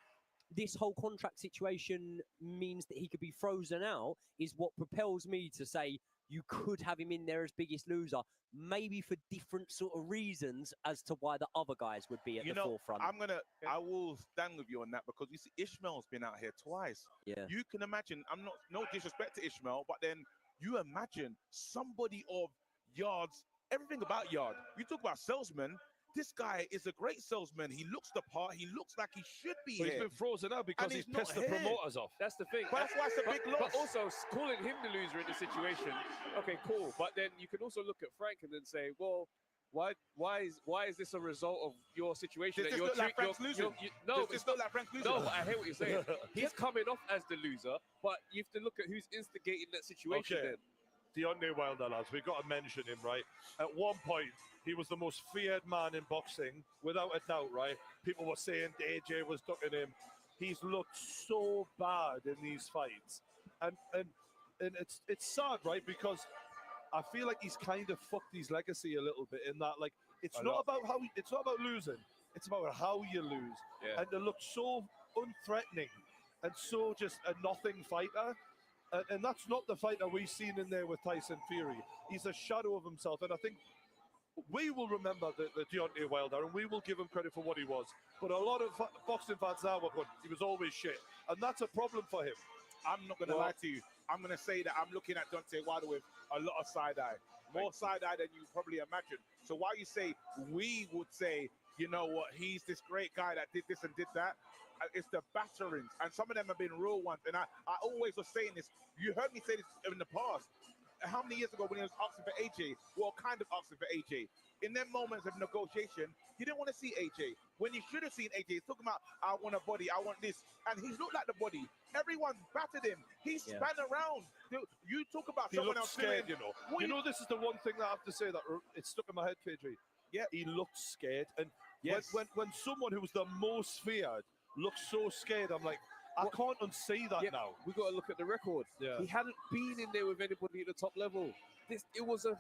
this whole contract situation means that he could be frozen out is what propels me to say you could have him in there as biggest loser, maybe for different sort of reasons as to why the other guys would be at the forefront. I will stand with you on that, because you see, Ishmael's been out here twice. Yeah. You can imagine, no disrespect to Ishmael, but then you imagine somebody of Yard's, everything about Yard. You talk about salesman. This guy is a great salesman. He looks the part. He looks like he should be But here. he's been frozen out because And he's he's not pissed the here. promoters off. That's the thing. But that's why it's a big loss. But also calling him the loser in the situation. Okay, cool. But then you can also look at Frank and then say, well, why is this a result of your situation? Does this look like Frank's losing? No, Does this look like Frank's losing? No, but I hear what you're saying. He's coming off as the loser, but you have to look at who's instigating that situation. Okay. Then. Deontay Wilder, lads, we've got to mention him, right? At one point, he was the most feared man in boxing, without a doubt, right? People were saying AJ was ducking him. He's looked so bad in these fights. And it's sad, right? Because I feel like he's kind of fucked his legacy a little bit in that, like, it's not about losing. It's about how you lose. Yeah. And to look so unthreatening and so just a nothing fighter. And that's not the fighter we've seen in there with Tyson Fury. He's a shadow of himself. And I think we will remember the Deontay Wilder, and we will give him credit for what he was. But a lot of boxing fans now are going, he was always shit. And that's a problem for him. I'm not going to lie to you. I'm going to say that I'm looking at Deontay Wilder with a lot of side-eye. More side-eye than you probably imagine. So while you say, we would say, you know what, he's this great guy that did this and did that, it's the batterings. And some of them have been real ones. And I always was saying this. You heard me say this in the past. How many years ago when he was asking for AJ? Well, kind of asking for AJ. In them moments of negotiation, you didn't want to see AJ. When you should have seen AJ, he's talking about, I want a body, I want this. And he's looked like the body. Everyone battered him. He span around. You talk about He someone looked else scared, doing, you know, this is the one thing that I have to say that it's stuck in my head, KG. Yeah. He looked scared. And Yes. when someone who was the most feared looks so scared, I'm like, I can't unsee that now. We got to look at the record. Yeah. He hadn't been in there with anybody at the top level. It was a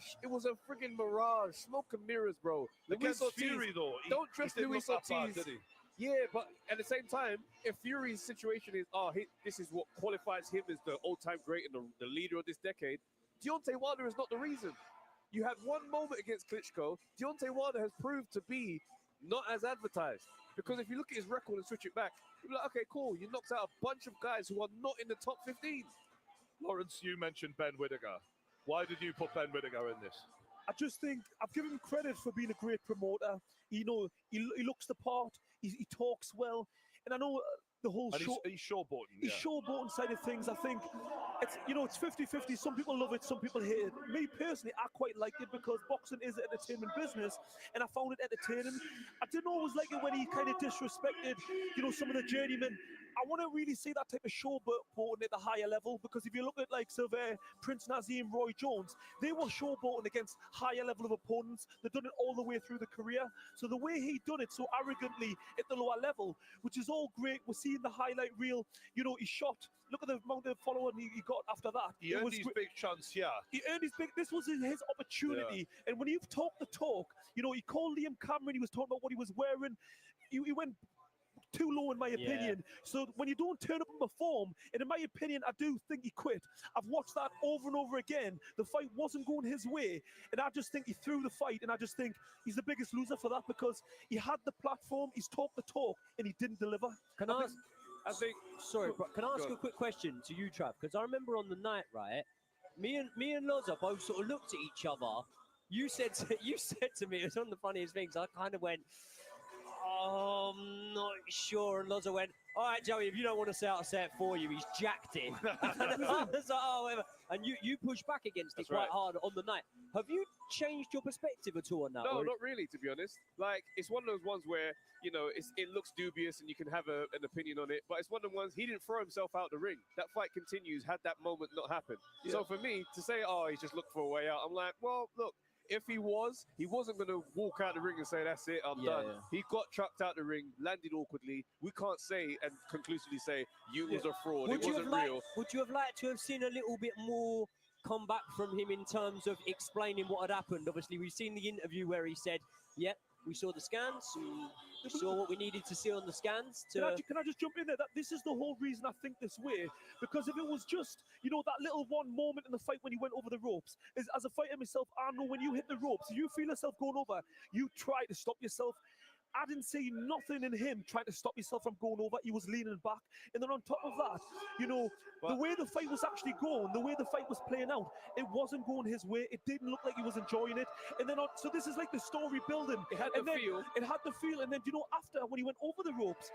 friggin' mirage, smoke and mirrors, bro. Against Luis Ortiz, Fury, though, don't trust he didn't Luis look that bad, Ortiz. did he? Yeah, but at the same time, if Fury's situation is, this is what qualifies him as the all-time great and the leader of this decade, Deontay Wilder is not the reason. You had one moment against Klitschko. Deontay Wilder has proved to be not as advertised. Because if you look at his record and switch it back, you'll be like, okay, cool. You knocked out a bunch of guys who are not in the top 15. Lawrence, you mentioned Ben Whittaker. Why did you put Ben Whittaker in this? I just think I've given him credit for being a great promoter. You know, he looks the part. He talks well, and I know the whole And show. he's showboating. He's showboating side of things. I think it's, you know, it's 50-50. Some people love it, some people hate it. Me personally, I quite liked it because boxing is an entertainment business, and I found it entertaining. I didn't always like it when he kind of disrespected, you know, some of the journeymen. I want to really see that type of showboating at the higher level, because if you look at like Sylvain, Prince Nazim, Roy Jones, they were showboating against higher level of opponents. They've done it all the way through the career. So the way he done it so arrogantly at the lower level, which is all great. We're seeing the highlight reel. You know, he shot. Look at the amount of following he got after that. He earned his big chance here. He earned his big. This was his opportunity. Yeah. And when you've talked the talk, you know, he called Liam Cameron. He was talking about what he was wearing. He went too low, in my opinion. So when you don't turn up and perform, and in my opinion, I do think he quit. I've watched that over and over again. The fight wasn't going his way, and I just think he threw the fight, and I just think he's the biggest loser for that, because he had the platform, he's talked the talk, and he didn't deliver. Can I ask a quick question to you, Trav? Because I remember on the night, right, me and Loza both sort of looked at each other. You said to me, it was one of the funniest things. I kind of went, Oh, I'm not sure. And Loza went, all right, Joey, if you don't want to say I'll say it for you, he's jacked it. And I was like, oh, whatever. And you pushed back against it quite hard on the night. Have you changed your perspective at all on that? No, not really, to be honest. Like, it's one of those ones where, you know, it looks dubious and you can have an opinion on it, but it's one of the ones, he didn't throw himself out the ring. That fight continues, had that moment not happen. Yeah. So for me, to say, oh, he's just looking for a way out, I'm like, well, look, if he wasn't going to walk out the ring and say, that's it, I'm done. Yeah. He got chucked out the ring, landed awkwardly. We can't say and conclusively say, you was a fraud, it wasn't real. Would you have liked to have seen a little bit more comeback from him in terms of explaining what had happened? Obviously, we've seen the interview where he said, yep, we saw the scans, we saw what we needed to see on the scans. Can I just jump in there? That this is the whole reason I think this way. Because if it was just, you know, that little one moment in the fight when he went over the ropes, as a fighter myself, I know when you hit the ropes, you feel yourself going over, you try to stop yourself. I didn't see nothing in him trying to stop himself from going over. He was leaning back. And then on top of that, you know, the way the fight was actually going, the way the fight was playing out, it wasn't going his way. It didn't look like he was enjoying it. And then, so this is like the story building. It had the feel. It had the feel. And then, you know, after, when he went over the ropes,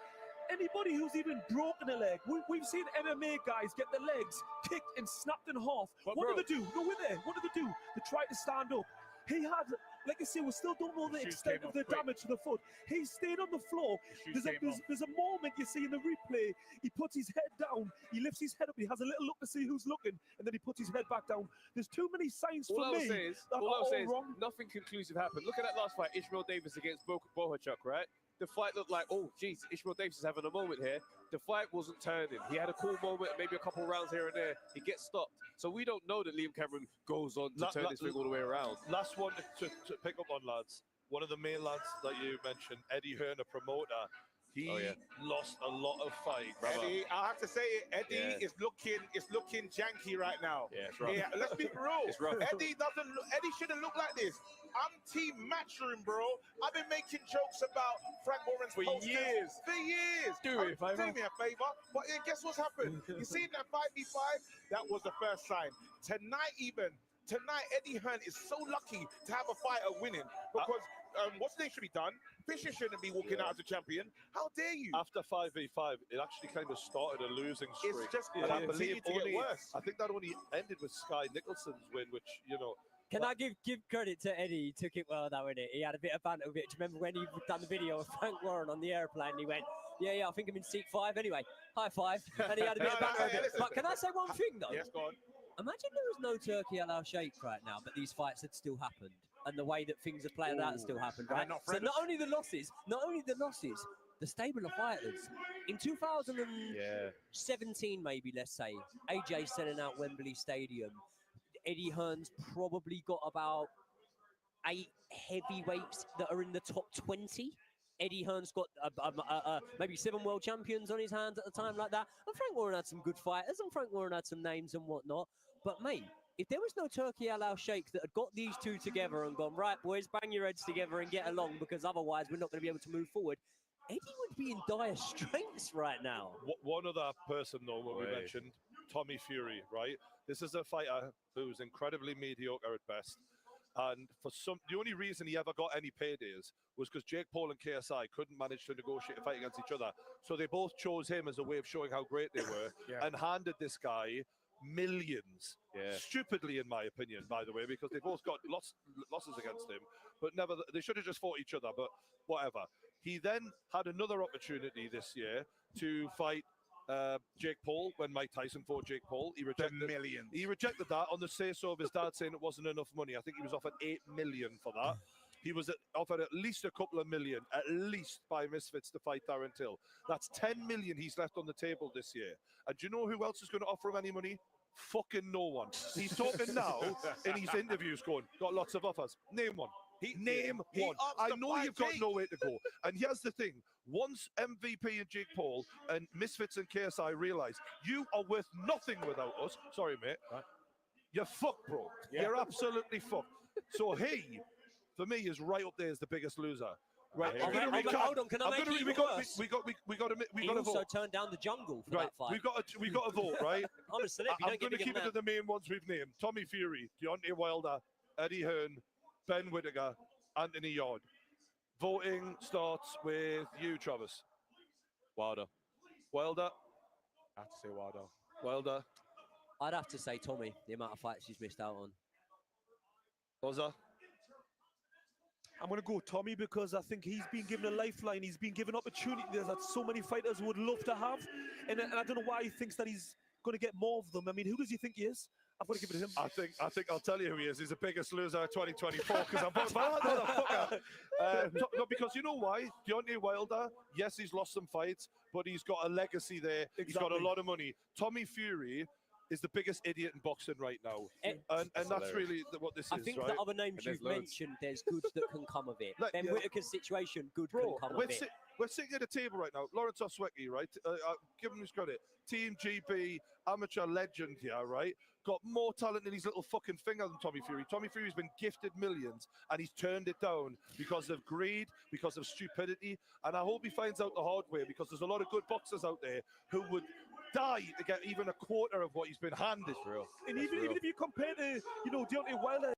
anybody who's even broken a leg, we've seen MMA guys get their legs kicked and snapped in half. But what did they do? No, we're there. What did they do? They tried to stand up. He had, like I say, we still don't know the extent of the damage to the foot. He stayed on the floor. There's a moment you see in the replay. He puts his head down. He lifts his head up. He has a little look to see who's looking, and then he puts his head back down. There's too many signs for me. All I'll say is nothing conclusive happened. Look at that last fight, Ishmael Davis against Bohachuk, right? The fight looked like, oh, geez, Ishmael Davis is having a moment here. The fight wasn't turning. He had a cool moment, maybe a couple rounds here and there. He gets stopped. So we don't know that Liam Cameron goes on to turn this thing all the way around. Last one to pick up on, lads. One of the main lads that you mentioned, Eddie Hearn, a promoter. He lost a lot of fights. Eddie, I have to say it. Eddie is looking janky right now. Yeah, it's rough. Yeah, let's be real. It's rough. Eddie shouldn't look like this. I'm team matchroom, bro. I've been making jokes about Frank Warren's posters years. For years. Do me a favor. Do me a favor. But yeah, guess what's happened? You see that 5v5? That was the first sign. Tonight, Eddie Hearn is so lucky to have a fighter winning because what's they should be done. Fisher shouldn't be walking out as a champion. How dare you? After 5v5, it actually kind of started a losing streak. It's just I believe to get worse. I think that only ended with Sky Nicholson's win, which, you know. Can I give credit to Eddie? He took it well, though, innit? He had a bit of banter with it. Do you remember when he done the video of Frank Warren on the airplane? He went, yeah, I think I'm in seat 5 anyway. High five. And he had a bit of banter with it. But can I say one thing, though? Yes, go on. Imagine there was no Turkey Al Sheikh right now, but these fights had still happened. And the way that things are played out still happened, right? So not only the losses, the stable of fighters. In 2017, maybe, let's say, AJ selling out Wembley Stadium. Eddie Hearn's probably got about 8 heavyweights that are in the top 20. Eddie Hearn's got maybe 7 world champions on his hands at the time like that. And Frank Warren had some good fighters, and Frank Warren had some names and whatnot. But, mate, if there was no Turkey Al Sheikh that had got these two together and gone, right, boys, bang your heads together and get along because otherwise we're not going to be able to move forward, Eddie would be in dire straits right now. One other person, though, what we mentioned, Tommy Fury, right? This is a fighter who's incredibly mediocre at best. And the only reason he ever got any paydays was because Jake Paul and KSI couldn't manage to negotiate a fight against each other. So they both chose him as a way of showing how great they were and handed this guy millions. Stupidly, in my opinion, by the way, because they both got losses against him. But they should have just fought each other, but whatever. He then had another opportunity this year to fight Jake Paul when Mike Tyson fought Jake Paul. He rejected millions. He rejected that on the say-so of his dad saying it wasn't enough money. I think he was offered $8 million for that. He was offered at least a couple of million, at least, by Misfits to fight Darren Till. That's $10 million he's left on the table this year. And do you know who else is going to offer him any money? Fucking no one. He's talking now in his interviews going, got lots of offers. Name one. Name one. I know you've got nowhere to go. And here's the thing. Once MVP and Jake Paul and Misfits and KSI realize you are worth nothing without us, sorry, mate, you're fucked, bro. You're absolutely fucked. So he, for me, is right up there as the biggest loser. Right. Hold on, can I make it even worse? We got he to also vote. turned down the jungle for that fight. We got to vote, right? Honestly, I'm going to keep it to the main ones we've named: Tommy Fury, Deontay Wilder, Eddie Hearn, Ben Whittaker, Anthony Yard. Voting starts with you, Travis. Wilder. Wilder. I have to say Wilder. Wilder. I'd have to say Tommy, the amount of fights he's missed out on. Oza. I'm going to go Tommy because I think he's been given a lifeline. He's been given opportunities that so many fighters would love to have. And I don't know why he thinks that he's going to get more of them. I mean, who does he think he is? I've got to give it to him. I think I'll tell you who he is. He's the biggest loser of 2024 because I'm voting for that motherfucker. No, because you know why? Deontay Wilder, yes, he's lost some fights, but he's got a legacy there. Exactly. He's got a lot of money. Tommy Fury is the biggest idiot in boxing right now. And that's really what this is, I think right? the other names you've mentioned, there's good that can come of it. Like, Ben Whittaker's situation, good can come of it. We're sitting at a table right now. Lawrence USYK, right? Give him his credit. Team GB, amateur legend here, right? Got more talent in his little fucking finger than Tommy Fury. Tommy Fury's been gifted millions and he's turned it down because of greed, because of stupidity. And I hope he finds out the hard way because there's a lot of good boxers out there who would die to get even a quarter of what he's been handed. And even if you compare to, Deontay Wilder,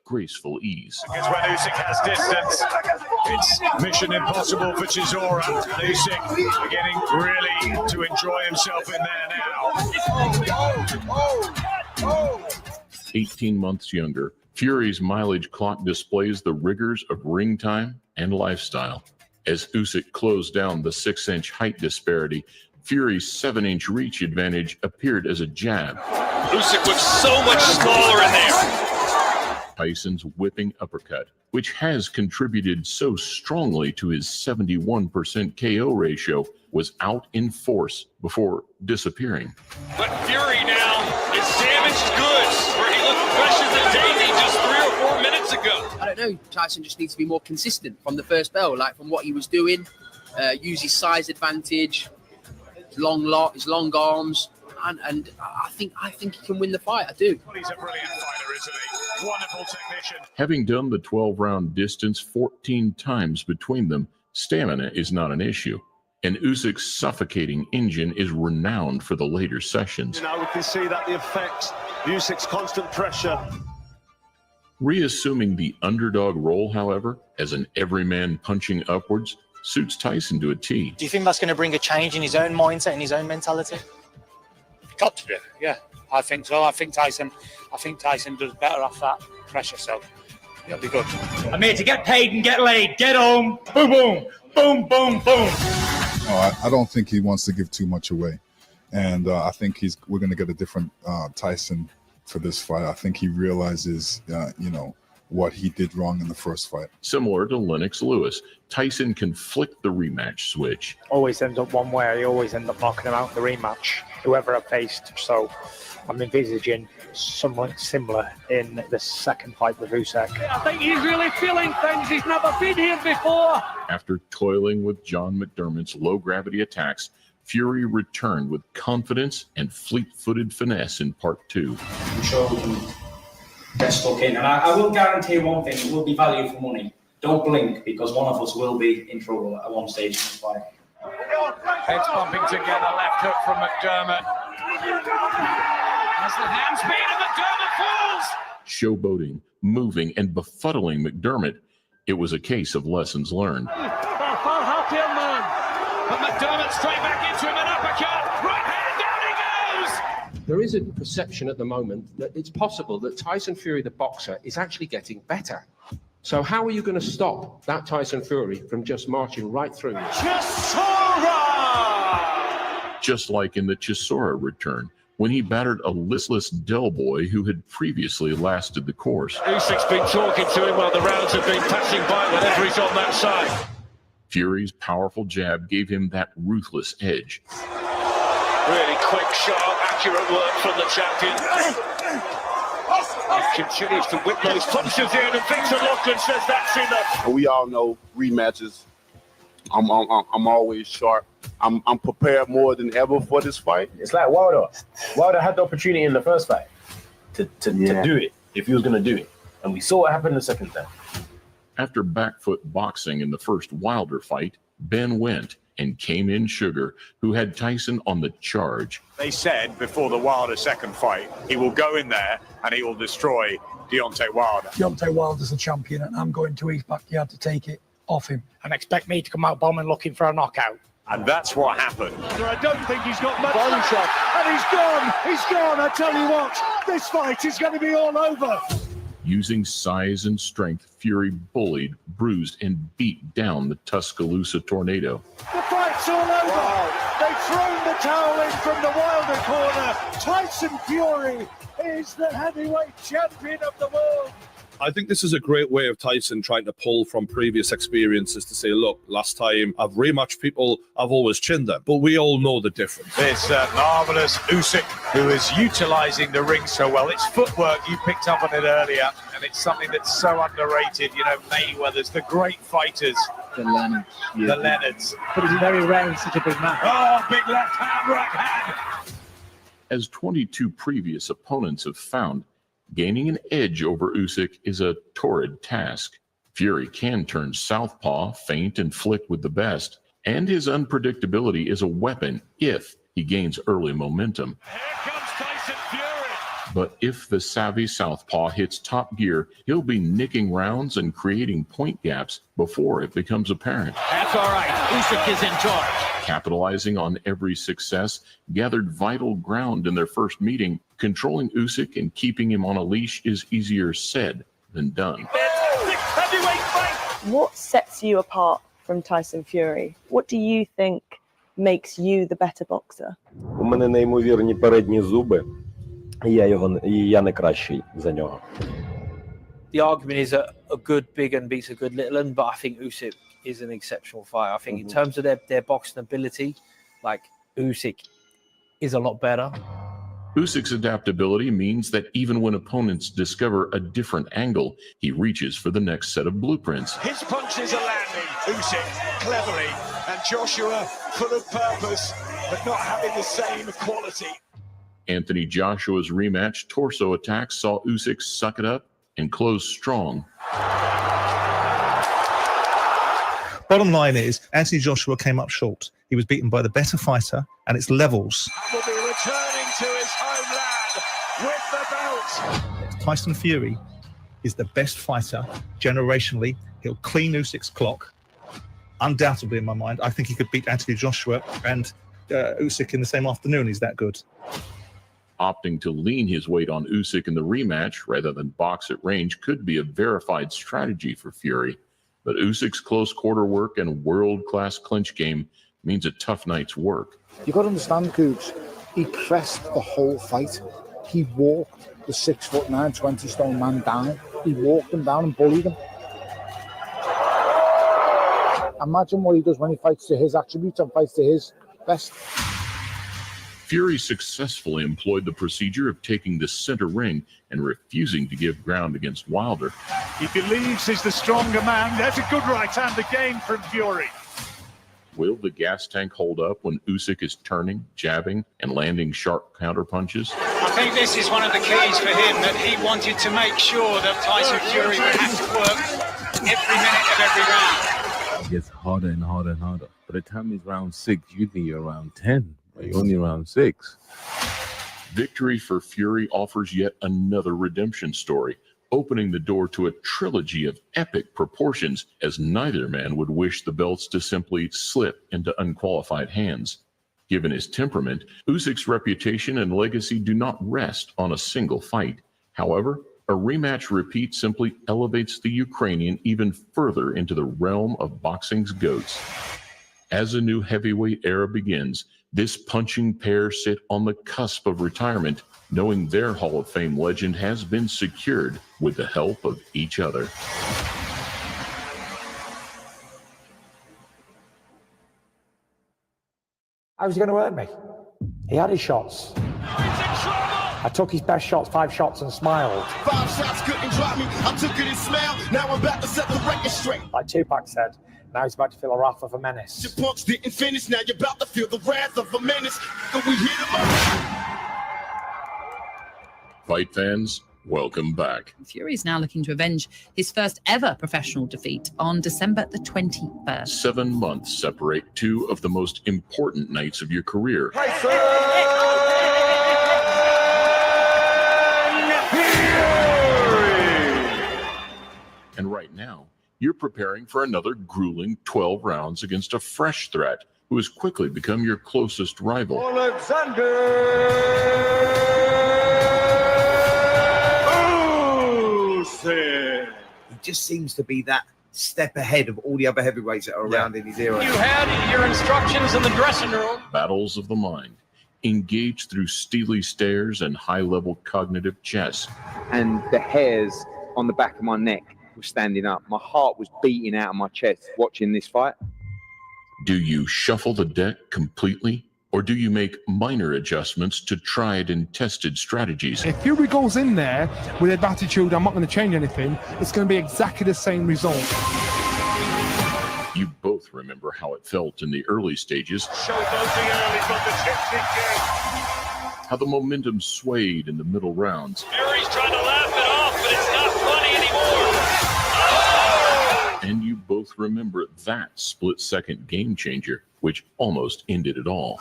graceful ease. Because when Usyk has distance, it's mission impossible for Chisora. Usyk beginning really to enjoy himself in there now. 18 months younger, Fury's mileage clock displays the rigors of ring time and lifestyle. As Usyk closed down the 6-inch height disparity, Fury's 7-inch reach advantage appeared as a jab. Usyk was so much smaller in there. Tyson's whipping uppercut, which has contributed so strongly to his 71% KO ratio, was out in force before disappearing. But Fury now is damaged goods, where he looked fresh as a daisy just 3 or 4 minutes ago. I don't know. Tyson just needs to be more consistent from the first bell, like from what he was doing. Use his size advantage, his long arms, and I think he can win the fight. I do. Well, he's a brilliant fighter, isn't he? Wonderful technician. Having done the 12-round distance 14 times between them, stamina is not an issue. And Usyk's suffocating engine is renowned for the later sessions. Now we can see that the effects, Usyk's constant pressure. Reassuming the underdog role, however, as an everyman punching upwards, suits Tyson to a T. Do you think that's going to bring a change in his own mindset and his own mentality? Got to do, yeah. I think so. I think Tyson does better off that pressure, so it'll be good. I'm here to get paid and get laid. Get home. Boom, boom, boom, boom, boom. I don't think he wants to give too much away, and I think we're going to get a different Tyson for this fight. I think he realizes, what he did wrong in the first fight. Similar to Lennox Lewis, Tyson can flick the rematch switch. Always ends up one way. He always ends up knocking him out in the rematch, whoever I faced. So I'm envisaging something similar in the second fight with Usyk. I think he's really feeling things. He's never been here before. After toiling with John McDermott's low-gravity attacks, Fury returned with confidence and fleet-footed finesse in part 2. I'm sure we can get stuck in. And I will guarantee one thing, it will be value for money. Don't blink, because one of us will be in trouble at one stage in this fight. Heads bumping together, left hook from McDermott. As the hand speed and McDermott falls. Showboating, moving, and befuddling McDermott, it was a case of lessons learned. Far happier man. But McDermott straight back into him, an uppercut. Right hand, down he goes. There is a perception at the moment that it's possible that Tyson Fury, the boxer, is actually getting better. So how are you going to stop that Tyson Fury from just marching right through you? Chisora! Just like in the Chisora return, when he battered a listless Del Boy who had previously lasted the course. Usyk's been talking to him while the rounds have been passing by whenever he's on that side. Fury's powerful jab gave him that ruthless edge. Really quick, sharp, accurate work from the champion. He continues to whip those punches in, and Victor Lachlan says that's enough. We all know rematches. I'm always sharp. I'm prepared more than ever for this fight. It's like Wilder. Wilder had the opportunity in the first fight to do it if he was going to do it, and we saw what happened the second time. After backfoot boxing in the first Wilder fight, Ben went and came in Sugar, who had Tyson on the charge. They said before the Wilder second fight, he will go in there and he will destroy Deontay Wilder. Deontay Wilder's the champion, and I'm going to his backyard to take it off him. And expect me to come out bombing looking for a knockout. And that's what happened. I don't think he's got much body shot. And he's gone. He's gone. I tell you what, this fight is going to be all over. Using size and strength, Fury bullied, bruised, and beat down the Tuscaloosa Tornado. The fight's all over. Wow. They've thrown the towel in from the Wilder corner. Tyson Fury is the heavyweight champion of the world. I think this is a great way of Tyson trying to pull from previous experiences to say, look, last time I've rematched people, I've always chinned them. But we all know the difference. This marvellous Usyk, who is utilising the ring so well. It's footwork, you picked up on it earlier, and it's something that's so underrated. You know, Mayweather's, the great fighters. The Leonards. Yeah. The Leonards. But it's very rare in such a big man. Oh, big left hand, right hand. As 22 previous opponents have found, gaining an edge over Usyk is a torrid task. Fury can turn southpaw, feint, and flick with the best, and his unpredictability is a weapon if he gains early momentum. Here comes Tyson Fury. But if the savvy southpaw hits top gear, he'll be nicking rounds and creating point gaps before it becomes apparent. That's all right. Usyk is in charge. Capitalizing on every success, gathered vital ground in their first meeting. Controlling Usyk and keeping him on a leash is easier said than done. What sets you apart from Tyson Fury? What do you think makes you the better boxer? У мене неймовірні передні зуби, і я не кращий за нього. The argument is a good big and beats a good little one, but I think Usyk is an exceptional fighter. I think in terms of their boxing ability, like Usyk is a lot better. Usyk's adaptability means that even when opponents discover a different angle, he reaches for the next set of blueprints. His punches are landing, Usyk cleverly, and Joshua full of purpose, but not having the same quality. Anthony Joshua's rematch torso attack saw Usyk suck it up and close strong. Bottom line is, Anthony Joshua came up short. He was beaten by the better fighter, and it's levels. Will be returning to his homeland with the belt. Tyson Fury is the best fighter generationally. He'll clean Usyk's clock, undoubtedly in my mind. I think he could beat Anthony Joshua and Usyk in the same afternoon. He's that good. Opting to lean his weight on Usyk in the rematch rather than box at range could be a verified strategy for Fury. But Usyk's close quarter work and world-class clinch game means a tough night's work. You've got to understand, Coops, he pressed the whole fight. He walked the 6'9", 20-stone man down. He walked him down and bullied him. Imagine what he does when he fights to his attributes and fights to his best. Fury successfully employed the procedure of taking the center ring and refusing to give ground against Wilder. He believes he's the stronger man. That's a good right hand again from Fury. Will the gas tank hold up when Usyk is turning, jabbing, and landing sharp counterpunches? I think this is one of the keys for him, that he wanted to make sure that Tyson Fury would have to work every minute of every round. It gets harder and harder and harder. By the time it's round 6, you think you're around 10. You're only around 6. Victory for Fury offers yet another redemption story, opening the door to a trilogy of epic proportions, as neither man would wish the belts to simply slip into unqualified hands. Given his temperament, Usyk's reputation and legacy do not rest on a single fight. However, a rematch repeat simply elevates the Ukrainian even further into the realm of boxing's goats. As a new heavyweight era begins, this punching pair sit on the cusp of retirement, knowing their Hall of Fame legend has been secured with the help of each other. How was he going to hurt me? He had his shots. I took his best shots, 5 shots, and smiled. 5 shots couldn't drop me. I took it and smiled. Now I'm about to set the record straight. Like Tupac said, now he's about to feel the wrath of a menace. Your punks didn't finish. Now you're about to feel the wrath of a menace. We hit him up. Fight fans, welcome back. Fury is now looking to avenge his first ever professional defeat on December the 21st. 7 months separate 2 of the most important nights of your career. And right now, you're preparing for another grueling 12 rounds against a fresh threat who has quickly become your closest rival. He just seems to be that step ahead of all the other heavyweights that are around in his era. You had your instructions in the dressing room. Battles of the mind, engaged through steely stares and high-level cognitive chess. And the hairs on the back of my neck were standing up. My heart was beating out of my chest watching this fight. Do you shuffle the deck completely, or do you make minor adjustments to tried and tested strategies? If Fury goes in there with the attitude, I'm not going to change anything, it's going to be exactly the same result. You both remember how it felt in the early stages, how the momentum swayed in the middle rounds. Fury's trying to laugh it off, but it's not funny anymore. And you both remember that split-second game changer, which almost ended it all.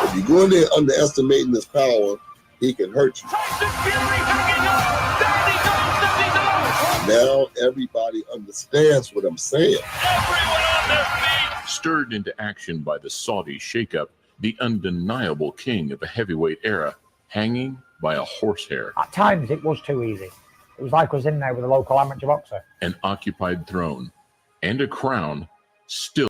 If you go in there underestimating his power, he can hurt you. Now everybody understands what I'm saying. Stirred into action by the Saudi shakeup, the undeniable king of the heavyweight era, hanging by a horsehair. At times, it was too easy. It was like I was in there with a local amateur boxer. An occupied throne and a crown still